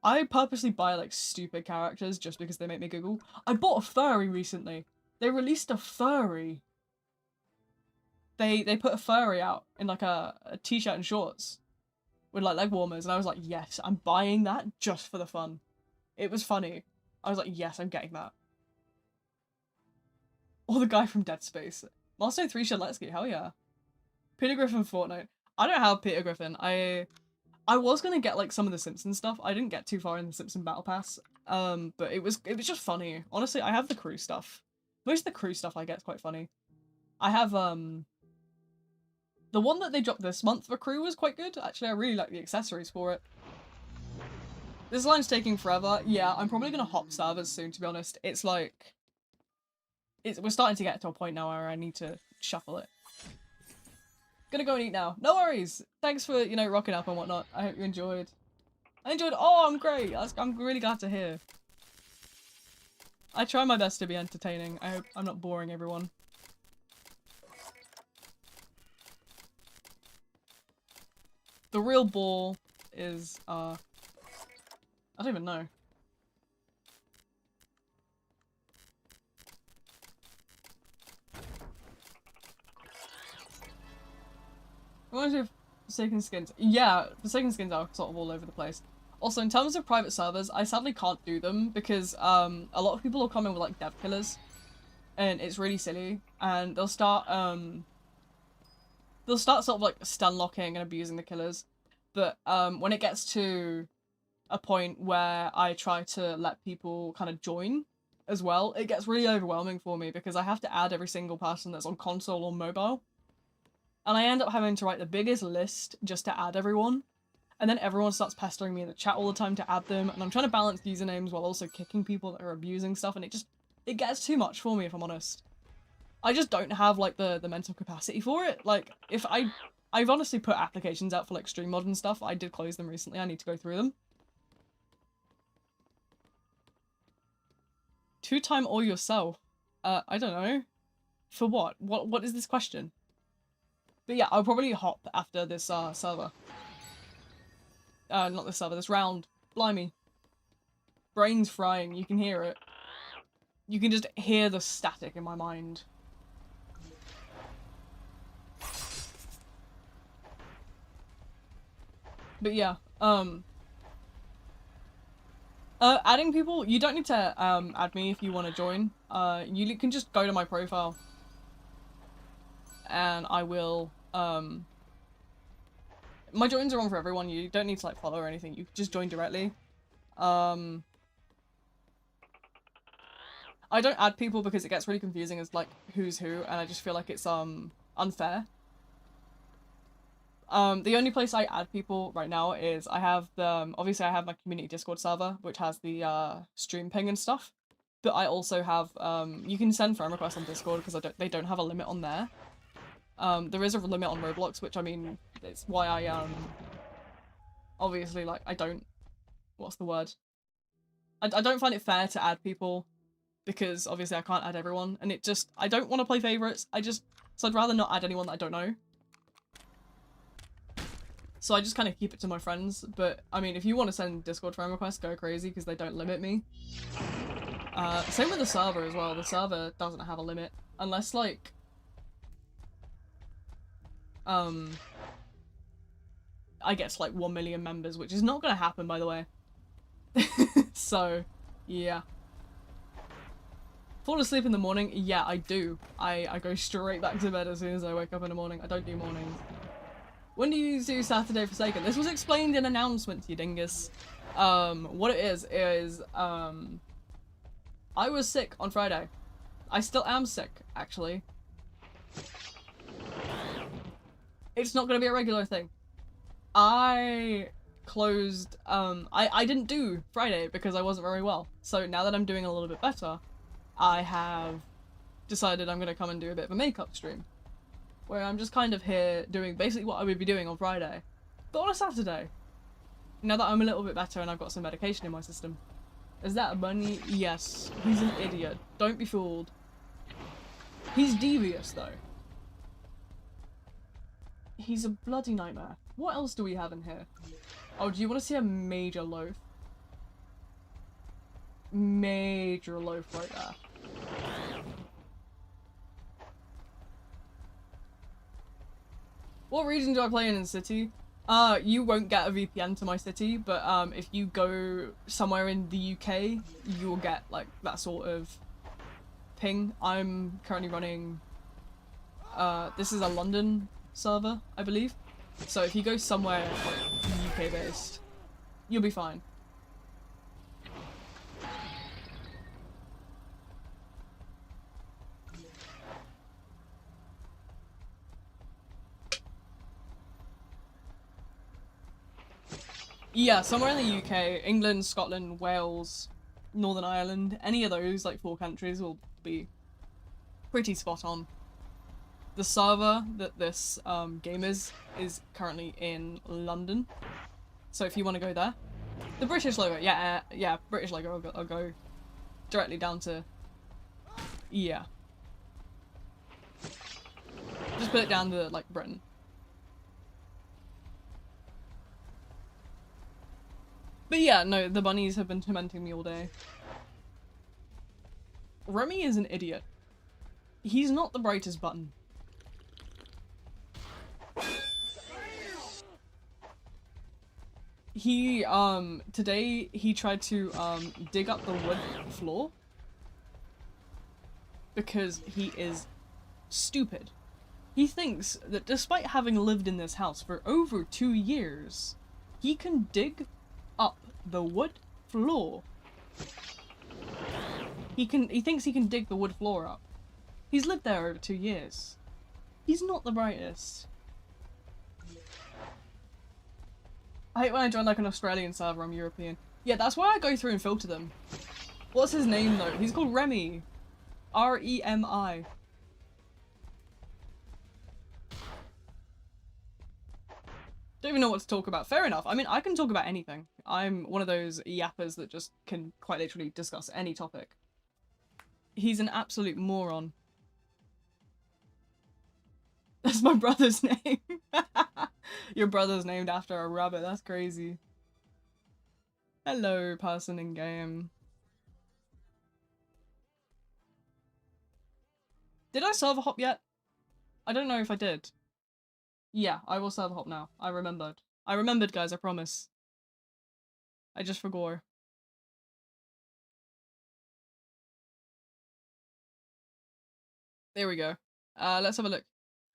I purposely buy like stupid characters just because they make me giggle. I bought a furry recently. They released a furry. They put a furry out in like a t-shirt and shorts with like leg warmers, and I was like, yes, I'm buying that just for the fun. It was funny. I was like, yes, I'm getting that. Or the guy from Dead Space. Master 3 Shaletsky, hell yeah. Peter Griffin Fortnite. I don't have Peter Griffin. I was gonna get like some of the Simpsons stuff. I didn't get too far in the Simpson Battle Pass. But it was just funny. Honestly, I have the crew stuff. Most of the crew stuff I get is quite funny. I have the one that they dropped this month for crew was quite good. Actually, I really like the accessories for it. This line's taking forever. Yeah, I'm probably gonna hop servers soon, to be honest. It's like we're starting to get to a point now where I need to shuffle it. Gonna go and eat now. No worries. Thanks for, you know, rocking up and whatnot. I hope you enjoyed. I enjoyed. Oh, I'm great. I'm really glad to hear. I try my best to be entertaining. I hope I'm not boring everyone. The real ball is, I don't even know. I wonder if Forsaken skins. Yeah, Forsaken skins are sort of all over the place. Also, in terms of private servers, I sadly can't do them because a lot of people will come in with like dev killers, and it's really silly. And they'll start sort of like stun locking and abusing the killers. But when it gets to a point where I try to let people kind of join as well, it gets really overwhelming for me because I have to add every single person that's on console or mobile. And I end up having to write the biggest list just to add everyone. And then everyone starts pestering me in the chat all the time to add them. And I'm trying to balance usernames while also kicking people that are abusing stuff. And it gets too much for me, if I'm honest. I just don't have, like, the mental capacity for it. Like, I've honestly put applications out for, like, stream mod and stuff. I did close them recently. I need to go through them. Two-time or yourself? I don't know. For what? What is this question? But yeah, I'll probably hop after this, server. Not this server, this round. Blimey. Brain's frying, you can hear it. You can just hear the static in my mind. But yeah, adding people, you don't need to, add me if you want to join. You can just go to my profile. And I will, my joins are on for everyone. You don't need to, like, follow or anything. You can just join directly. I don't add people because it gets really confusing as, like, who's who, and I just feel like it's, unfair. The only place I add people right now is I have the, obviously I have my community Discord server, which has the, stream ping and stuff. But I also have, you can send friend requests on Discord because they don't have a limit on there. There is a limit on Roblox, which, I mean, it's why I, obviously, like, I don't, what's the word? I don't find it fair to add people, because, obviously, I can't add everyone, and it just, I don't want to play favorites, so I'd rather not add anyone that I don't know. So I just kind of keep it to my friends, but, I mean, if you want to send Discord friend requests, go crazy, because they don't limit me. Same with the server as well, the server doesn't have a limit, unless, like, I get to like 1 million members, which is not gonna happen, by the way. So, yeah. Fall asleep in the morning? Yeah, I do. I go straight back to bed as soon as I wake up in the morning. I don't do mornings. When do you do Saturday Forsaken? This was explained in announcement, you dingus. What it is, I was sick on Friday. I still am sick, actually. It's not gonna be a regular thing. I closed, I didn't do Friday because I wasn't very well. So now that I'm doing a little bit better, I have decided I'm gonna come and do a bit of a makeup stream. Where I'm just kind of here doing basically what I would be doing on Friday, but on a Saturday. Now that I'm a little bit better and I've got some medication in my system. Is that a bunny? Yes. He's an idiot. Don't be fooled. He's devious though. He's a bloody nightmare. What else do we have in here? Oh, do you want to see a major loaf? Major loaf right there. What region do I play in city? You won't get a VPN to my city, but if you go somewhere in the UK, you'll get like that sort of ping. I'm currently running, this is a London server, I believe. So if you go somewhere like UK based, you'll be fine. Yeah, somewhere in the UK, England, Scotland, Wales, Northern Ireland, any of those like 4 countries will be pretty spot on. The server that this game is currently in London, so if you want to go there, the British logo, yeah, British logo, I'll go directly down to, yeah, just put it down to like Britain. But yeah, no, the bunnies have been tormenting me all day. Remy is an idiot. He's not the brightest button. Today he tried to, dig up the wood floor. Because he is stupid. He thinks that despite having lived in this house for over 2 years, he can dig up the wood floor. He thinks he can dig the wood floor up. He's lived there over 2 years. He's not the brightest. I hate when I join like an Australian server, I'm European. Yeah, that's why I go through and filter them. What's his name though? He's called Remy. R-E-M-I. Don't even know what to talk about. Fair enough. I mean, I can talk about anything. I'm one of those yappers that just can quite literally discuss any topic. He's an absolute moron. That's my brother's name. Your brother's named after a rabbit. That's crazy. Hello, person in game. Did I server hop yet? I don't know if I did. Yeah, I will server hop now. I remembered. I remembered, guys, I promise. I just forgot. There we go. Let's have a look.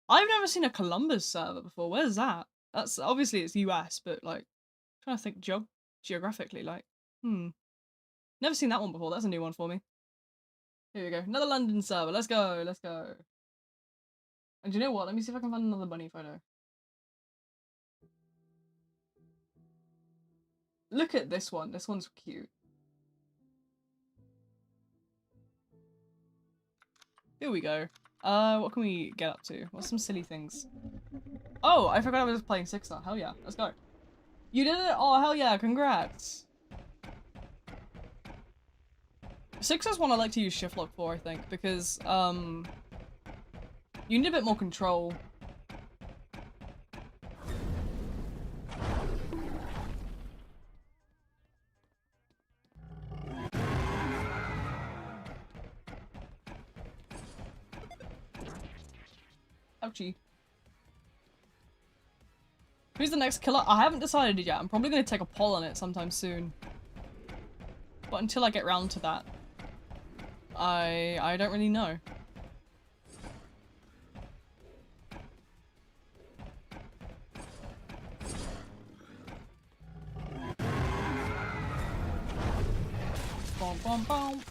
I've never seen a Columbus server before. Where's that? That's obviously it's US, but like, I'm trying to think geographically, like, never seen that one before. That's a new one for me. Here we go. Another London server. Let's go. Let's go. And do you know what? Let me see if I can find another bunny photo. Look at this one. This one's cute. Here we go. What can we get up to? What's some silly things? Oh, I forgot I was playing Sixer. Hell yeah. Let's go. You did it? Oh, hell yeah. Congrats. Sixer's one I like to use shift lock for, I think, because, you need a bit more control. Ouchie. Who's the next killer? I haven't decided yet. I'm probably going to take a poll on it sometime soon. But until I get round to that, I don't really know. Bom, bom, bom.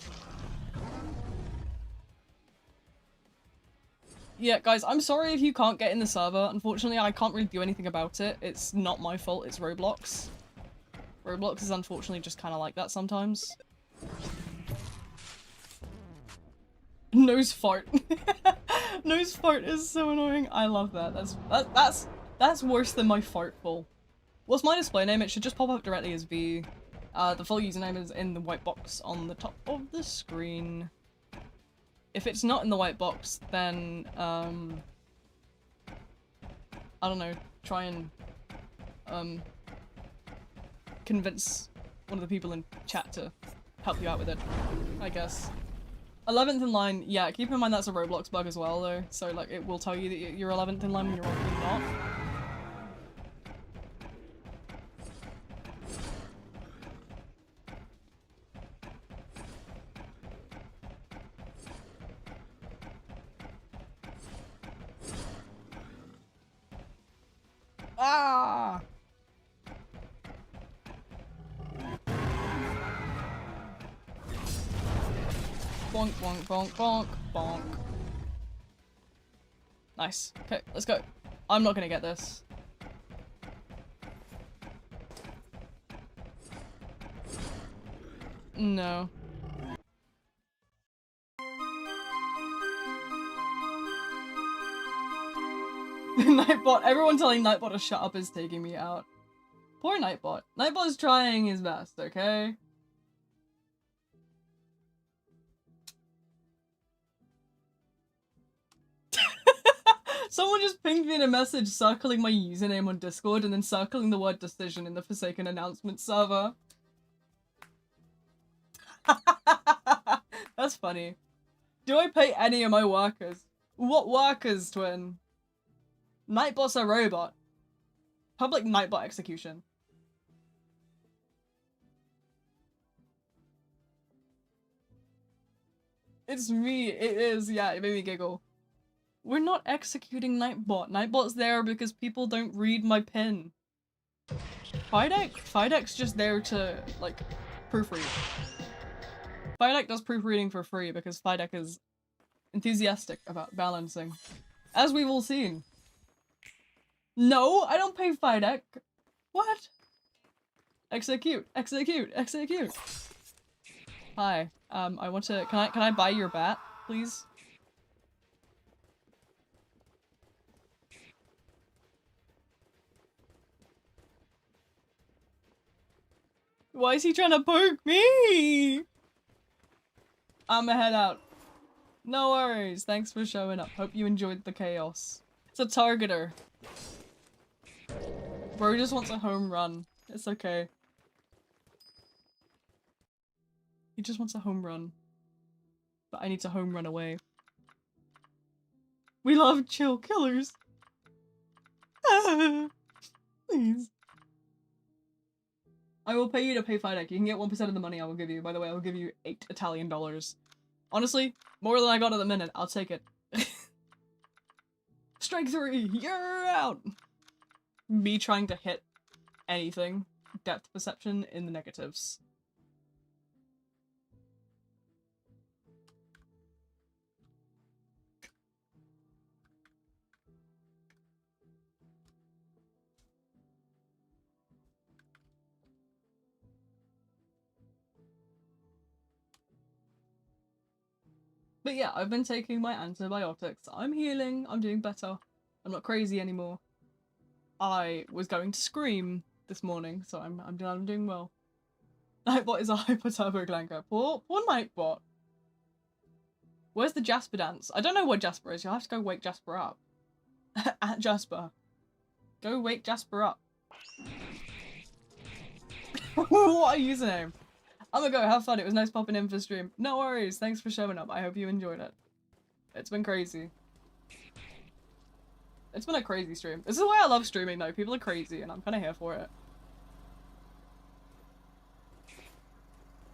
Yeah, guys, I'm sorry if you can't get in the server. Unfortunately, I can't really do anything about it. It's not my fault, it's Roblox. Roblox is unfortunately just kind of like that sometimes. Nose fart. Nose fart is so annoying. I love that. That's worse than my fartful. What's my display name? It should just pop up directly as V. The full username is in the white box on the top of the screen. If it's not in the white box, then, I don't know, try and, convince one of the people in chat to help you out with it, I guess. 11th in line, yeah, keep in mind that's a Roblox bug as well, though, so, like, it will tell you that you're 11th in line when you're obviously not. Ah! Bonk, bonk, bonk, bonk, bonk. Nice. Okay, let's go. I'm not gonna get this. No. Nightbot. Everyone telling Nightbot to shut up is taking me out. Poor Nightbot. Nightbot is trying his best, okay? Someone just pinged me in a message circling my username on Discord and then circling the word decision in the Forsaken announcement server. That's funny. Do I pay any of my workers? What workers, twin? Nightbot's a robot. Public Nightbot execution. It's me. It is. Yeah, it made me giggle. We're not executing Nightbot. Nightbot's there because people don't read my pin. Fidek's just there to, like, proofread. Fidek does proofreading for free because Fidek is enthusiastic about balancing. As we've all seen. No, I don't pay Fidek. What? Execute, execute, execute. Hi, I want to, can I buy your bat, please? Why is he trying to poke me? I'ma head out. No worries, thanks for showing up. Hope you enjoyed the chaos. It's a targeter. Bro just wants a home run. It's okay. He just wants a home run. But I need to home run away. We love chill killers. Please. I will pay you to pay Fidek. You can get 1% of the money I will give you. By the way, I will give you 8 Italian dollars. Honestly, more than I got at the minute. I'll take it. Strike 3! You're out! Me trying to hit anything. Depth perception in the negatives. But yeah, I've been taking my antibiotics. I'm healing. I'm doing better. I'm not crazy anymore. I was going to scream this morning, so I'm doing well. Nightbot is a hyper turbo clanker. Poor Nightbot. Where's the Jasper dance? I don't know what Jasper is. You'll have to go wake Jasper up. At Jasper. Go wake Jasper up. What a username. I'm gonna go have fun. It was nice popping in for stream. No worries. Thanks for showing up. I hope you enjoyed it. It's been crazy. It's been a crazy stream. This is why I love streaming though. People are crazy and I'm kind of here for it.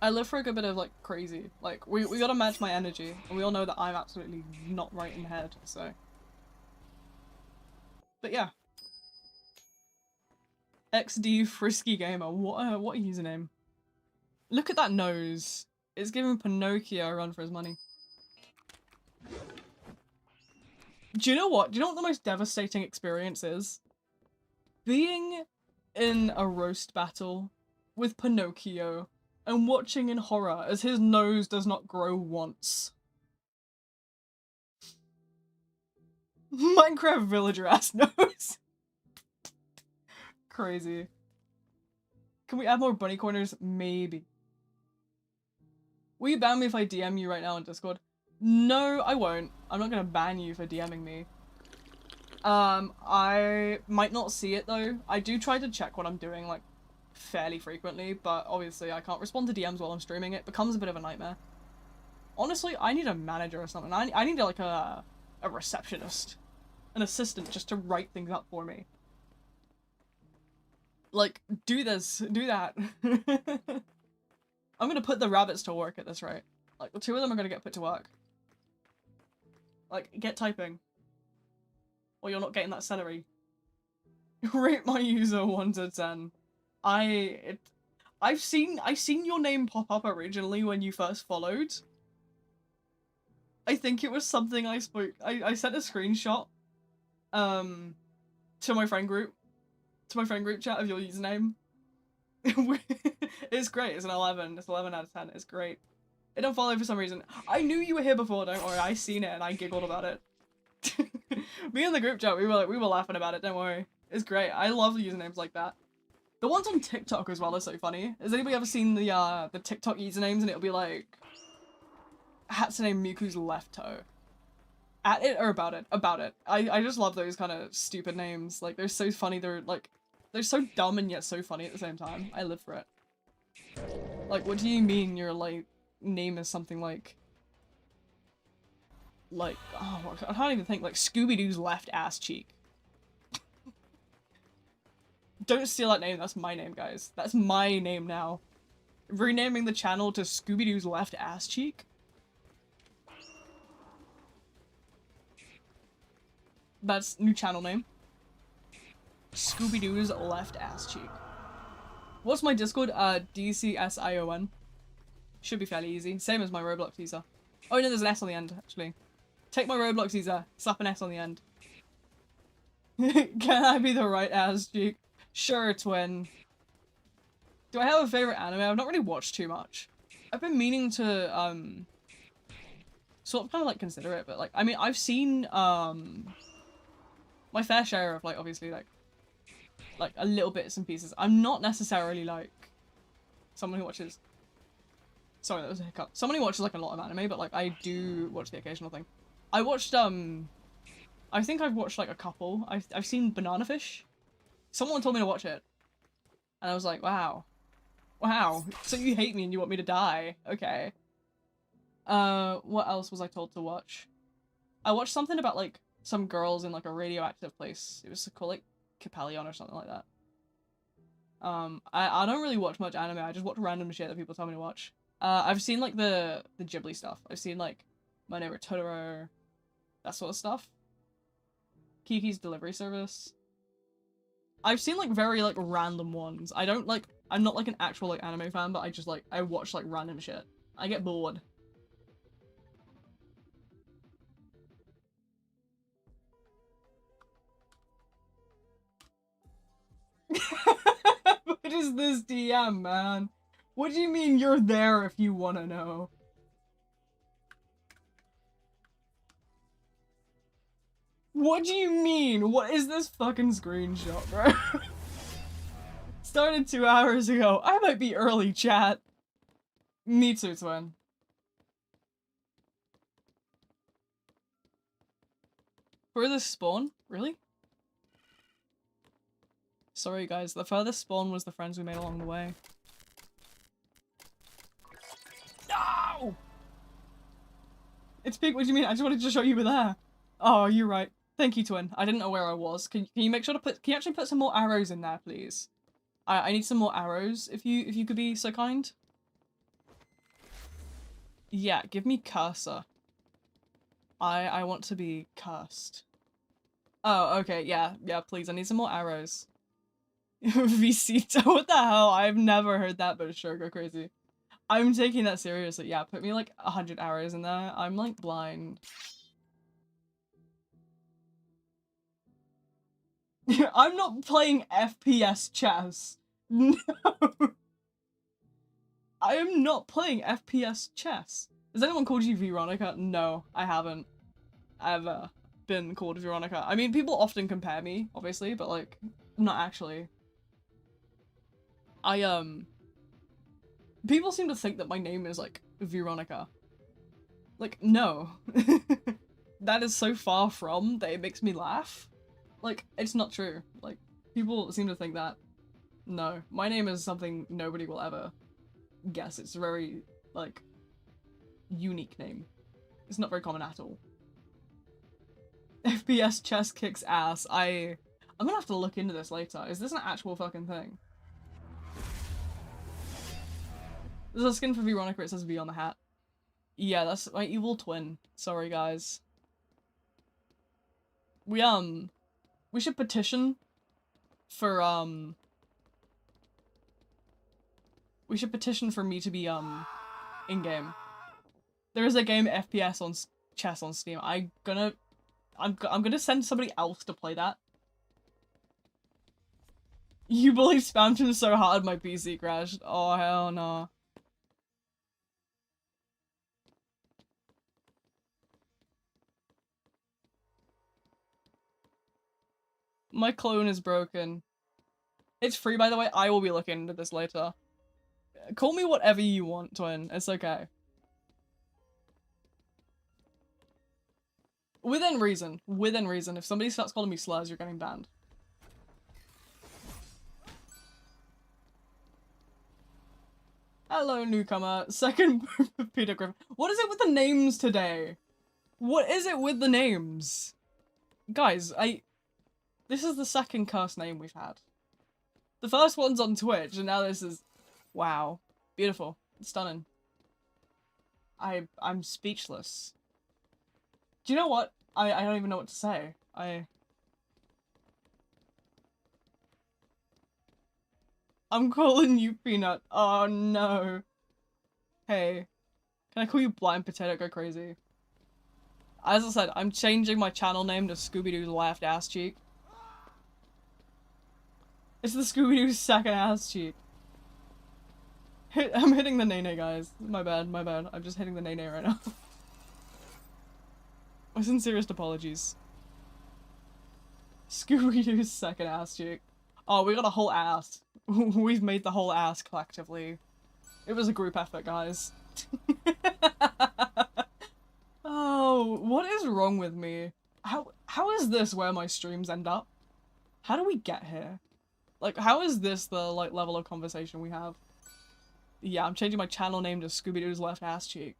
I live for a good bit of like crazy. Like we gotta match my energy and we all know that I'm absolutely not right in head, so. But yeah. XD Frisky Gamer. What a username. Look at that nose. It's giving Pinocchio a run for his money. Do you know what? Do you know what the most devastating experience is? Being in a roast battle with Pinocchio and watching in horror as his nose does not grow once. Minecraft villager ass nose. Crazy. Can we add more bunny corners? Maybe. Will you ban me if I DM you right now on Discord? No, I won't. I'm not gonna ban you for DMing me. I might not see it though. I do try to check what I'm doing like fairly frequently, but obviously I can't respond to DMs while I'm streaming. It becomes a bit of a nightmare. Honestly, I need a manager or something. I need like a receptionist. An assistant just to write things up for me. Like, do this, do that. I'm gonna put the rabbits to work at this rate. Like, the 2 of them are gonna get put to work. Like, get typing. Or you're not getting that celery. Rate my user 1 to 10. I've seen your name pop up originally when you first followed. I think it was something I sent a screenshot, to my friend group. To my friend group chat of your username. It's great. It's an 11. It's 11 out of 10. It's great. It don't follow for some reason. I knew you were here before, don't worry. I seen it and I giggled about it. Me and the group chat, we were laughing about it, don't worry. It's great. I love usernames like that. The ones on TikTok as well are so funny. Has anybody ever seen the TikTok usernames and it'll be like Hatsune Miku's left toe? At it or about it? About it. I just love those kind of stupid names. Like, they're so funny. They're so dumb and yet so funny at the same time. I live for it. Like, what do you mean your, like, name is something like, oh, I can't even think, like, Scooby-Doo's left ass cheek. Don't steal that name, that's my name, guys. That's my name now. Renaming the channel to Scooby-Doo's left ass cheek? That's new channel name. Scooby-Doo's left ass cheek. What's my Discord? DCSION. Should be fairly easy. Same as my Roblox user. Oh no, there's an S on the end, actually. Take my Roblox user, slap an S on the end. Can I be the right ass cheek? Sure, twin. Do I have a favorite anime? I've not really watched too much. I've been meaning to, sort of kind of like consider it, but like, I mean, I've seen, my fair share of like, obviously like a little bits and pieces. I'm not necessarily like someone who watches, sorry, that was a hiccup. Someone who watches like a lot of anime, but like I do watch the occasional thing. I watched, I think I've watched like a couple. I've seen Banana Fish. Someone told me to watch it. And I was like, wow. Wow. So you hate me and you want me to die. Okay. What else was I told to watch? I watched something about like some girls in like a radioactive place. It was called like Capellion or something like that. I don't really watch much anime. I just watch random shit that people tell me to watch. I've seen like the Ghibli stuff. I've seen like My Neighbor Totoro, that sort of stuff. Kiki's Delivery Service. I've seen like very like random ones. I don't like, I'm not like an actual like anime fan, but I just like, I watch like random shit. I get bored. What is this DM, man? What do you mean you're there if you wanna know? What do you mean? What is this fucking screenshot, bro? Started 2 hours ago. I might be early, chat. Me too, twin. Furthest spawn? Really? Sorry guys, the furthest spawn was the friends we made along the way. No! It's big, what do you mean? I just wanted to show you were there. Oh, you're right. Thank you, twin. I didn't know where I was. Can you make sure to put, can you actually put some more arrows in there, please? I need some more arrows, if you could be so kind. Yeah, give me cursor. I want to be cursed. Oh, okay, yeah, please, I need some more arrows. Visita, what the hell? I've never heard that, but sure, go crazy. I'm taking that seriously. Yeah, put me like 100 arrows in there. I'm like blind. I'm not playing FPS chess. No. I am not playing FPS chess. Has anyone called you Veronica? No, I haven't ever been called Veronica. I mean, people often compare me, obviously, but like, not actually. People seem to think that my name is like Veronica. Like, no. That is so far from that it makes me laugh. Like, it's not true. Like, people seem to think that. No, my name is something nobody will ever guess. It's a very, like, unique name. It's not very common at all. FPS chess kicks ass. I'm gonna have to look into this later. Is this an actual fucking thing? There's a skin for Veronica, it says V on the hat. Yeah, that's my evil twin. Sorry, guys. We should petition for, we should petition for me to be, in-game. There is a game FPS on chess on Steam. I'm gonna send somebody else to play that. You believe spammed him so hard my PC crashed. Oh, hell no. My clone is broken. It's free, by the way. I will be looking into this later. Call me whatever you want, twin. It's okay. Within reason. Within reason. If somebody starts calling me slurs, you're getting banned. Hello, newcomer. Second Peter Griffin. What is it with the names today? What is it with the names? Guys, this is the second cursed name we've had. The first one's on Twitch, and now this is... Wow. Beautiful. Stunning. I'm speechless. Do you know what? I don't even know what to say. I'm calling you Peanut. Oh no. Hey, can I call you Blind Potato Go Crazy? As I said, I'm changing my channel name to Scooby-Doo's left ass cheek. It's the Scooby-Doo's second ass cheek. I'm hitting the nay-nay, guys. My bad, my bad. I'm just hitting the nay-nay right now. My sincerest apologies. Scooby-Doo's second ass cheek. Oh, we got a whole ass. We've made the whole ass collectively. It was a group effort, guys. Oh, what is wrong with me? How is this where my streams end up? How do we get here? Like, how is this the, like, level of conversation we have? Yeah, I'm changing my channel name to Scooby-Doo's left ass cheek.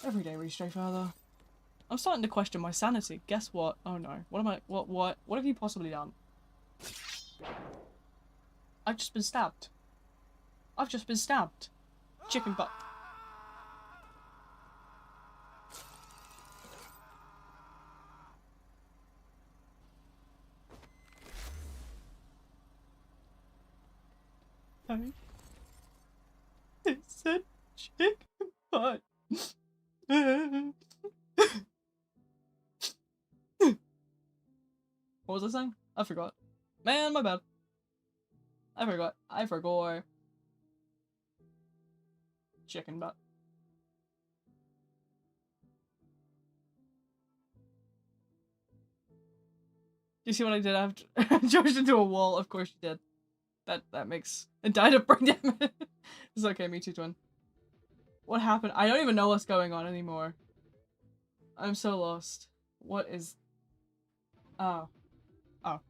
Every day we stray further. I'm starting to question my sanity. Guess what? Oh no. What have you possibly done? I've just been stabbed. I've just been stabbed. Chicken butt. I said chicken butt. What was I saying? I forgot. Man, my bad. I forgot. Chicken butt. Do you see what I did after I charged into a wall? Of course you did. That makes it died of brain damage. It's okay, me too, twin. What happened? I don't even know what's going on anymore. I'm so lost. What is... Oh. Oh.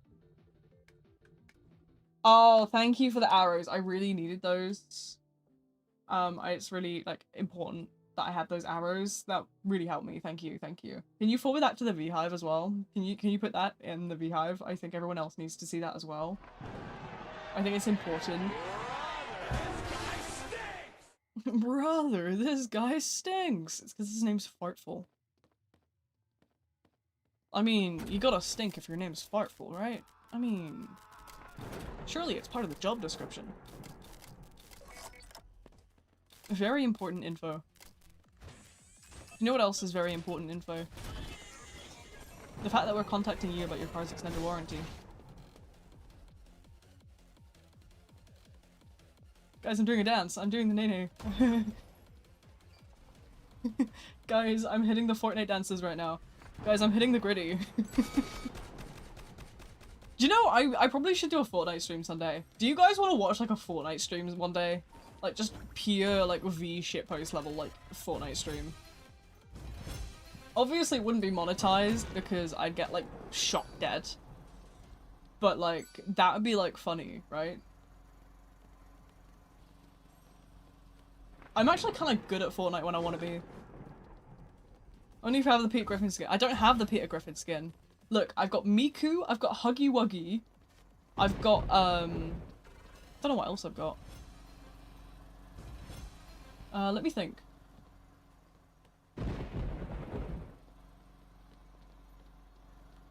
Oh, thank you for the arrows. I really needed those. It's really, like, important that I had those arrows. That really helped me. Thank you, thank you. Can you forward that to the Beehive as well? Can you put that in the Beehive? I think everyone else needs to see that as well. I think it's important. Brother, this guy stinks! It's because his name's Fartful. I mean, you gotta stink if your name's Fartful, right? I mean... surely it's part of the job description. Very important info. You know what else is very important info? The fact that we're contacting you about your car's extended warranty. Guys, I'm doing a dance. I'm doing the nay-nay. Guys, I'm hitting the Fortnite dances right now. Guys, I'm hitting the gritty. Do you know, I probably should do a Fortnite stream someday. Do you guys want to watch, like, a Fortnite stream one day? Like, just pure, like, V shitpost level, like, Fortnite stream. Obviously, it wouldn't be monetized because I'd get, like, shot dead. But, like, that would be, like, funny, right? I'm actually kind of good at Fortnite when I want to be. Only if I have the Peter Griffin skin. I don't have the Peter Griffin skin. Look, I've got Miku, I've got Huggy Wuggy, I've got, don't know what else I've got. Let me think.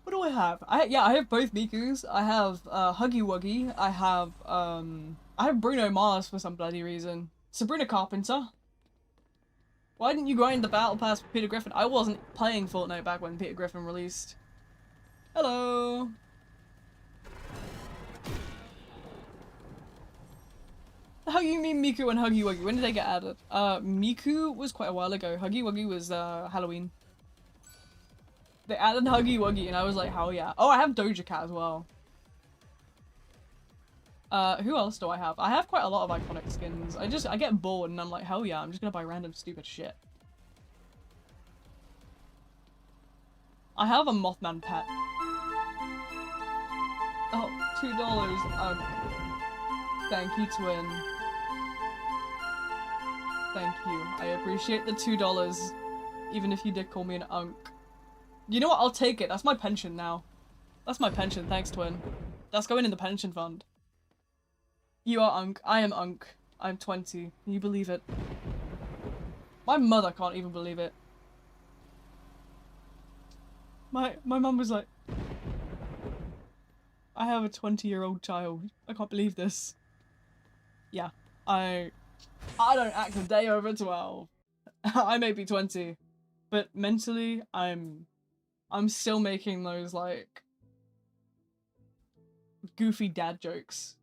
What do I have? Yeah, I have both Mikus. I have, Huggy Wuggy. I have Bruno Mars for some bloody reason. Sabrina Carpenter. Why didn't you grind the battle pass for Peter Griffin? I wasn't playing Fortnite back when Peter Griffin released. Hello! How you mean Miku and Huggy Wuggy? When did they get added? Miku was quite a while ago. Huggy Wuggy was, Halloween. They added Huggy Wuggy and I was like, hell yeah. Oh, I have Doja Cat as well. Who else do I have? I have quite a lot of iconic skins. I get bored and I'm like, hell yeah, I'm just gonna buy random stupid shit. I have a Mothman pet. Oh, $2. Thank you, twin. Thank you. I appreciate the $2, even if you did call me an unk. You know what? I'll take it. That's my pension now. That's my pension. Thanks, twin. That's going in the pension fund. You are unk. I am unk. I'm 20. Can you believe it? My mother can't even believe it. My mum was like, I have a 20-year-old child. I can't believe this. Yeah, I don't act a day over 12. I may be 20, but mentally I'm still making those like goofy dad jokes.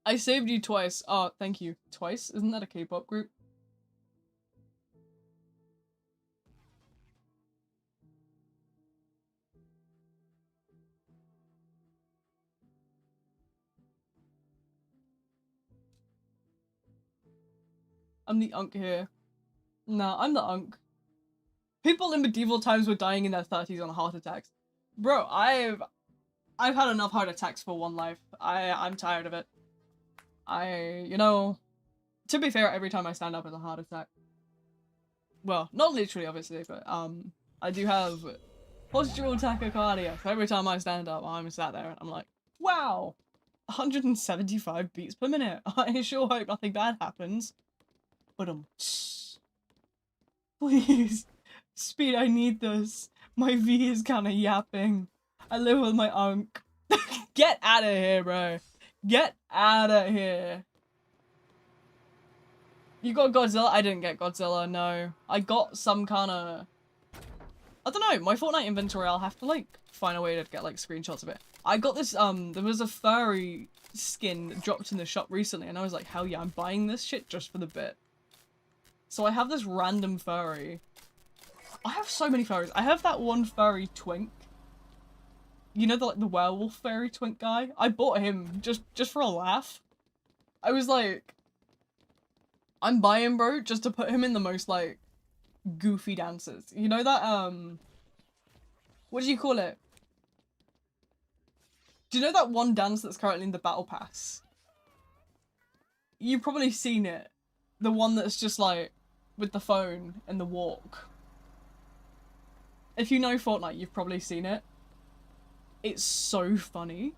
I saved you twice. Oh, thank you. Twice? Isn't that a K-pop group? I'm the unk here. Nah, I'm the unk. People in medieval times were dying in their 30s on heart attacks. Bro, I've had enough heart attacks for one life. I'm tired of it. You know, to be fair, every time I stand up is a heart attack. Well, not literally, obviously, but I do have postural tachycardia. So every time I stand up, I'm sat there and I'm like, wow, 175 beats per minute. I sure hope nothing bad happens. But please, speed, I need this. My V is kind of yapping. I live with my unk. Get out of here, bro. Get out of here. You got Godzilla? I didn't get Godzilla, no. I got some kind of... I don't know, my Fortnite inventory, I'll have to, like, find a way to get, like, screenshots of it. I got this, there was a furry skin dropped in the shop recently, and I was like, hell yeah, I'm buying this shit just for the bit. So I have this random furry. I have so many furries. I have that one furry twink. You know, the werewolf furry twink guy? I bought him just for a laugh. I was like, I'm buying bro just to put him in the most, like, goofy dances. You know that, what do you call it? Do you know that one dance that's currently in the battle pass? You've probably seen it. The one that's just like, with the phone and the walk. If you know Fortnite, you've probably seen it. It's so funny.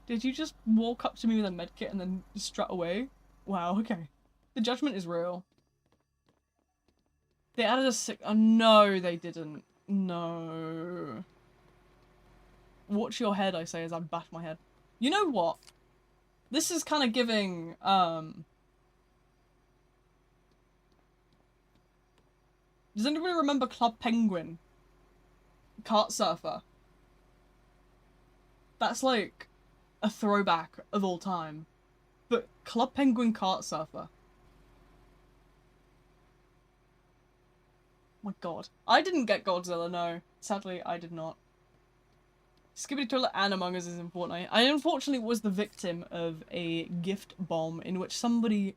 Did you just walk up to me with a medkit and then strut away? Wow, okay. The judgment is real. They added a sick- oh no, they didn't. No. Watch your head, I say as I bash my head. You know what? This is kind of giving, does anybody remember Club Penguin? Kart Surfer. That's like a throwback of all time. But Club Penguin Kart Surfer. My god. I didn't get Godzilla, no. Sadly, I did not. Skibidi Toilet and Among Us is in Fortnite. I unfortunately was the victim of a gift bomb in which somebody,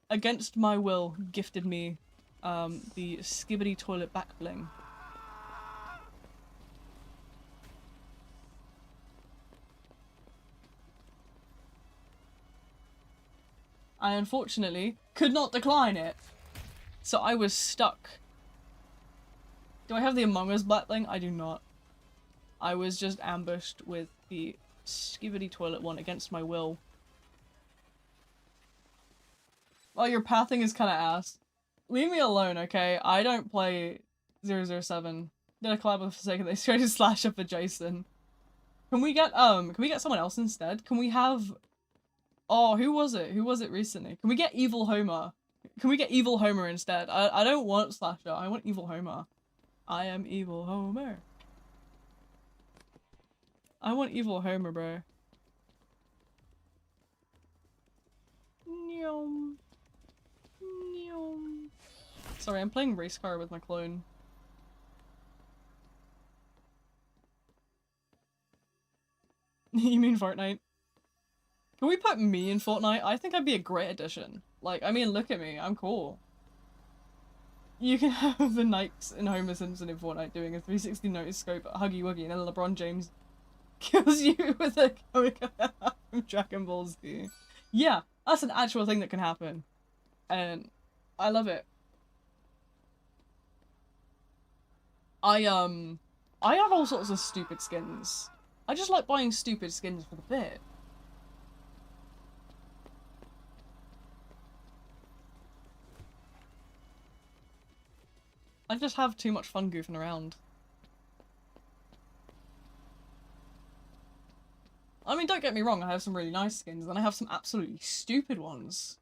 against my will, gifted me the Skibidi Toilet back bling. I unfortunately could not decline it. So I was stuck. Do I have the Among Us black bling? I do not. I was just ambushed with the Skibidi Toilet one against my will. Well, your pathing is kind of ass. Leave me alone, okay? I don't play 007. Did a collab with Forsaken. They straight to slash up for Jason. Can we get someone else instead? Can we have... Oh, who was it? Who was it recently? Can we get Evil Homer? Can we get Evil Homer instead? I don't want Slasher. I want Evil Homer. I am Evil Homer. I want Evil Homer, bro. Nyom. Nyom. Sorry, I'm playing race car with my clone. You mean Fortnite? Can we put me in Fortnite? I think I'd be a great addition. Like, I mean, look at me. I'm cool. You can have the Nikes and Homer Simpson in Fortnite doing a 360 notice scope at Huggy Wuggy, and then LeBron James kills you with a from Dragon Ball Z. Yeah, that's an actual thing that can happen. And I love it. I have all sorts of stupid skins. I just like buying stupid skins for the bit. I just have too much fun goofing around. I mean, don't get me wrong, I have some really nice skins, and I have some absolutely stupid ones.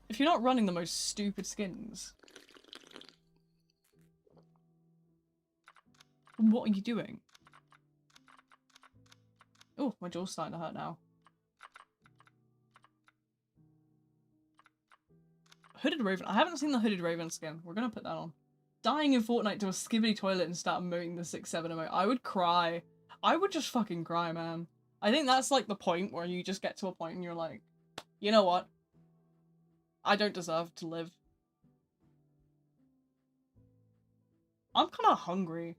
If you're not running the most stupid skins, what are you doing? Oh, my jaw's starting to hurt now. Hooded Raven. I haven't seen the Hooded Raven skin. We're gonna put that on. Dying in Fortnite to a skibbity toilet and start emoting the 6-7 emote. I would cry. I would just fucking cry, man. I think that's like the point where you just get to a point and you're like, you know what? I don't deserve to live. I'm kind of hungry.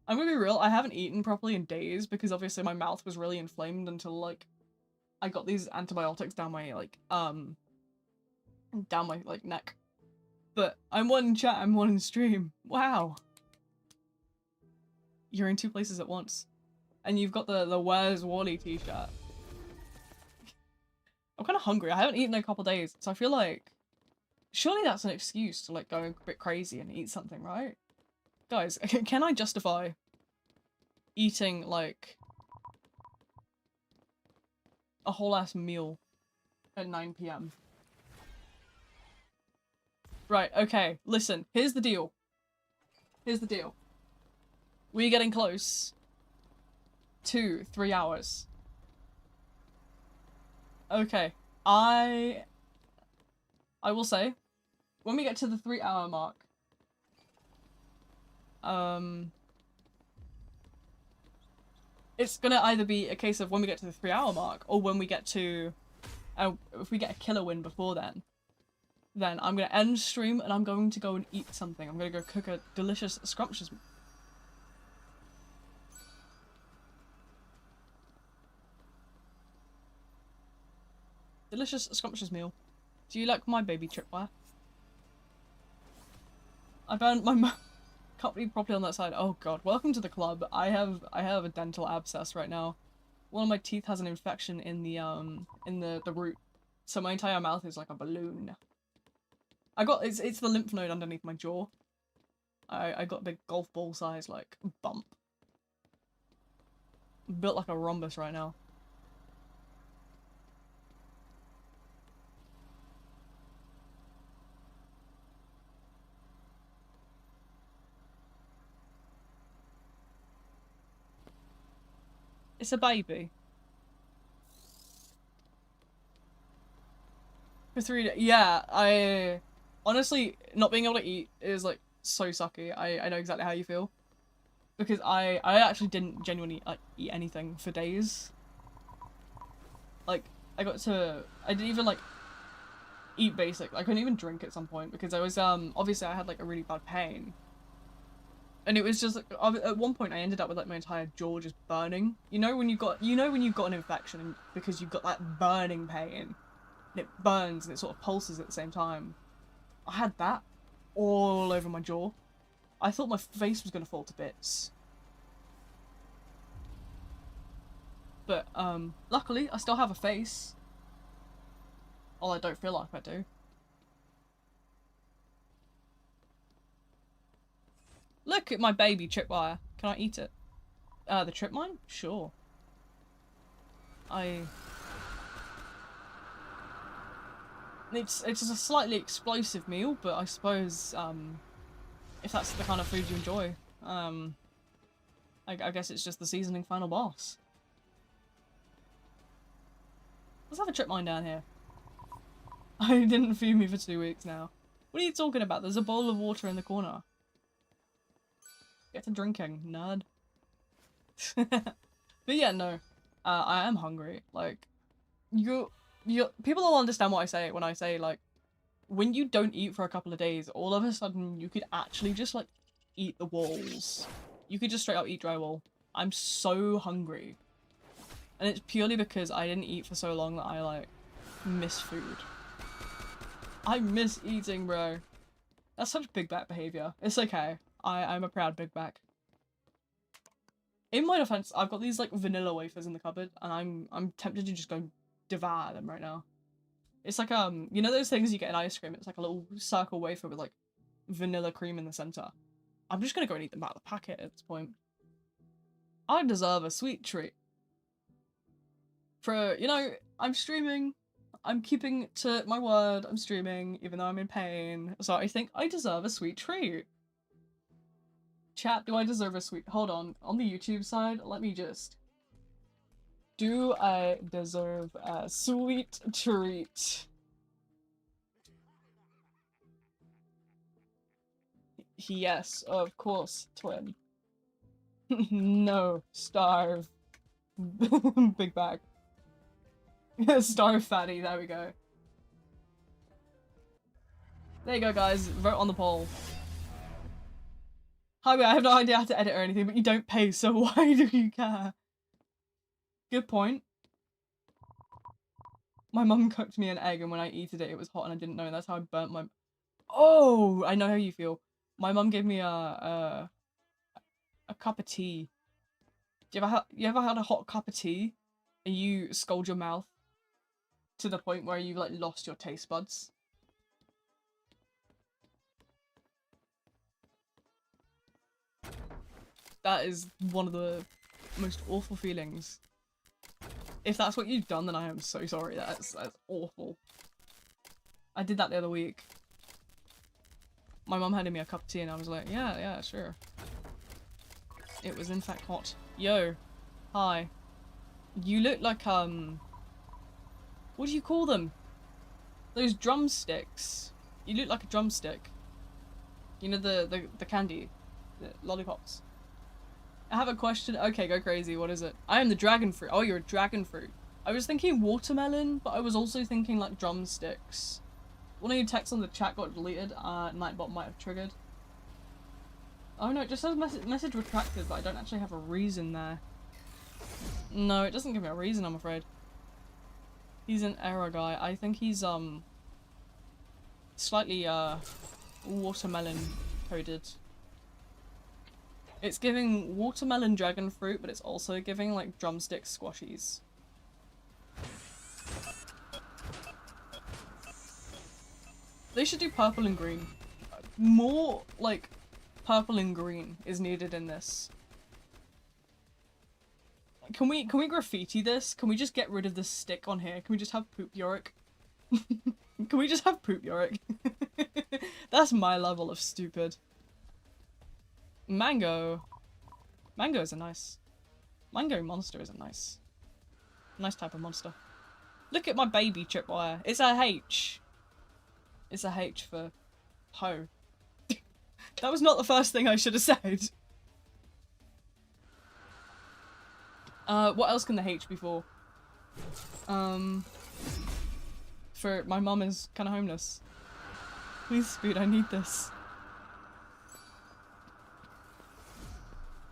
I'm gonna be real, I haven't eaten properly in days because obviously my mouth was really inflamed until like I got these antibiotics down my like neck. But I'm one in chat, I'm one in stream. Wow. You're in two places at once. And you've got the Where's Wally t-shirt. I'm kind of hungry. I haven't eaten in a couple days, so I feel like surely that's an excuse to like go a bit crazy and eat something, right? Guys, can I justify eating like a whole ass meal at 9 PM? Right, okay, listen, here's the deal. Here's the deal. We're getting close to 3 hours. Okay, I will say, when we get to the 3 hour mark, it's gonna either be a case of when we get to the 3 hour mark, or when we get to, if we get a killer win before then I'm gonna end stream and I'm going to go and eat something. I'm gonna go cook a delicious, scrumptious meal. Do you like my baby tripwire? I burned my mouth. Can't be properly on that side. Oh god, welcome to the club. I have a dental abscess right now. One of my teeth has an infection in the root, so my entire mouth is like a balloon. It's the lymph node underneath my jaw. I got a big golf ball size like bump. Built like a rhombus right now. It's a baby. For 3 days. Yeah, I honestly, not being able to eat is like so sucky. I know exactly how you feel. Because I actually didn't genuinely like eat anything for days. Like, I didn't even like eat basic. I couldn't even drink at some point because I was obviously I had like a really bad pain. And it was just like, at one point I ended up with like my entire jaw just burning. You know when you've got an infection and because you've got that burning pain and it burns and it sort of pulses at the same time. I had that all over my jaw. I thought my face was gonna fall to bits. But luckily I still have a face. Although I don't feel like I do. Look at my baby tripwire. Can I eat it? The trip mine? Sure. It's just a slightly explosive meal, but I suppose if that's the kind of food you enjoy, I guess it's just the seasoning final boss. Let's have a trip mine down here. I didn't feed me for 2 weeks now. What are you talking about? There's a bowl of water in the corner. Get to drinking, nerd. But yeah, no. I am hungry. Like, people don't understand what I say when I say, like, when you don't eat for a couple of days, all of a sudden you could actually just, like, eat the walls. You could just straight up eat drywall. I'm so hungry. And it's purely because I didn't eat for so long that I, like, miss food. I miss eating, bro. That's such big back behavior. It's okay. I'm a proud big back. In my defense, I've got these like vanilla wafers in the cupboard, and I'm tempted to just go devour them right now. It's like you know those things you get in ice cream? It's like a little circle wafer with like vanilla cream in the center. I'm just gonna go and eat them out of the packet at this point. I deserve a sweet treat. For, you know, I'm streaming. I'm keeping to my word. I'm streaming, even though I'm in pain. So I think I deserve a sweet treat. Chat, do I deserve a sweet... Hold on. On the YouTube side, let me just... Do I deserve a sweet treat? Yes, of course, twin. No, starve. Big bag. Starve fatty, there we go. There you go, guys. Vote on the poll. Hi, I have no idea how to edit or anything, but you don't pay, so why do you care? Good point. My mum cooked me an egg, and when I eat it, it was hot, and I didn't know. And that's how I burnt my... Oh, I know how you feel. My mum gave me a cup of tea. You ever had a hot cup of tea, and you scald your mouth to the point where you like lost your taste buds? That is one of the most awful feelings. If that's what you've done, then I am so sorry. That's awful. I did that the other week. My mum handed me a cup of tea and I was like, yeah, sure. It was in fact hot. Yo. Hi. You look like, what do you call them? Those drumsticks. You look like a drumstick. You know, the candy. The lollipops. I have a question. Okay, go crazy. What is it? I am the dragon fruit. Oh, you're a dragon fruit. I was thinking watermelon, but I was also thinking like drumsticks. One of your texts on the chat got deleted. Nightbot might have triggered. Oh no, it just says message retracted, but I don't actually have a reason there. No, it doesn't give me a reason, I'm afraid. He's an error guy. I think he's slightly watermelon coded. It's giving watermelon dragon fruit, but it's also giving like drumstick squashies. They should do purple and green. More like purple and green is needed in this. Can we graffiti this? Can we just get rid of this stick on here? Can we just have poop Yorick? Can we just have poop Yorick? That's my level of stupid. Mango. Mango is a nice... Mango monster is a nice type of monster. Look at my baby tripwire. It's a H. It's a H for hoe. That was not the first thing I should have said. What else can the H be for? For my mum is kind of homeless. Please, Speed, I need this.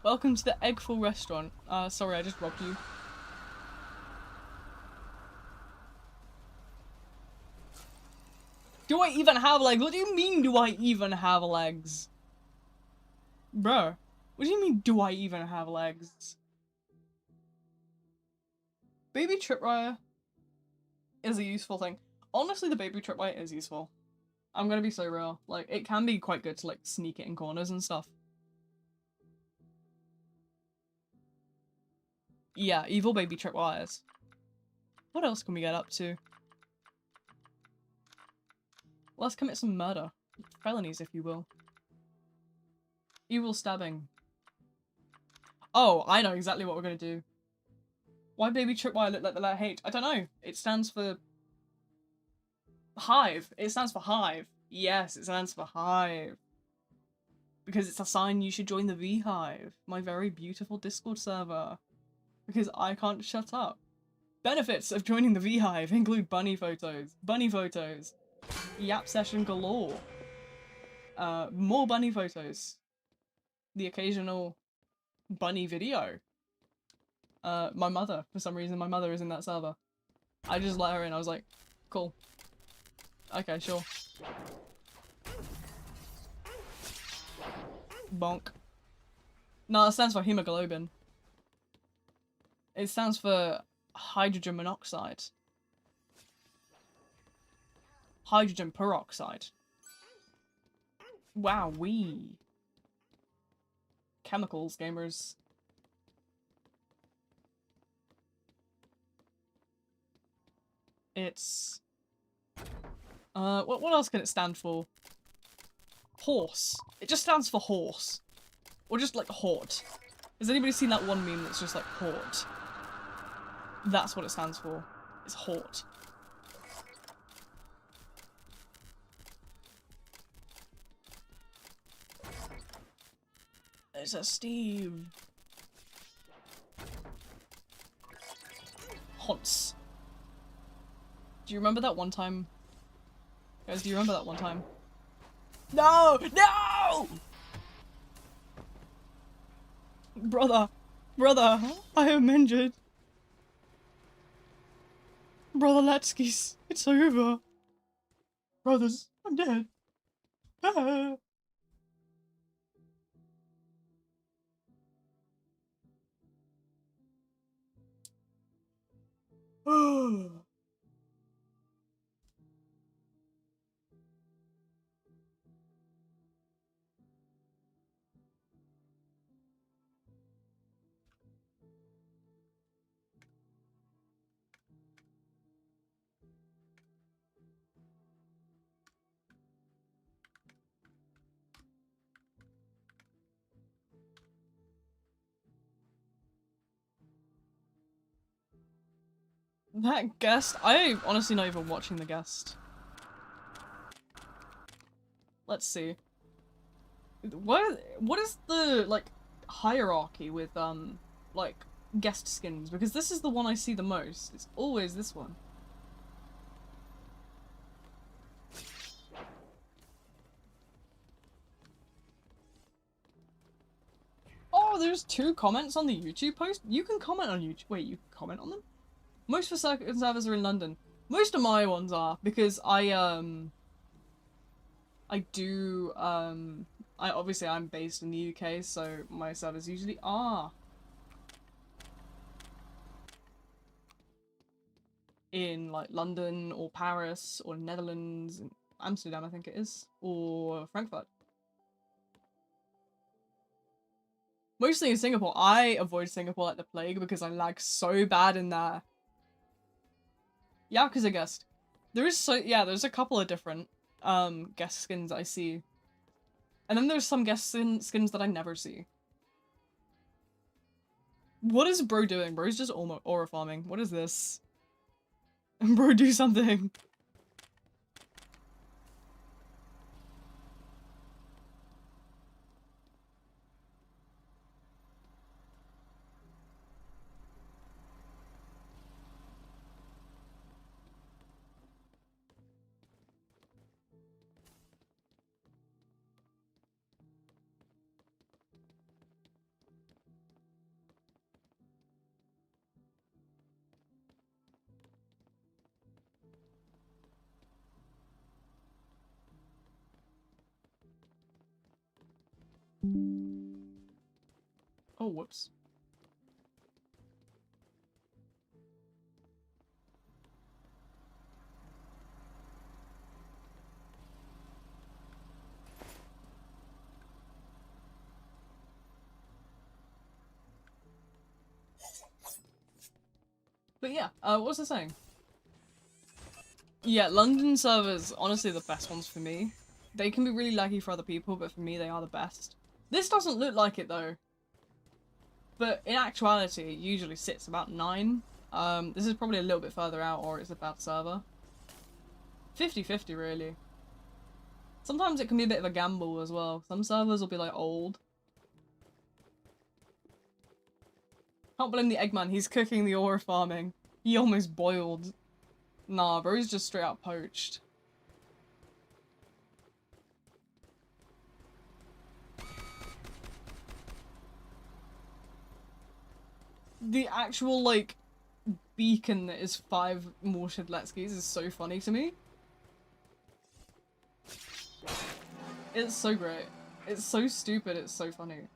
Welcome to the Eggful restaurant. Sorry, I just robbed you. Do I even have legs? What do you mean, do I even have legs? Bruh. What do you mean, do I even have legs? Baby tripwire is a useful thing. Honestly, the baby tripwire is useful. I'm gonna be so real. Like, it can be quite good to, like, sneak it in corners and stuff. Yeah, evil baby tripwires. What else can we get up to? Let's commit some murder. Felonies, if you will. Evil stabbing. Oh, I know exactly what we're gonna do. Why baby tripwire look like the letter H? I don't know. It stands for... Hive. It stands for hive. Yes, it stands for hive. Because it's a sign you should join the V-Hive, my very beautiful Discord server. Because I can't shut up. Benefits of joining the V-Hive include bunny photos, yap session galore, more bunny photos, the occasional bunny video. My mother, for some reason, my mother is in that server. I just let her in, I was like, cool. Okay, sure. Bonk. No, it stands for hemoglobin. It stands for hydrogen monoxide. Hydrogen peroxide. Wowee. Chemicals, gamers. It's... what else can it stand for? Horse. It just stands for horse. Or just like hort. Has anybody seen that one meme that's just like hort? That's what it stands for. It's hort. It's a Steve. Haunts. Do you remember that one time? Guys, do you remember that one time? No! No! Brother! Brother! I am injured. Brother Letskis, it's over. Brothers, I'm dead. Ah. That guest? I honestly not even watching the guest. Let's see. What is the, like, hierarchy with, like, guest skins? Because this is the one I see the most. It's always this one. Oh, there's 2 comments on the YouTube post? You can comment on YouTube. Wait, you can comment on them? Most for circuit servers are in London. Most of my ones are, because obviously I'm based in the UK, so my servers usually are in, like, London, or Paris, or Netherlands, and Amsterdam I think it is, or Frankfurt. Mostly in Singapore. I avoid Singapore like the plague because I lag so bad in there. Yakuza guest. There's a couple of different guest skins I see. And then there's some guest skins that I never see. What is bro doing? Bro's just aura farming. What is this? Bro, do something. Oh, whoops. But yeah, what was I saying? Yeah, London servers, honestly the best ones for me. They can be really laggy for other people, but for me they are the best. This doesn't look like it though. But in actuality, it usually sits about 9. This is probably a little bit further out, or it's a bad server. 50-50 really. Sometimes it can be a bit of a gamble as well. Some servers will be like old. Can't blame the Eggman, he's cooking the aura farming. He almost boiled. Nah, bro, he's just straight up poached. The actual, like, beacon that is 5 mortared Letskis is so funny to me. It's so great. It's so stupid, it's so funny.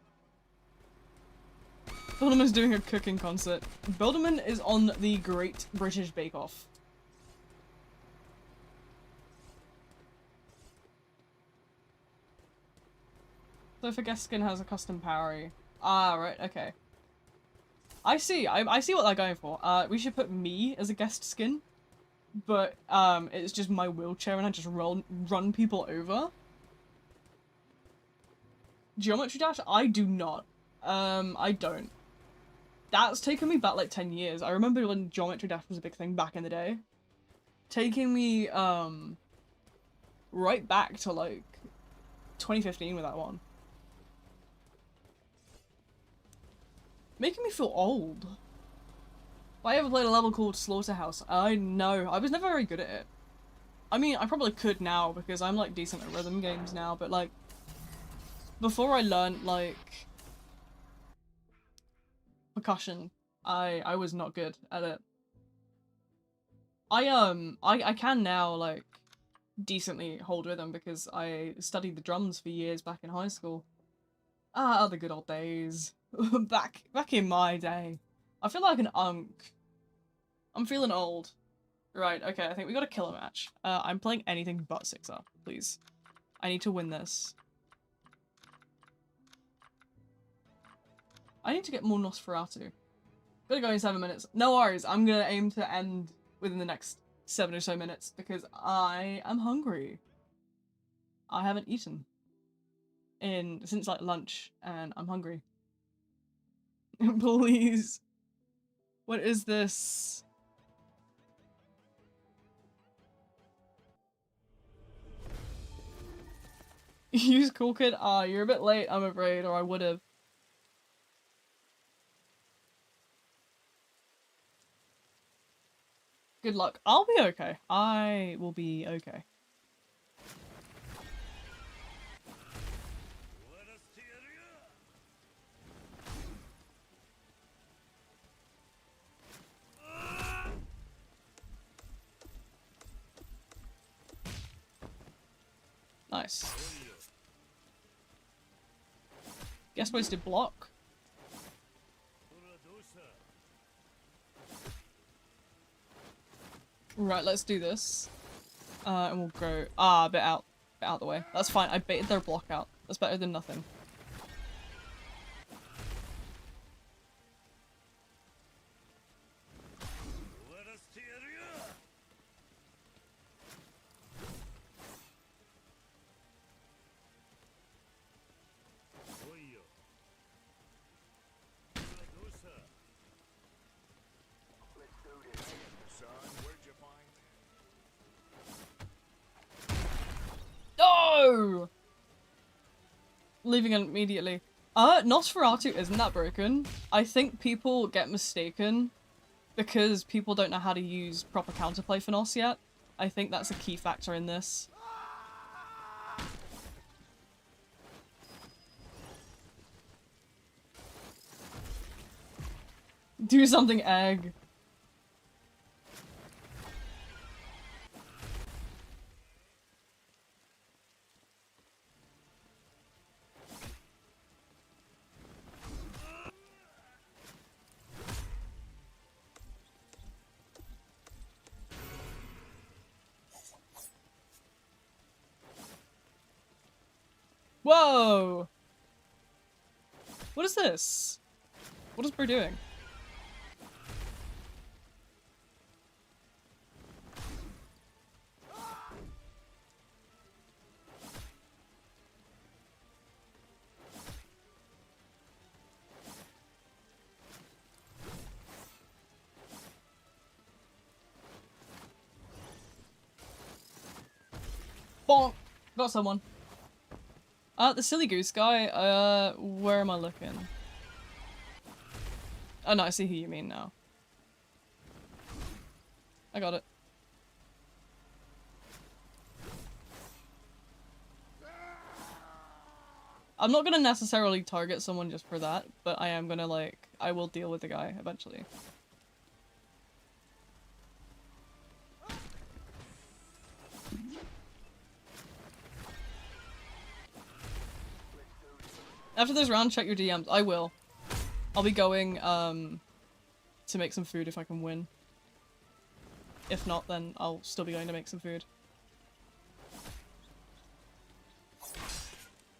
Bilderman's doing a cooking concert. Bilderman is on the Great British Bake Off. So if a guest skin has a custom parry. Ah, right, okay. I see, I see what they're going for. We should put me as a guest skin. But, it's just my wheelchair and I just run people over. Geometry Dash? I do not. I don't. That's taken me back like 10 years. I remember when Geometry Dash was a big thing back in the day. Taking me, right back to like 2015 with that one. Making me feel old. Have I ever played a level called Slaughterhouse? I know. I was never very good at it. I mean, I probably could now because I'm like decent at rhythm games now, but like before I learned like percussion, I was not good at it. I can now like decently hold rhythm because I studied the drums for years back in high school. Ah, the good old days. back in my day. I feel like an unk. I'm feeling old. Right, okay, I think we got a killer match. I'm playing anything but 6R, please. I need to win this. I need to get more Nosferatu. Gonna go in 7 minutes. No worries, I'm gonna aim to end within the next 7 or so minutes because I am hungry. I haven't eaten since like lunch and I'm hungry. Please. What is this? Use Cool Kid? Ah, you're a bit late, I'm afraid, or I would've. Good luck. I'll be okay. I will be okay. Nice. Guess wasted block. Right, let's do this. And we'll go a bit out the way. That's fine. I baited their block out. That's better than nothing. No! Leaving it immediately. Nosferatu isn't that broken. I think people get mistaken because people don't know how to use proper counterplay for Nos yet. I think that's a key factor in this. Do something, egg. Whoa! What is this? What is Bro doing? Bonk! Got someone. The silly goose guy, where am I looking? Oh no, I see who you mean now. I got it. I'm not gonna necessarily target someone just for that, but I am gonna like, I will deal with the guy eventually. After this round, check your DMs. I will. I'll be going, to make some food if I can win. If not, then I'll still be going to make some food.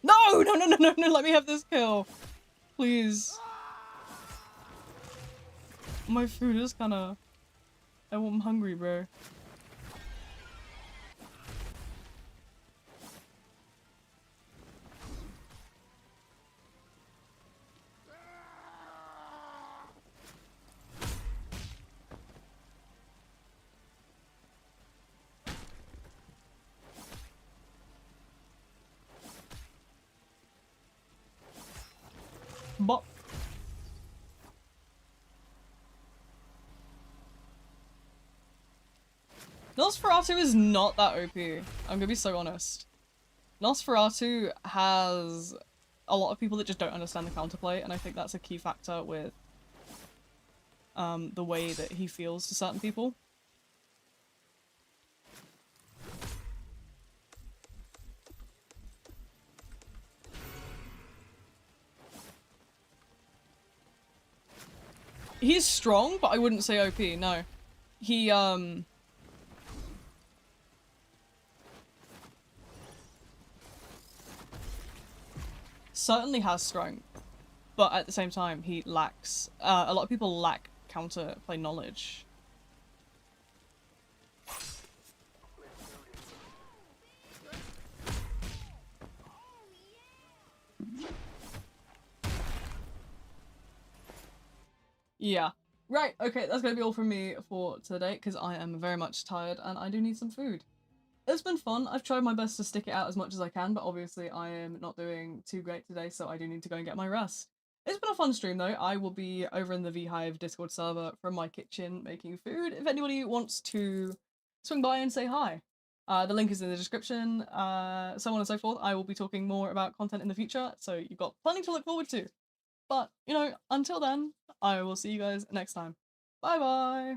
No! no, let me have this kill. Please. My food is kinda... I'm hungry, bro. Bop. Nosferatu is not that OP. I'm gonna be so honest. Nosferatu has a lot of people that just don't understand the counterplay, and I think that's a key factor with the way that he feels to certain people. He's strong, but I wouldn't say OP, no. He, certainly has strength, but at the same time, he lacks, a lot of people lack counterplay knowledge. Yeah. Right, okay, that's gonna be all from me for today, because I am very much tired and I do need some food. It's been fun. I've tried my best to stick it out as much as I can, but obviously I am not doing too great today, so I do need to go and get my rest. It's been a fun stream though. I will be over in the VHive Discord server from my kitchen making food if anybody wants to swing by and say hi. The link is in the description, so on and so forth. I will be talking more about content in the future, so you've got plenty to look forward to. But, you know, until then, I will see you guys next time. Bye bye!